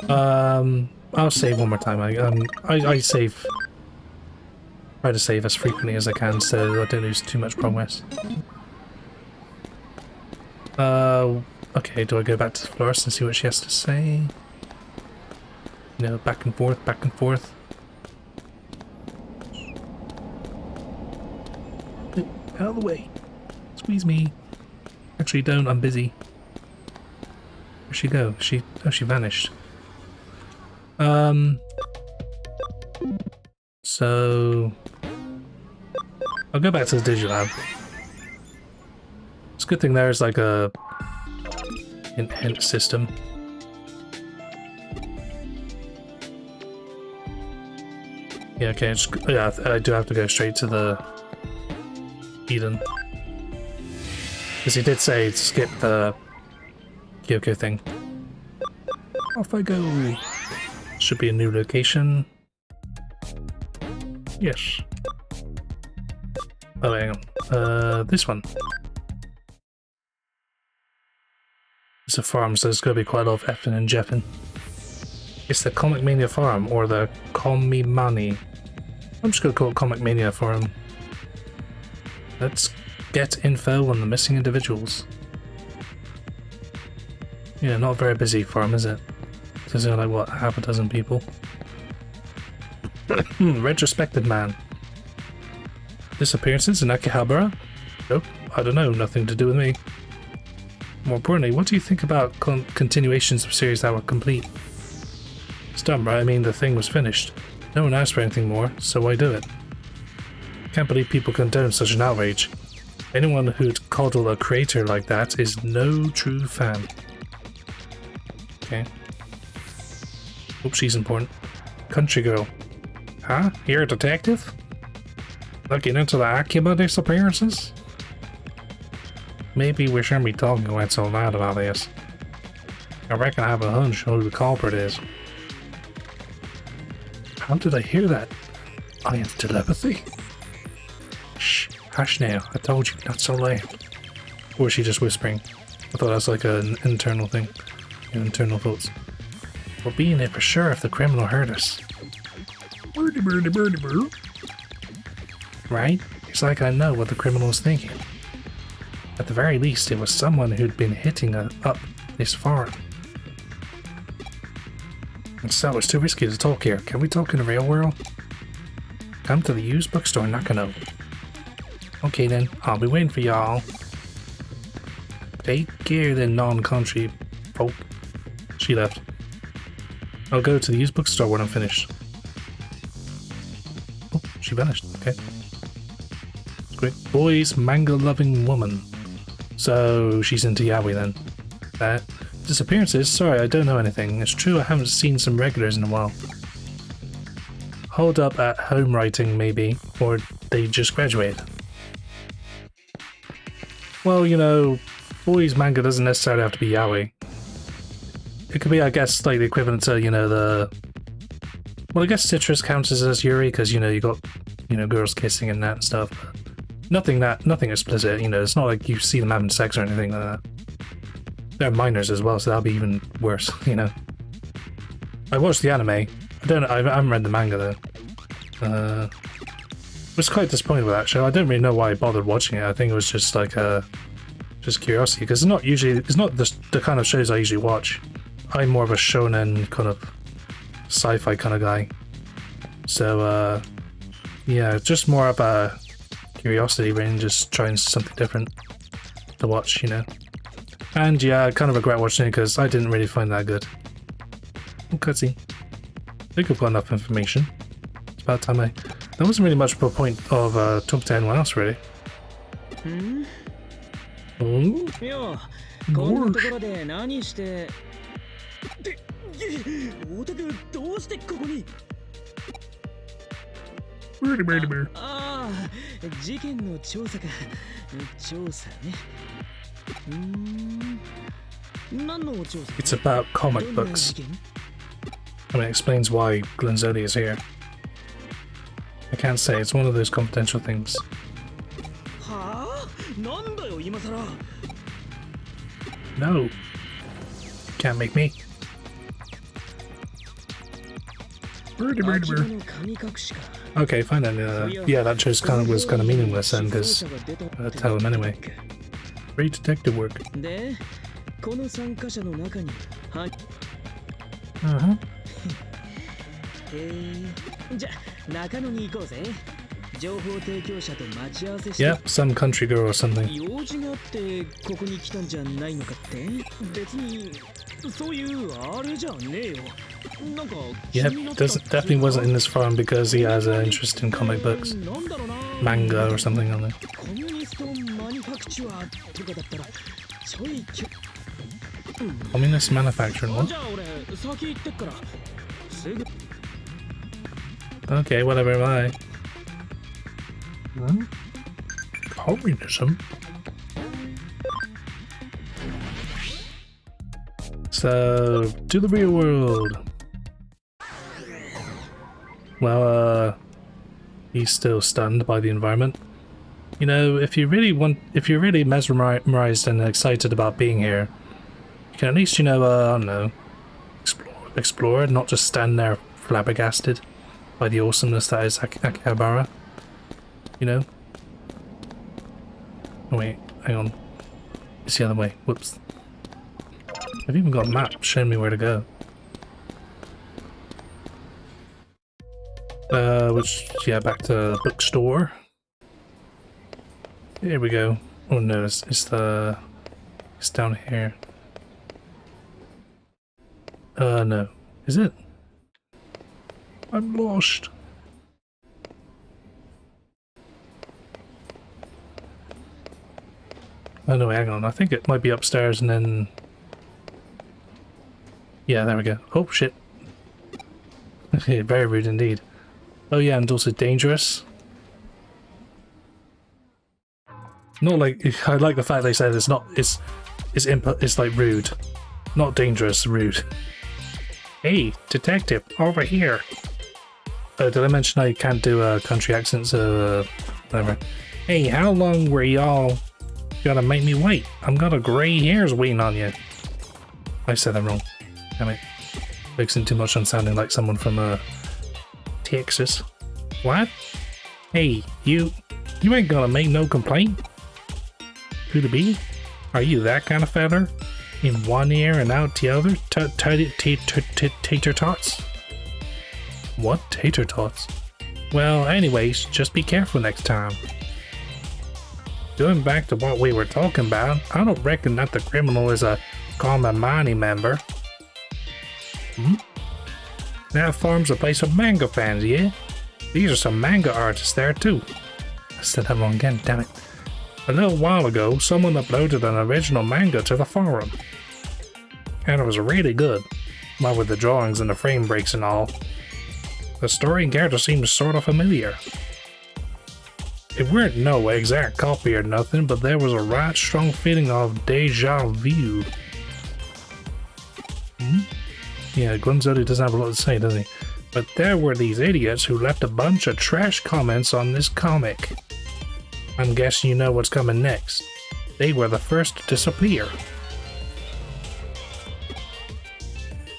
Speaker 1: go. I'll save one more time. I save. Try to save as frequently as I can so I don't lose too much progress. Okay, do I go back to Florist and see what she has to say? No, back and forth, back and forth. Out of the way. Squeeze me. Actually, don't. I'm busy. Where'd she go? She vanished. So I'll go back to the Digilab. It's a good thing there's like a hint system. Yeah, okay, yeah, I do have to go straight to the Eden. Because he did say skip the Kyoko thing. Off I go. Should be a new location. Yes. Oh, hang on. This one. It's a farm, so there's going to be quite a lot of effing and jeffing. It's the Comic Mania Forum, or the Komimani. I'm just going to call it Comic Mania Forum. Let's get info on the missing individuals. Yeah, not a very busy forum, is it? There's only like, what, half a dozen people? Retrospective man. Disappearances in Akihabara? Nope, I don't know, nothing to do with me. More importantly, what do you think about continuations of series that were complete? It's dumb, right? I mean, the thing was finished. No one asked for anything more, so why do it? Can't believe people condone such an outrage. Anyone who'd coddle a creator like that is no true fan. Okay. Hope she's important. Country girl. Huh? You're a detective? Looking into the Akuma disappearances? Maybe we shouldn't be talking quite so loud about this. I reckon I have a hunch who the culprit is. How did I hear that? I have telepathy? Shh, hush now. I told you, not so loud. Or is she just whispering? I thought that was like an internal thing. Internal thoughts. We'll be in it for sure if the criminal heard us. Birdie, birdie, birdie, bird. Right? It's like I know what the criminal is thinking. At the very least, it was someone who'd been hitting up this far. And so, it's too risky to talk here. Can we talk in the real world? Come to the used bookstore in Nakano. Okay then, I'll be waiting for y'all. Take care then, non-country folk. She left. I'll go to the used bookstore when I'm finished. Oh, she vanished. Okay. Great. Boys, manga-loving woman. So, she's into yaoi then. Disappearances? Sorry, I don't know anything. It's true I haven't seen some regulars in a while. Hold up at home writing, maybe. Or they just graduated. Well, you know, boys manga doesn't necessarily have to be yaoi. It could be, I guess, like the equivalent to, you know, the... Well, I guess T-sHz counts as yuri, because, you know, you got, you know, girls kissing and that stuff. Nothing explicit, you know, it's not like you see them having sex or anything like that. They're minors as well, so that'll be even worse, you know. I watched the anime. I haven't read the manga though. Was quite disappointed with that show. I don't really know why I bothered watching it. I think it was just like just curiosity, because it's not the kind of shows I usually watch. I'm more of a shonen kind of sci-fi kind of guy. So yeah, just more of a curiosity really, just trying something different to watch, you know. And yeah, I kind of regret watching it because I didn't really find that good. Oh, cutscene. I think I've got enough information. It's about time there wasn't really much of a point of talking to anyone else, really. Oh? It's about comic books. I mean, it explains why Glenzotti is here. I can't say, it's one of those confidential things. No. Can't make me. Okay, fine then. Yeah, that choice was kind of meaningless then, because I tell him anyway. Great detective work. Uh-huh. Yep, some country girl or something. Yep, definitely wasn't in this farm because he has an interest in comic books. Manga or something on there. Communist manufacturing, what? Okay, whatever am I? Huh? Communism? So, to the real world. Well, he's still stunned by the environment. You know, if you're really mesmerized and excited about being here, you can at least, you know, I don't know, explore, not just stand there flabbergasted by the awesomeness that is Akihabara. You know? Oh wait, hang on. It's the other way. Whoops. I've even got a map showing me where to go. Yeah, back to the bookstore. Here we go. Oh no, it's down here. No. Is it? I'm lost. Oh no, hang on. I think it might be upstairs and then... Yeah, there we go. Oh, shit. Very rude indeed. Oh yeah, and also dangerous. Not like... I like the fact they said it's not... It's like rude. Not dangerous, rude. Hey, detective, over here. Did I mention I can't do a country accent, so whatever. Hey, how long were y'all gonna make me wait? I'm got a grey hairs waiting on you. I said that wrong. Damn it. Focusing too much on sounding like someone from Texas. What? Hey, you ain't gonna make no complaint? Could it be? Are you that kind of feller? In one ear and out the other? Tater tots? What? Tater tots? Well, anyways, just be careful next time. Going back to what we were talking about, I don't reckon that the criminal is a common mining member. Hmm? That farm's a place of manga fans, yeah? These are some manga artists there too. I said that wrong again, damn it. A little while ago, someone uploaded an original manga to the forum. And it was really good. What with the drawings and the frame breaks and all. The story and character seemed sort of familiar. It weren't no exact copy or nothing, but there was a right strong feeling of deja vu. Hmm? Yeah, Glumzodi doesn't have a lot to say, does he? But there were these idiots who left a bunch of trash comments on this comic. I'm guessing you know what's coming next. They were the first to disappear.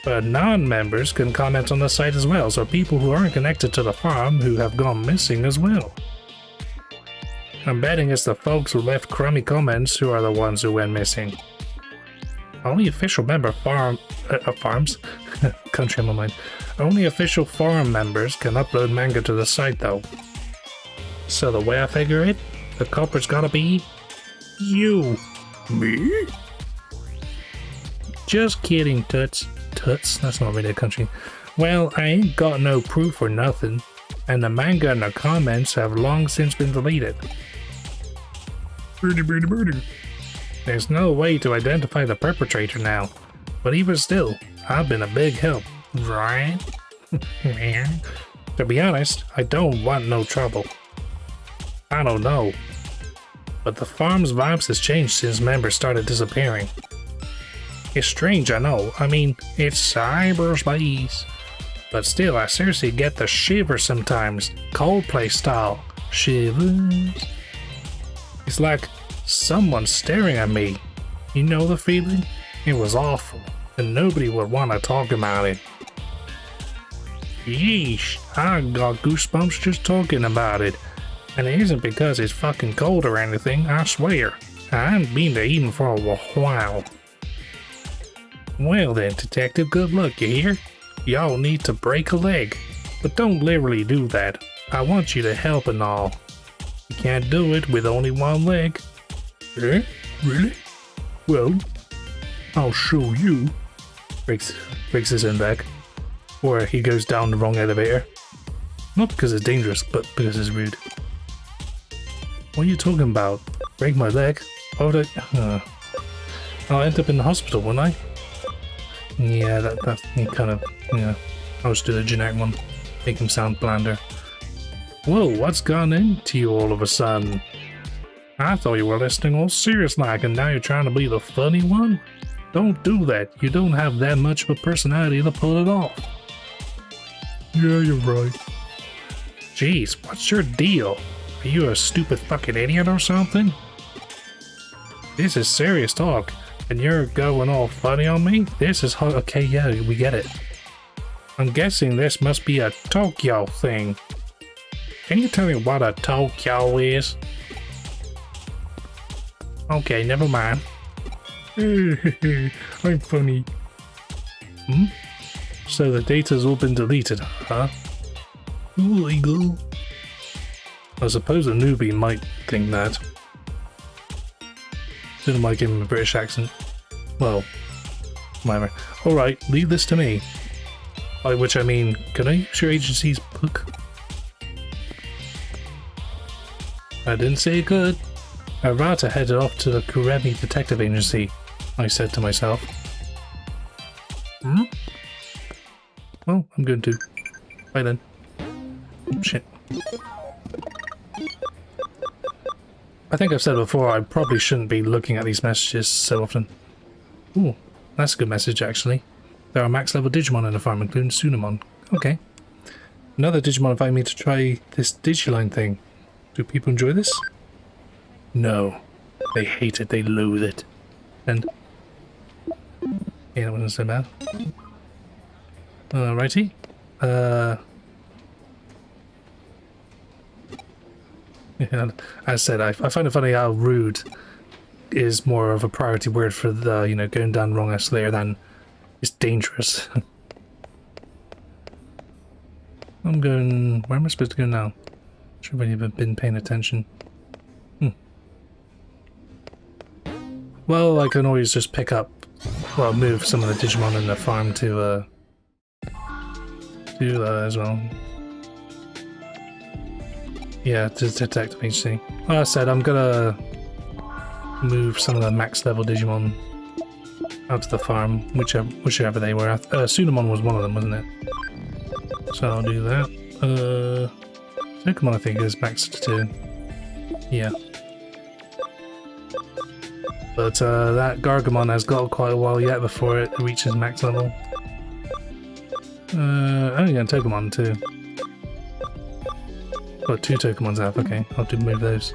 Speaker 1: But non-members can comment on the site as well, so people who aren't connected to the farm who have gone missing as well. I'm betting it's the folks who left crummy comments who are the ones who went missing. Only official member farms? Country on my mind. Only official farm members can upload manga to the site though. So the way I figure it, the culprit's gotta be... you. Me? Just kidding, Toots. Toots? That's not really a country. Well, I ain't got no proof or nothing, and the manga and the comments have long since been deleted. There's no way to identify the perpetrator now, but even still, I've been a big help, right? To be honest, I don't want no trouble. I don't know, but the farm's vibes has changed since members started disappearing. It's strange, I know. I mean, it's cyberspace. But still, I seriously get the shiver sometimes. Coldplay style. Shivers. It's like someone staring at me. You know the feeling? It was awful, and nobody would want to talk about it. Yeesh, I got goosebumps just talking about it. And it isn't because it's fucking cold or anything, I swear. I haven't been to Eden for a while. Well then, detective, good luck, you hear? Y'all need to break a leg. But don't literally do that. I want you to help and all. You can't do it with only one leg. Eh? Really? Well, I'll show you. Breaks his own back. Or he goes down the wrong elevator. Not because it's dangerous, but because it's rude. What are you talking about? Break my leg? Why would I? I'll end up in the hospital, won't I? Yeah, that's kind of, yeah. I'll just do the generic one. Make him sound blander. Whoa, what's gone into you all of a sudden? I thought you were listening all serious like, and now you're trying to be the funny one? Don't do that. You don't have that much of a personality to pull it off. Yeah, you're right. Jeez, what's your deal? Are you a stupid fucking idiot or something? This is serious talk. And you're going all funny on me? This is hard. Okay, yeah, we get it. I'm guessing this must be a Tokyo thing. Can you tell me what a Tokyo is? Okay, never mind. I'm funny. Hmm? So the data's all been deleted, huh? Illegal. I suppose a newbie might think that. Didn't like giving him a British accent. Well, whatever. Alright, leave this to me. By which I mean, can I use your agency's book? I didn't say it could. I'd rather head off to the Kuremi Detective Agency, I said to myself. Hmm? Well, I'm going to. Bye then. Oh, shit. I think I've said before, I probably shouldn't be looking at these messages so often. Ooh, that's a good message actually. There are max level Digimon in the farm, including Sunamon. Okay. Another Digimon invited me to try this Digiline thing. Do people enjoy this? No. They hate it, they loathe it. And... yeah, that wasn't so bad. Alrighty. Yeah, as I said, I find it funny how rude is more of a priority word for the, you know, going down wrong escalator than it's dangerous. I'm going... where am I supposed to go now? Should have even been paying attention. Well, I can always just pick up... well, move some of the Digimon in the farm to, as well. Yeah, to Detective Agency. Like I said, I'm gonna move some of the max level Digimon out to the farm, whichever they were. Sunamon was one of them, wasn't it? So I'll do that. Pokemon I think is maxed to 2. Yeah. But that Gargamon has got quite a while yet before it reaches max level. Only got Togemon too. Got 2 Togemons out, okay, I'll have to move those.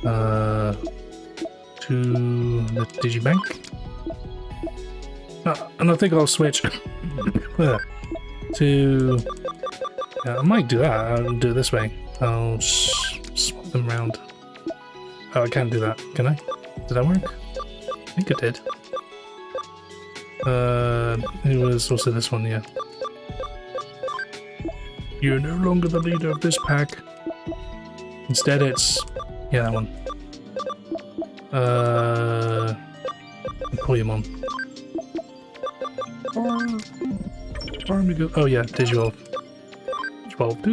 Speaker 1: To the Digibank. And I think I'll switch to... yeah, I might do that, I'll do it this way. I'll swap them round. Oh, I can't do that, can I? Did that work? I think it did. It was also this one, yeah. You're no longer the leader of this pack. Instead it's... yeah, that one. Omnimon. Where we go? Oh yeah, Digivolve. Digivolve 2.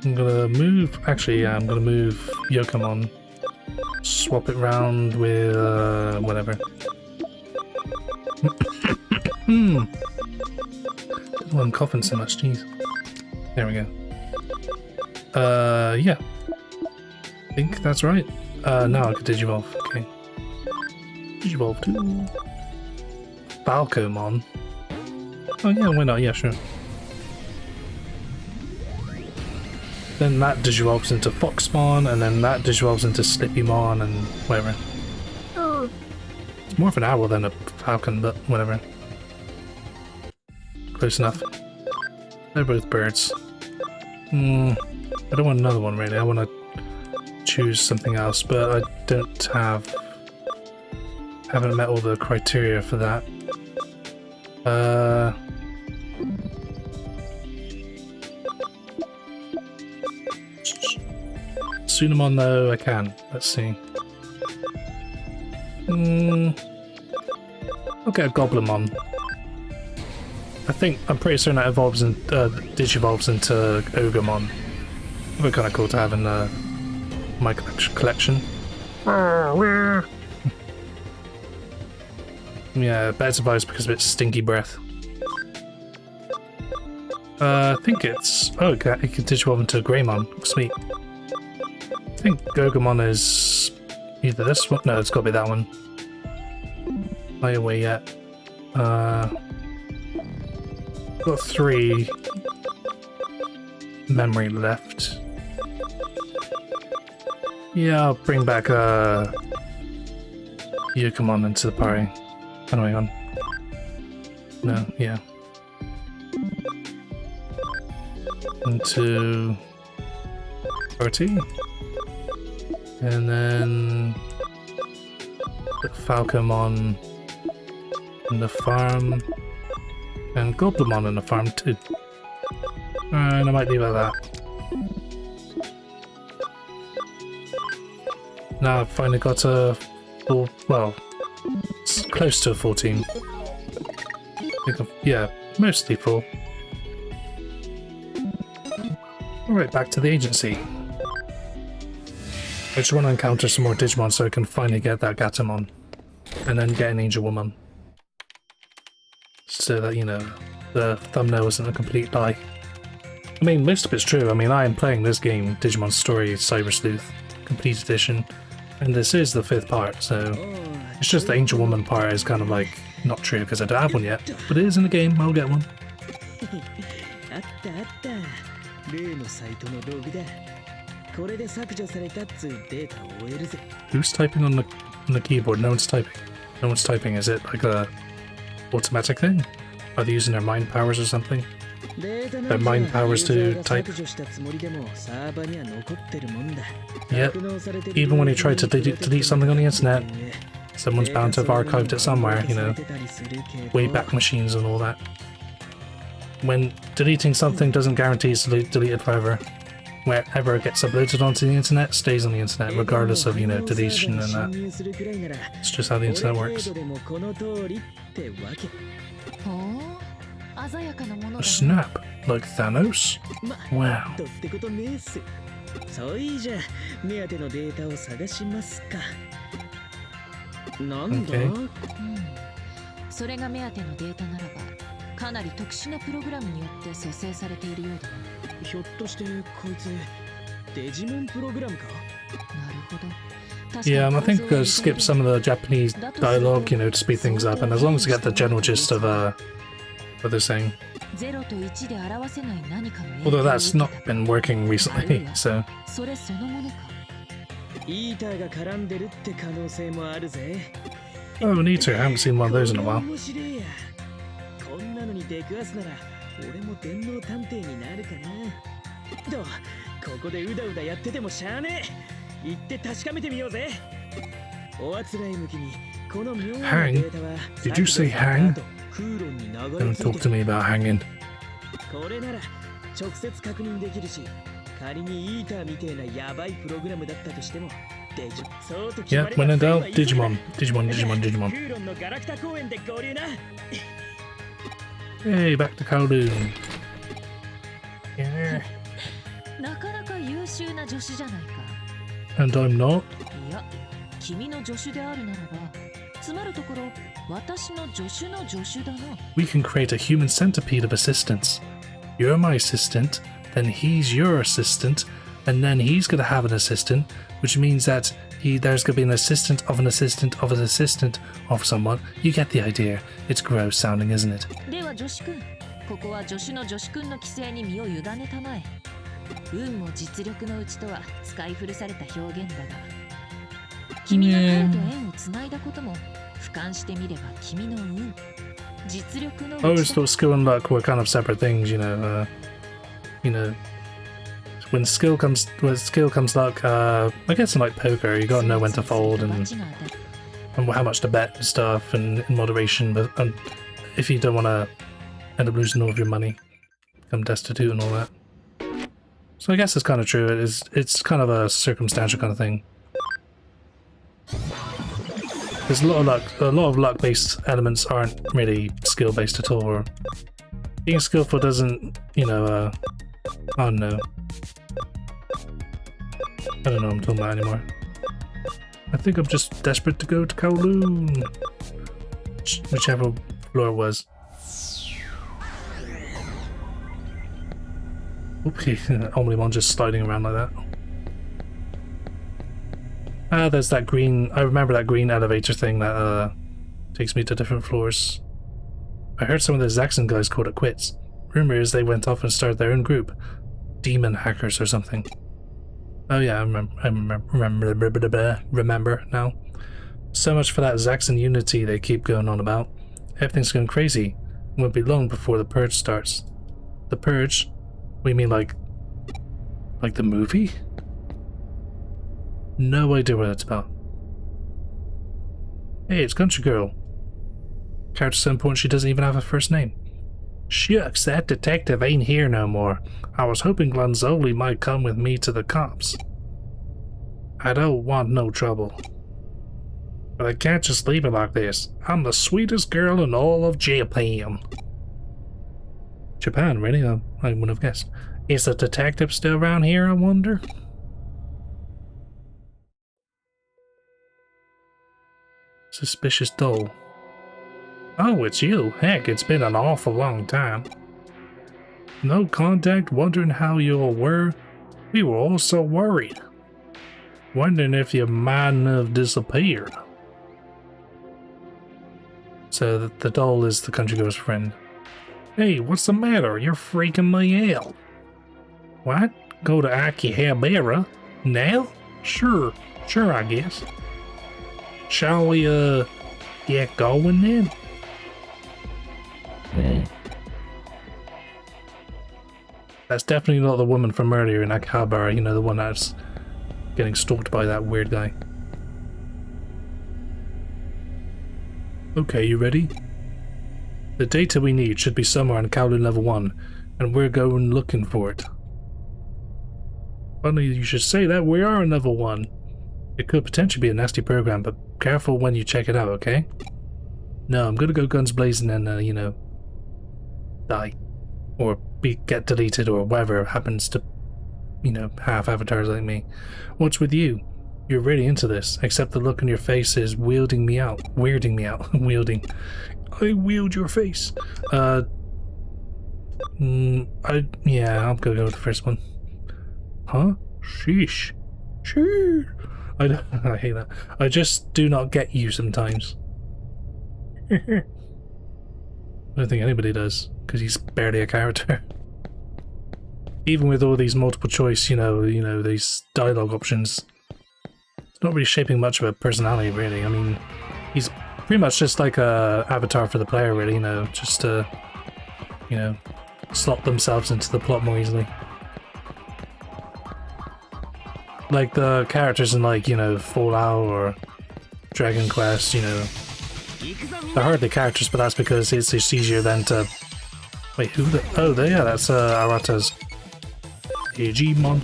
Speaker 1: I'm gonna move... actually, yeah, I'm gonna move Yokomon. Swap it round with, whatever. Oh, I'm coughing so much, jeez. There we go. Yeah. I think that's right. Now I can Digivolve, okay. Digivolve 2. Falcomon. Oh yeah, why not? Yeah, sure. Then that Digivolves into Foxmon, and then that Digivolves into Slippymon, and whatever. It's more of an owl than a falcon, but whatever. Close enough. They're both birds. I don't want another one really, I want to choose something else, but I don't have... haven't met all the criteria for that. Sunamon though, I can. Let's see. Okay, a Goblimon. I'm pretty certain that evolves in, Digivolves into Ogremon. It would be kind of cool to have in my collection. Yeah, better survives because of its stinky breath. I think it's... oh, it can Digivolve into Greymon. Sweet. I think Gogumon is either this one. No, it's got to be that one. Not away yet. Got 3 memory left. Yeah, I'll bring back Yokomon into the party. Anyway, on. No, yeah. Into party. And then put Falcomon in the farm, and Goblimon in the farm too. And I might leave it at that. Now I've finally got a full, well, it's close to a full team. Yeah, mostly full. Alright, back to the agency. I just want to encounter some more Digimon so I can finally get that Gatomon. And then get an Angel Woman. So that, you know, the thumbnail isn't a complete lie. I mean, most of it's true. I mean, I am playing this game, Digimon Story Cyber Sleuth, Complete Edition, and this is the 5th part, so it's just the Angel Woman part is kind of like not true because I don't have one yet, but it is in the game, I'll get one. Who's typing on the keyboard? No one's typing. No one's typing. Is it like a automatic thing? Are they using their mind powers or something? Their mind powers to type? Yep. Even when you try to delete something on the internet, someone's bound to have archived it somewhere, you know. Wayback Machines and all that. When deleting something doesn't guarantee it's deleted forever. Wherever it gets uploaded onto the internet, stays on the internet, regardless of, you know, deletion and that. It's just how the internet works. A snap, like Thanos? Wow. Okay.
Speaker 2: それが目当てのデータならば、かなり特殊なプログラムによって蘇生されているようだな。ひょっとしてこいつデジモンプログラムか？なるほど。
Speaker 1: Yeah, I think skip some of the Japanese dialogue, you know, to speed things up, and as long as you get the general gist of what they're saying. Although that's not been working recently, so. Oh, need to. I haven't seen one of those in a while. Hang? Did you say hang? Don't talk to me about hanging. Yeah, when in doubt, Digimon. Digimon, Digimon, Digimon. Hey, back to Kowloon. Yeah. And I'm not? We can create a human centipede of assistants. You're my assistant, then he's your assistant, and then he's gonna have an assistant, which means that there's gonna be an assistant of an assistant of an assistant of someone. You get the idea. It's gross sounding, isn't it?
Speaker 2: 運も実力のうちとは使い古された表現だが、君が彼と縁をつないだことも俯瞰してみれば君の運、実力のうちと。I always thought skill and luck were kind of separate things, you know. When skill comes luck, I guess in like poker, you gotta know when to fold and how much to bet and stuff, and in moderation. But if you don't want to end up losing all of your money, become destitute and all that. So I guess it's kind of true. It's kind of a circumstantial kind of thing. There's a lot of luck-based elements aren't really skill-based at all. Or being skillful doesn't, you know, I don't know. I don't know what I'm talking about anymore. I think I'm just desperate to go to Kowloon. Whichever floor it was. Okay, Omnimon just sliding around like that. Ah, there's that green. I remember that green elevator thing that takes me to different floors. I heard some of the Zaxxon guys called it quits. Rumor is they went off and started their own group, Demon Hackers or something. Oh yeah, I remember now. So much for that Zaxxon unity they keep going on about. Everything's going crazy. It won't be long before the purge starts. The purge? We mean like the movie? No idea what it's about. Hey, it's Country Girl. Character's so important she doesn't even have a first name. Shucks, that detective ain't here no more. I was hoping Glanzoli might come with me to the cops. I don't want no trouble. But I can't just leave it like this. I'm the sweetest girl in all of Japan. Japan, really? I wouldn't have guessed.
Speaker 1: Is the detective still around here, I wonder? Suspicious doll. Oh, it's you. Heck, it's been an awful long time. No contact, wondering how you all were. We were all so worried. Wondering if you might have disappeared. So the doll is the country girl's friend. Hey, what's the matter? You're freaking me out. What? Go to Akihabara? Now? Sure, I guess. Shall we, get going then? That's definitely not the woman from earlier in Akihabara, you know, the one that's getting stalked by that weird guy. Okay, you ready? The data we need should be somewhere on Kowloon level 1, and we're going looking for it. Funny you should say that, we are on level 1. It could potentially be a nasty program, but careful when you check it out, okay? No, I'm gonna go guns blazing and, you know, die. Or get deleted or whatever happens to, you know, half avatars like me. What's with you? You're really into this, except the look on your face is weirding me out. Wielding. I wield your face. Yeah, I'll go with the first one. Huh? Sheesh. Sure. I hate that. I just do not get you sometimes. I don't think anybody does, because he's barely a character. Even with all these multiple choice, you know, these dialogue options, it's not really shaping much of a personality, really. I mean, he's pretty much just like a avatar for the player, really, you know, just to, you know, slot themselves into the plot more easily. Like the characters in, like, you know, Fallout or Dragon Quest, you know, they're hardly characters, but that's because it's just easier than to... Wait, who the... Oh, yeah, that's Arata's Digimon.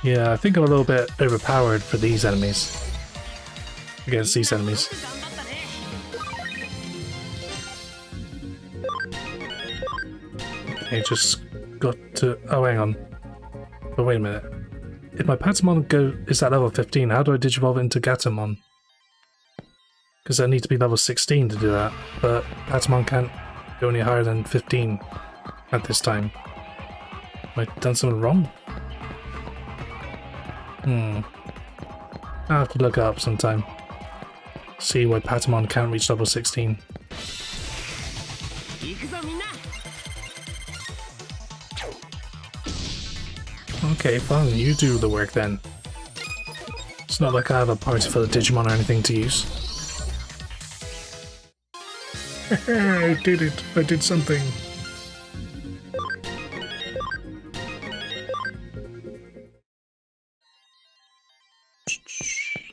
Speaker 1: Yeah, I think I'm a little bit overpowered for these enemies. Against these enemies. Okay, just got to... Oh, hang on. But wait a minute. If my Patamon is at level 15, how do I digivolve into Gatomon? Because I need to be level 16 to do that, but Patamon can't go any higher than 15 at this time. Have I done something wrong? I'll have to look it up sometime. See why Patamon can't reach level 16. Okay, fine, you do the work then. It's not like I have a party for the Digimon or anything to use. I did it. I did something.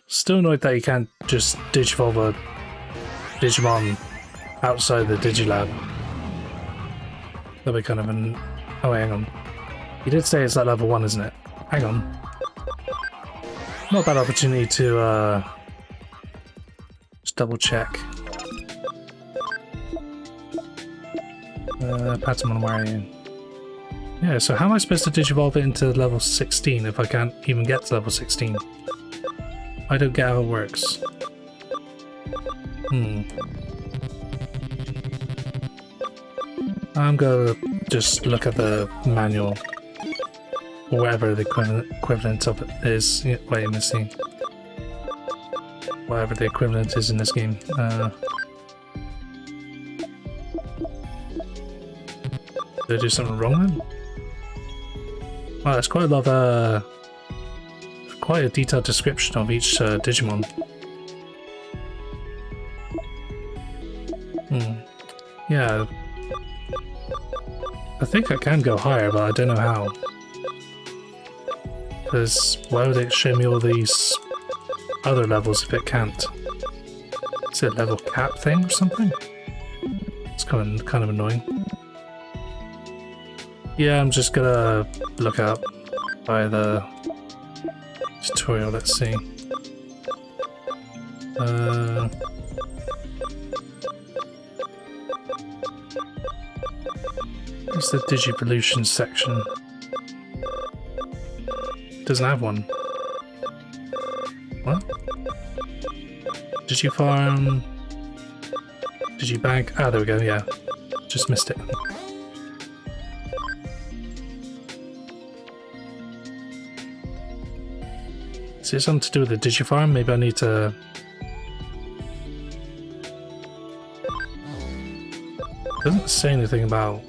Speaker 1: Still annoyed that you can't just digivolve a Digimon outside the Digilab. That'd be kind of an... Oh, hang on. You did say it's at level 1, isn't it? Hang on. Not a bad opportunity to, just double check. Patamon, where are you? Yeah, so how am I supposed to digivolve it into level 16 if I can't even get to level 16? I don't get how it works. I'm gonna just look at the manual. Or whatever the equivalent of it is. Wait, let me see. Whatever the equivalent is in this game. Did I do something wrong then? Wow, there's quite a lot of quite a detailed description of each Digimon. Yeah. I think I can go higher, but I don't know how. Because why would it show me all these other levels if it can't? Is it a level cap thing or something? It's kind of annoying. Yeah, I'm just gonna look up by the tutorial. Let's see. What's the Digivolution section? Doesn't have one. What? Digifarm. Digibank. Ah, there we go, yeah. Just missed it. Is it something to do with the Digifarm? Maybe I need to... Doesn't say anything about...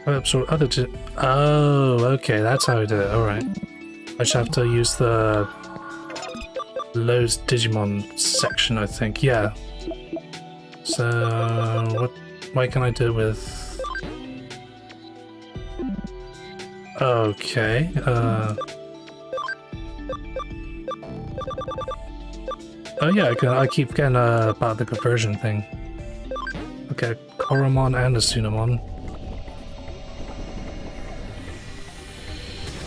Speaker 1: other oh, okay, that's how I do it, alright. I should have to use the Lowe's Digimon section, I think, yeah. So, why can't I do it with... Okay, oh yeah, I keep getting about the conversion thing. Okay, Koromon and a Sunamon.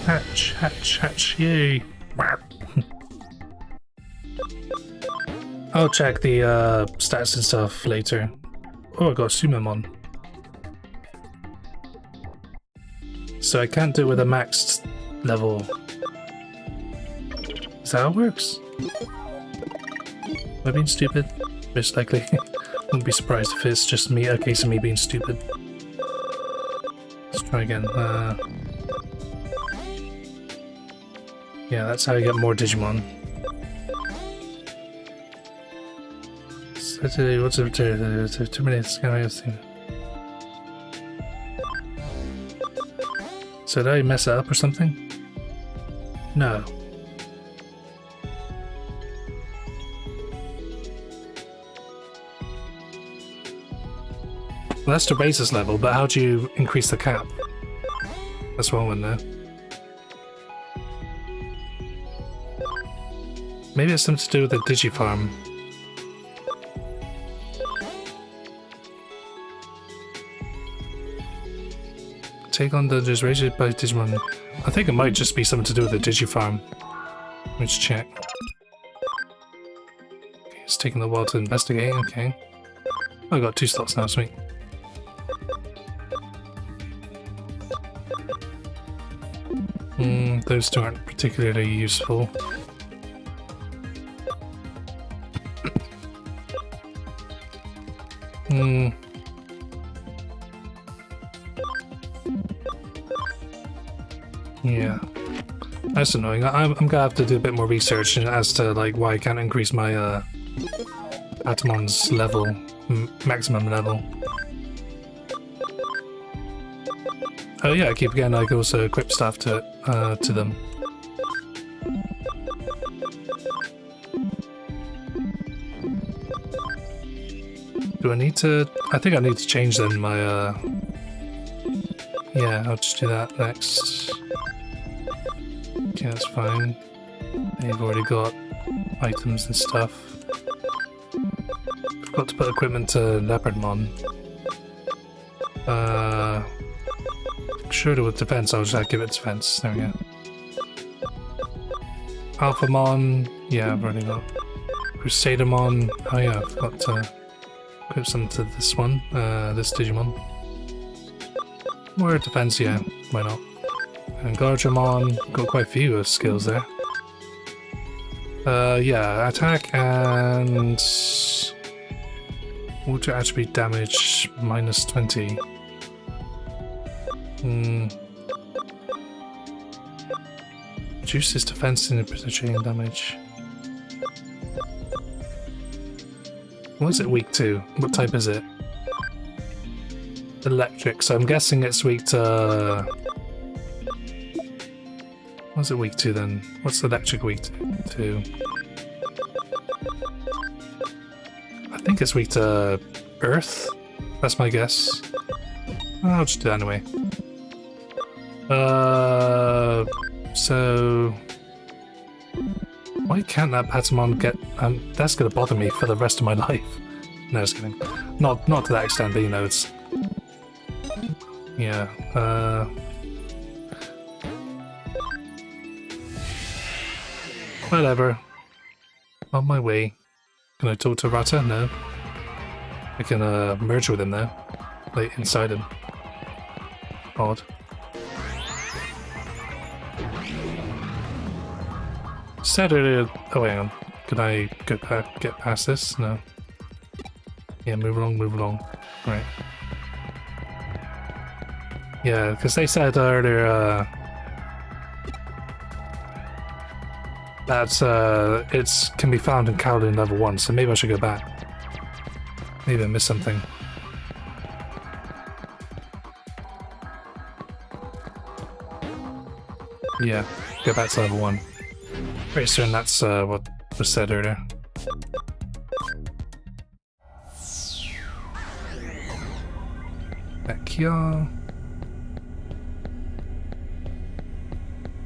Speaker 1: Hatch, hatch, hatch, yay! I'll check the stats and stuff later. Oh, I got Sumamon. So I can't do it with a maxed level. Is that how it works? Am I being stupid? Most likely. Wouldn't be surprised if it's just me, a case of me being stupid. Let's try again. Yeah, that's how you get more Digimon. So, what's it? 2 minutes. So did I mess it up or something? No. Well, that's the basis level, but how do you increase the cap? That's what I want to know. Maybe it's something to do with the Digifarm. Take on the just raised by Digimon. I think it might just be something to do with the Digifarm. Let's check. Okay, it's taking a while to investigate, okay. I got 2 slots now, sweet. Those 2 aren't particularly useful. Yeah, that's annoying. I'm gonna have to do a bit more research as to like why I can't increase my Atamon's level, maximum level. Oh yeah, I keep getting like also equip stuff to them. Do I need to? I think I need to change then my yeah, I'll just do that next. Okay, that's fine. They've already got items and stuff. Forgot to put equipment to Leopardmon. Sure, with defense, I'll just give it defense. There we go. Alphamon, yeah, I've already got. Crusadermon, oh yeah, I've got to equip some to this one, this Digimon. More defense, yeah, why not? And Garjamon, got quite a few skills there. Yeah, attack and water attribute damage minus 20. Reduces defense and penetrating damage. What is it weak to? What type is it? Electric, so I'm guessing it's weak to... What's it weak to then? What's electric weak to? I think it's weak to Earth. That's my guess. I'll just do that anyway. So... Why can't that Patamon get... that's gonna bother me for the rest of my life. No, just kidding. Not to that extent, but you know, it's... Yeah, whatever. On my way. Can I talk to Rata? No. I can merge with him now. like inside him. Odd. Said earlier. Oh, hang on. Can I get past this? No. Yeah, move along, move along. Right. Yeah, because they said earlier that it can be found in Cowlin level 1, so maybe I should go back. Maybe I missed something. Yeah, go back to level 1. Pretty certain that's what was said earlier. Back here.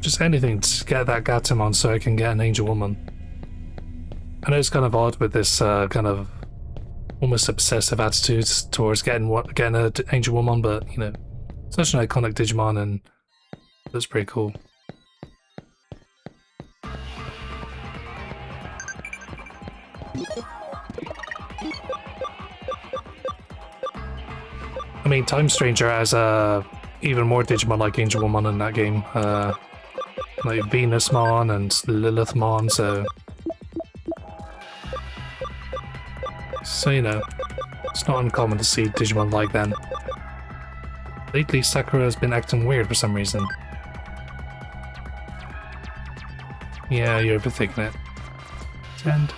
Speaker 1: Just anything to get that Gatomon so I can get an Angel Woman. I know it's kind of odd with this kind of almost obsessive attitude towards getting an Angel Woman, but you know, such an iconic Digimon and that's pretty cool. I mean, Time Stranger has even more Digimon like Angel Woman in that game. Like Venusmon and Lilithmon, so you know, it's not uncommon to see Digimon like them. Lately, Sakura has been acting weird for some reason. Yeah, you're overthinking it. Send.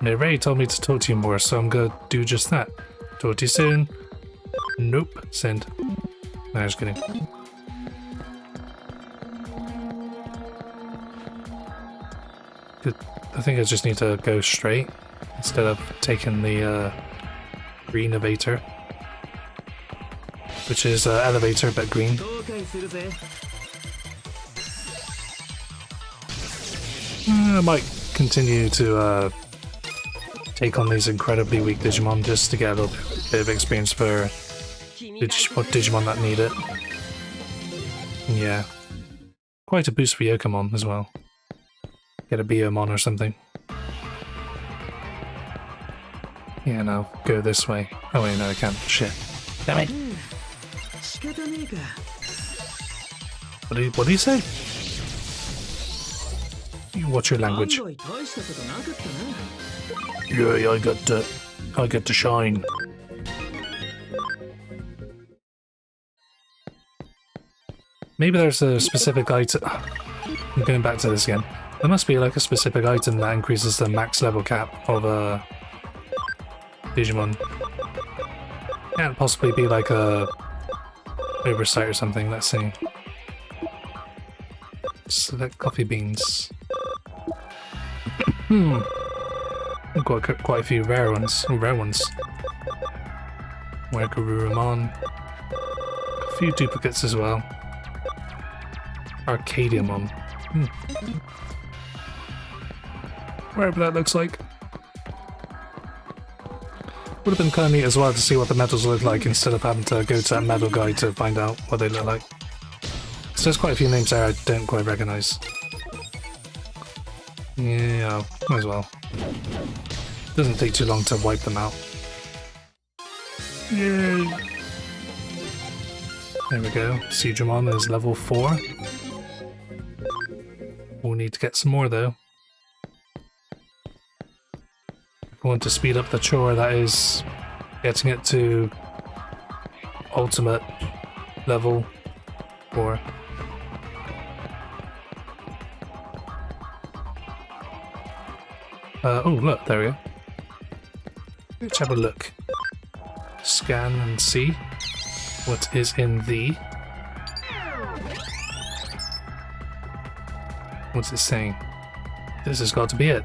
Speaker 1: Ray told me to talk to you more, so I'm gonna do just that. Talk to you soon. Nope. Send. No, just kidding. Good. I think I just need to go straight instead of taking the green elevator, which is elevator but green. I might continue to take on these incredibly weak Digimon just to get a little bit of experience for Digimon that need it. Yeah. Quite a boost for Yokomon as well. Get a Biomon or something. Yeah, no, go this way. Oh wait, no I can't. Shit. Damn it. What do you say? You watch your language. Yeah, I get to shine. Maybe there's a specific item. I'm going back to this again. There must be like a specific item that increases the max level cap of a Digimon. Can't possibly be like a oversight or something. Let's see. Select coffee beans. I've got quite a few rare ones. Wergarurumon. A few duplicates as well. Arcadiamon. Wherever that looks like. Would have been kind of neat as well to see what the medals look like instead of having to go to that medal guide to find out what they look like. So there's quite a few names there I don't quite recognise. Yeah, might as well. Doesn't take too long to wipe them out. Yay! There we go. Sujamon is level 4. We'll need to get some more though. If we want to speed up the chore that is getting it to ultimate level 4. Oh look, there we go. Let's have a look. Scan and see what is in the... What's it saying? This has got to be it.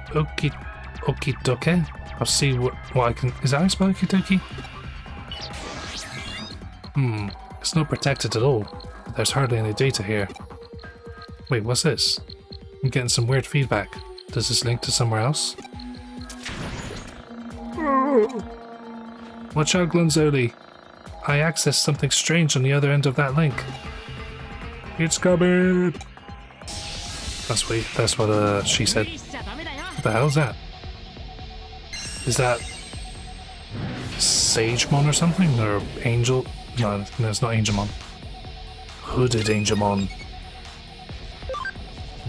Speaker 1: Okidoke? I'll see what I can... Is that how you spell okidoki? It's not protected at all. There's hardly any data here. Wait, what's this? I'm getting some weird feedback. Does this link to somewhere else? Watch out, Glunzoli. I accessed something strange on the other end of that link. It's coming! That's what she said. What the hell is that? Is that Sagemon or something? Or Angel? No, it's not Angelmon. Hooded Angelmon.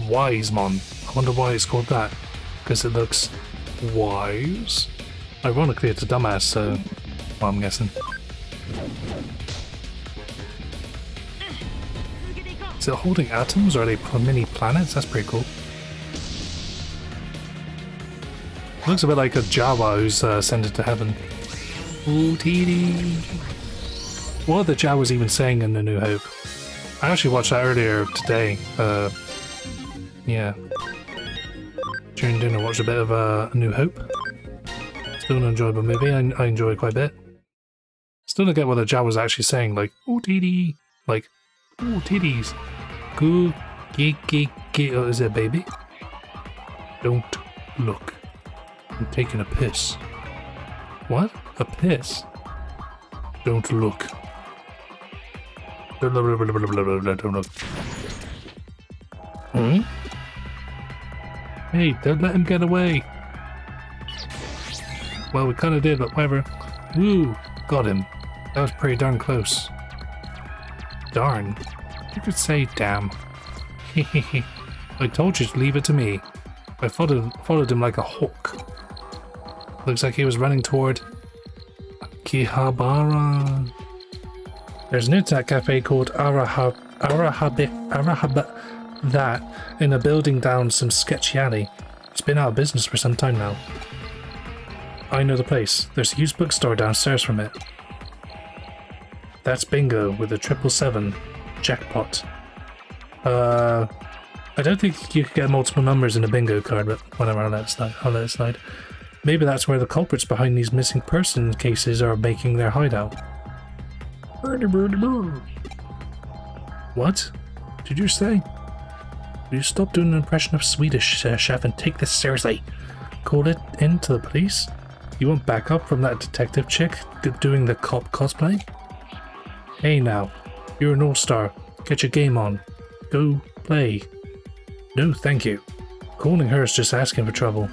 Speaker 1: Wisemon. I wonder why it's called that. Because it looks wise. Ironically, it's a dumbass, so... Well, I'm guessing. Is it holding atoms, or are they mini planets? That's pretty cool. Looks a bit like a Jawa who's ascended to heaven. Ooh, TD. What are the Jawas even saying in The New Hope? I actually watched that earlier today. Yeah. During dinner, watched a bit of A New Hope. Still an enjoyable movie. I enjoy it quite a bit. Still don't get what the Jawas actually saying. Like, ooh, TD. Like, ooh, titties. Goo, geek. Oh, is it a baby? Don't look. I'm taking a piss. What? A piss? Don't look. Don't look. Hmm? Hey, don't let him get away. Well, we kinda did, but whatever. Woo! Got him. That was pretty darn close. Darn. You could say damn. Hehehe. I told you to leave it to me. I followed him like a hawk. Looks like he was running toward Akihabara. There's an internet cafe called Arahaba that in a building down some sketchy alley. It's been out of business for some time now. I know the place. There's a used bookstore downstairs from it. That's bingo with a 777 jackpot. I don't think you could get multiple numbers in a bingo card, but whatever, I'll let it slide. Maybe that's where the culprits behind these missing person cases are making their hideout. What did you say? Will you stop doing an impression of Swedish, chef, and take this seriously? Call it in to the police? You want backup from that detective chick doing the cop cosplay? Hey now, you're an all-star. Get your game on. Go play. No, thank you. Calling her is just asking for trouble.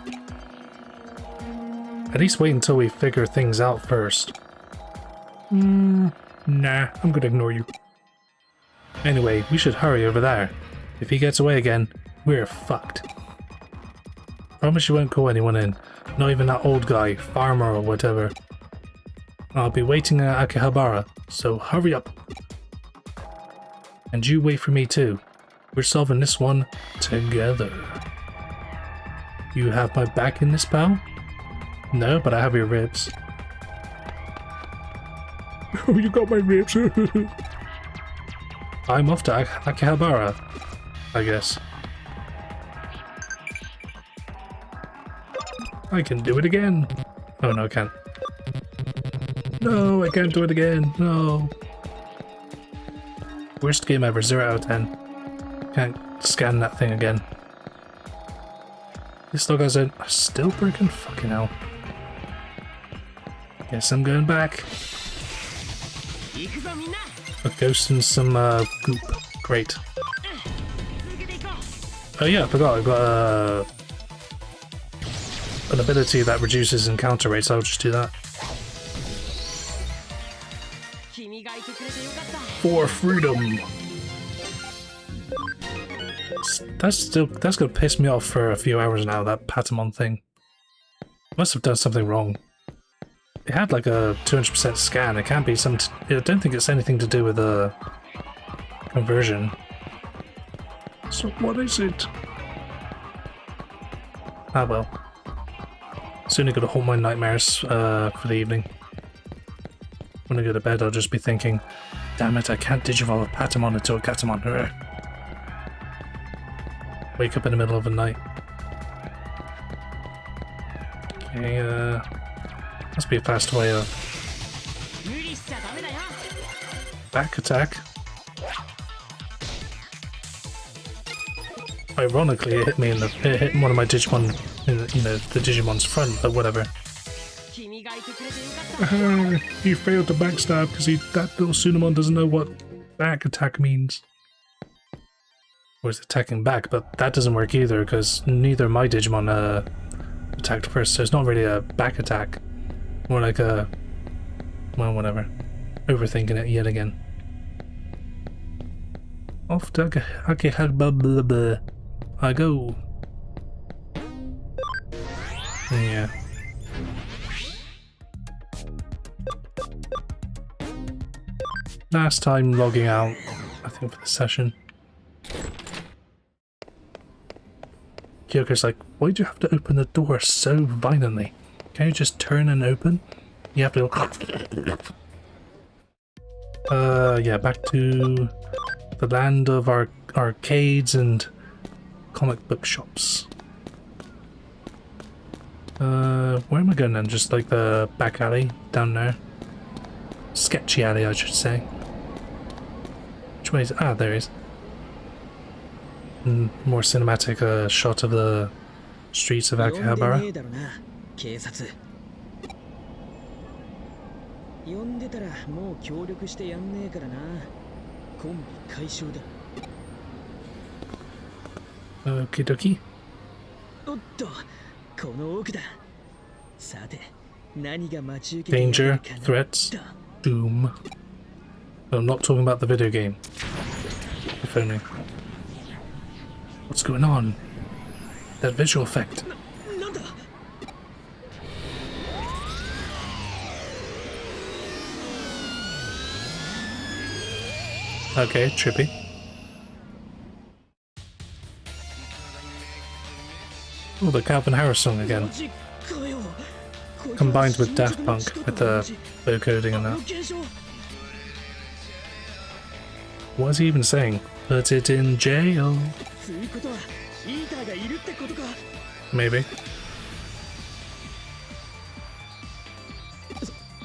Speaker 1: At least wait until we figure things out first. Nah, I'm gonna ignore you. Anyway, we should hurry over there. If he gets away again, we're fucked. Promise you won't call anyone in. Not even that old guy, farmer or whatever. I'll be waiting at Akihabara, so hurry up. And you wait for me too. We're solving this one together. You have my back in this, pal? No, but I have your ribs. Oh, you got my ribs. I'm off to Akihabara, I guess. I can do it again. Oh no, I can't. No, I can't do it again. No. Worst game ever, 0 out of 10. Can't scan that thing again. This dog has a still broken? Fucking hell. Guess I'm going back. A ghost and some goop. Great. Oh yeah, I forgot. I've got an ability that reduces encounter rates. I'll just do that. For freedom. That's gonna piss me off for a few hours now, that Patamon thing. Must have done something wrong. It had like a 200% scan. It can't be some... I don't think it's anything to do with a conversion. So what is it? Ah well. Soon I'm gonna haunt my nightmares for the evening. When I go to bed, I'll just be thinking, damn it, I can't digivolve a Patamon into a Catamon. Wake up in the middle of the night. Okay, must be a fast way of... Back attack. Ironically, it hit me in the... It hit one of my Digimon, you know, the Digimon's front, but whatever. He failed to backstab because that little Sunamon doesn't know what back attack means. Or is attacking back, but that doesn't work either because neither of my Digimon attacked first, so it's not really a back attack. More like a Well, whatever. Overthinking it yet again. Off to Akihabba I go. Yeah. Last time logging out, I think, for the session. Kyoko's like, why do you have to open the door so violently? Can you just turn and open? You have to yeah, back to the land of our arcades and comic book shops. Where am I going then? Just like the back alley down there. Sketchy alley, I should say. Which way is it? Ah, there he is. More cinematic shot of the streets of Akihabara.
Speaker 7: 呼んでたらもう協力してやんねえからな。コンビ解消だ。
Speaker 1: Okie dokie.
Speaker 7: おっと、この奥だ。さて、何が待ち受けている
Speaker 1: Danger,
Speaker 7: かな。
Speaker 1: threats, doom. I'm not talking about the video game. If only. What's going on? That visual effect.
Speaker 7: なんだ。
Speaker 1: Okay, trippy. Oh, the Calvin Harris song again. Combined with Daft Punk, with the vocoding and that. What is he even saying? Put it in jail. Maybe.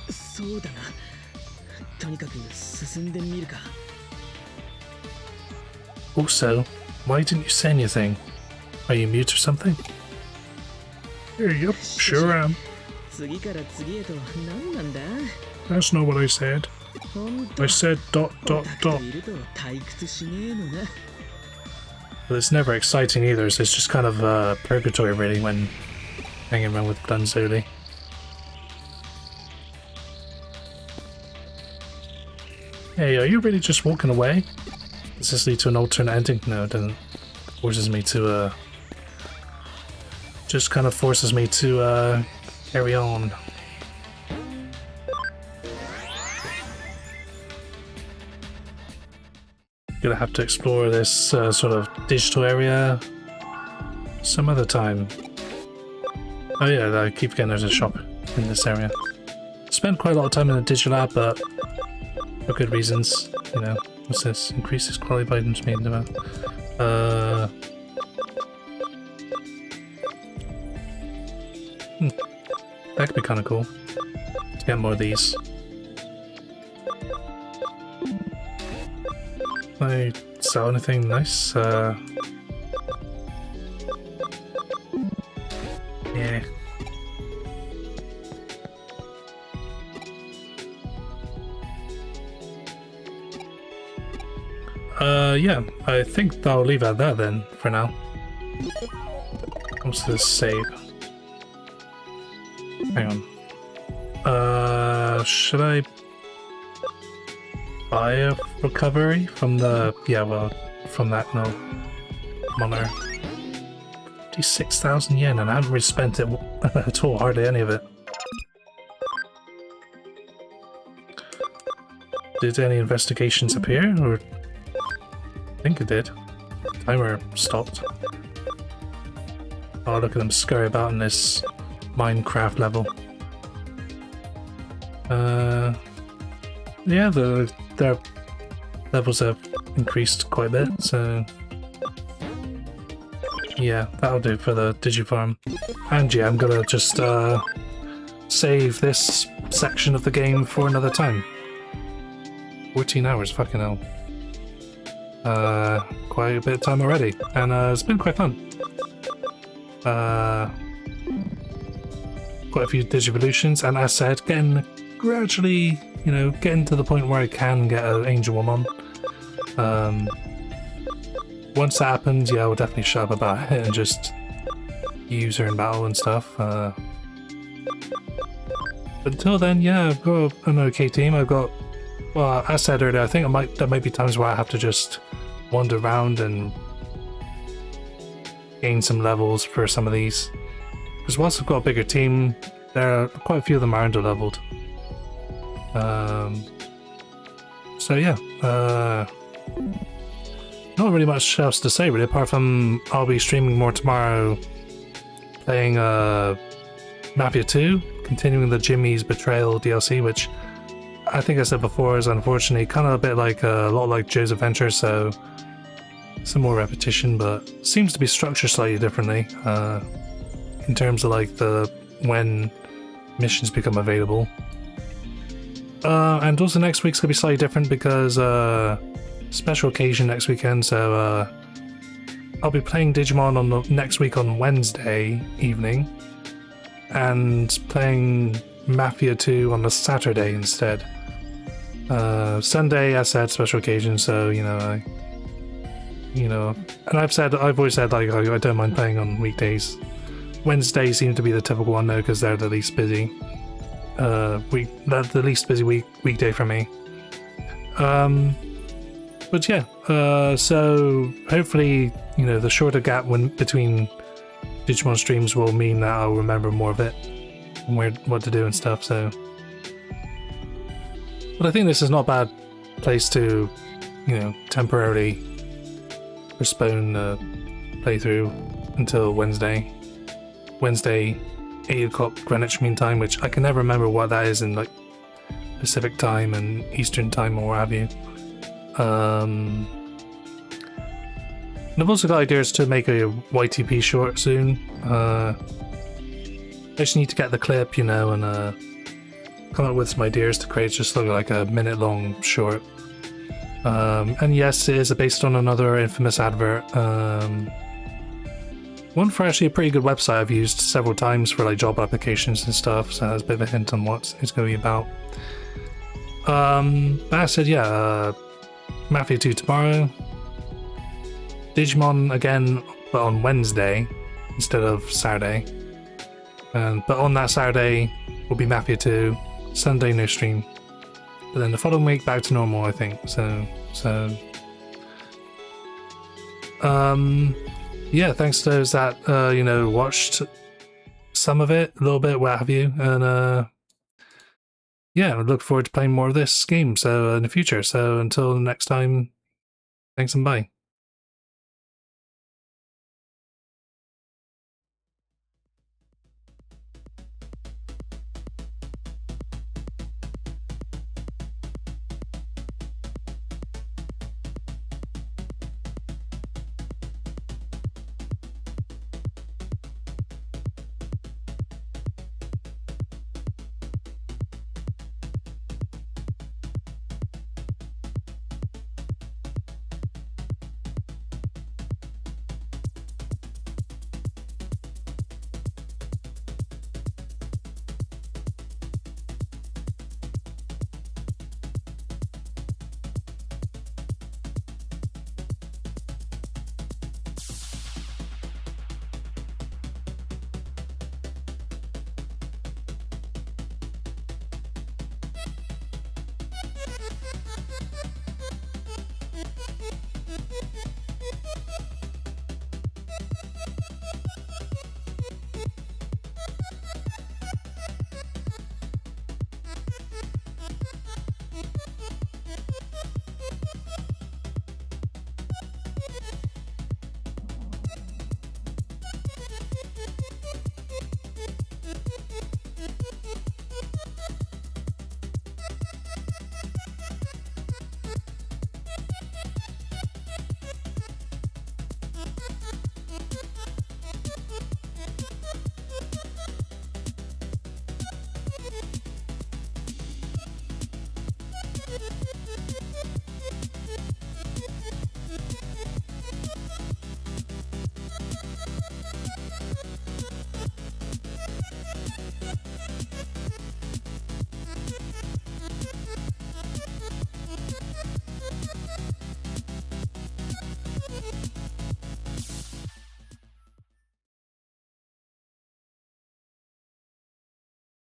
Speaker 7: そうだな。とにかく進んでみるか。
Speaker 1: Also, why didn't you say anything? Are you mute or something? Yep, sure am.
Speaker 7: 次から次へと何なんだ。
Speaker 1: That's not what I said.
Speaker 7: 本当
Speaker 1: I said dot dot
Speaker 7: オタクと
Speaker 1: dot.
Speaker 7: いると退屈しねえのな。
Speaker 1: But it's never exciting either, so it's just kind of purgatory really when hanging around with Glanzoli. Hey, are you really just walking away? Does this lead to an alternate ending? No, it doesn't. Forces me to, just kind of forces me to, carry on. Gonna have to explore this, sort of digital area some other time. Oh yeah, I keep getting there's a shop in this area. Spent quite a lot of time in the digital lab, but for good reasons, you know. What's this? Increases quality by items made in the that could be kind of cool. To get more of these. Can I sell anything nice? Yeah. Yeah, I think I'll leave it at that then, for now. What's this save? Hang on. Should I buy a recovery from the... yeah, well, from that, no. Mono. 56,000 yen, and I haven't really spent it at all, hardly any of it. Did any investigations appear, or... I think it did. Timer stopped. Oh, look at them scurry about in this Minecraft level. Yeah, their levels have increased quite a bit, so... yeah, that'll do for the Digifarm. And yeah, I'm gonna just, save this section of the game for another time. 14 hours, fucking hell. Quite a bit of time already, and it's been quite fun. Quite a few Digivolutions, and as I said, getting gradually, you know, getting to the point where I can get an Angelmon. Once that happens, yeah, I'll definitely shut up about it and just use her in battle and stuff. Until then, yeah, I've got an okay team. I've got, well, as I said earlier, I think there might be times where I have to just wander around and gain some levels for some of these. Because whilst I've got a bigger team, quite a few of them are under-leveled. So yeah, not really much else to say really, apart from I'll be streaming more tomorrow, playing Mafia 2, continuing the Jimmy's Betrayal DLC, which I think I said before is unfortunately kind of a lot like Joe's Adventure, so some more repetition, but seems to be structured slightly differently in terms of like when missions become available. And also next week's gonna be slightly different because special occasion next weekend, so I'll be playing Digimon next week on Wednesday evening and playing Mafia 2 on the Saturday instead. Sunday I said special occasion, so and I've always said like I don't mind playing on weekdays. Wednesday seems to be the typical one though because they're the least busy. The least busy weekday for me. But yeah, so hopefully the shorter gap between Digimon streams will mean that I'll remember more of it and what to do and stuff. So, but I think this is not a bad place to temporarily postpone the playthrough until Wednesday 8 o'clock Greenwich Mean Time, which I can never remember what that is in like Pacific time and Eastern time or what have you. And I've also got ideas to make a YTP short soon. I just need to get the clip, and come up with some ideas to create just like a minute long short. And yes, it is based on another infamous advert. One for actually a pretty good website I've used several times for like job applications and stuff, so that's a bit of a hint on what it's going to be about. But I said, yeah, Mafia 2 tomorrow. Digimon again, but on Wednesday instead of Saturday. But on that Saturday will be Mafia 2. Sunday no stream. But then the following week back to normal, I think. So yeah, thanks to those that watched some of it, a little bit, what have you, and yeah, I look forward to playing more of this game in the future. So until next time, thanks and bye.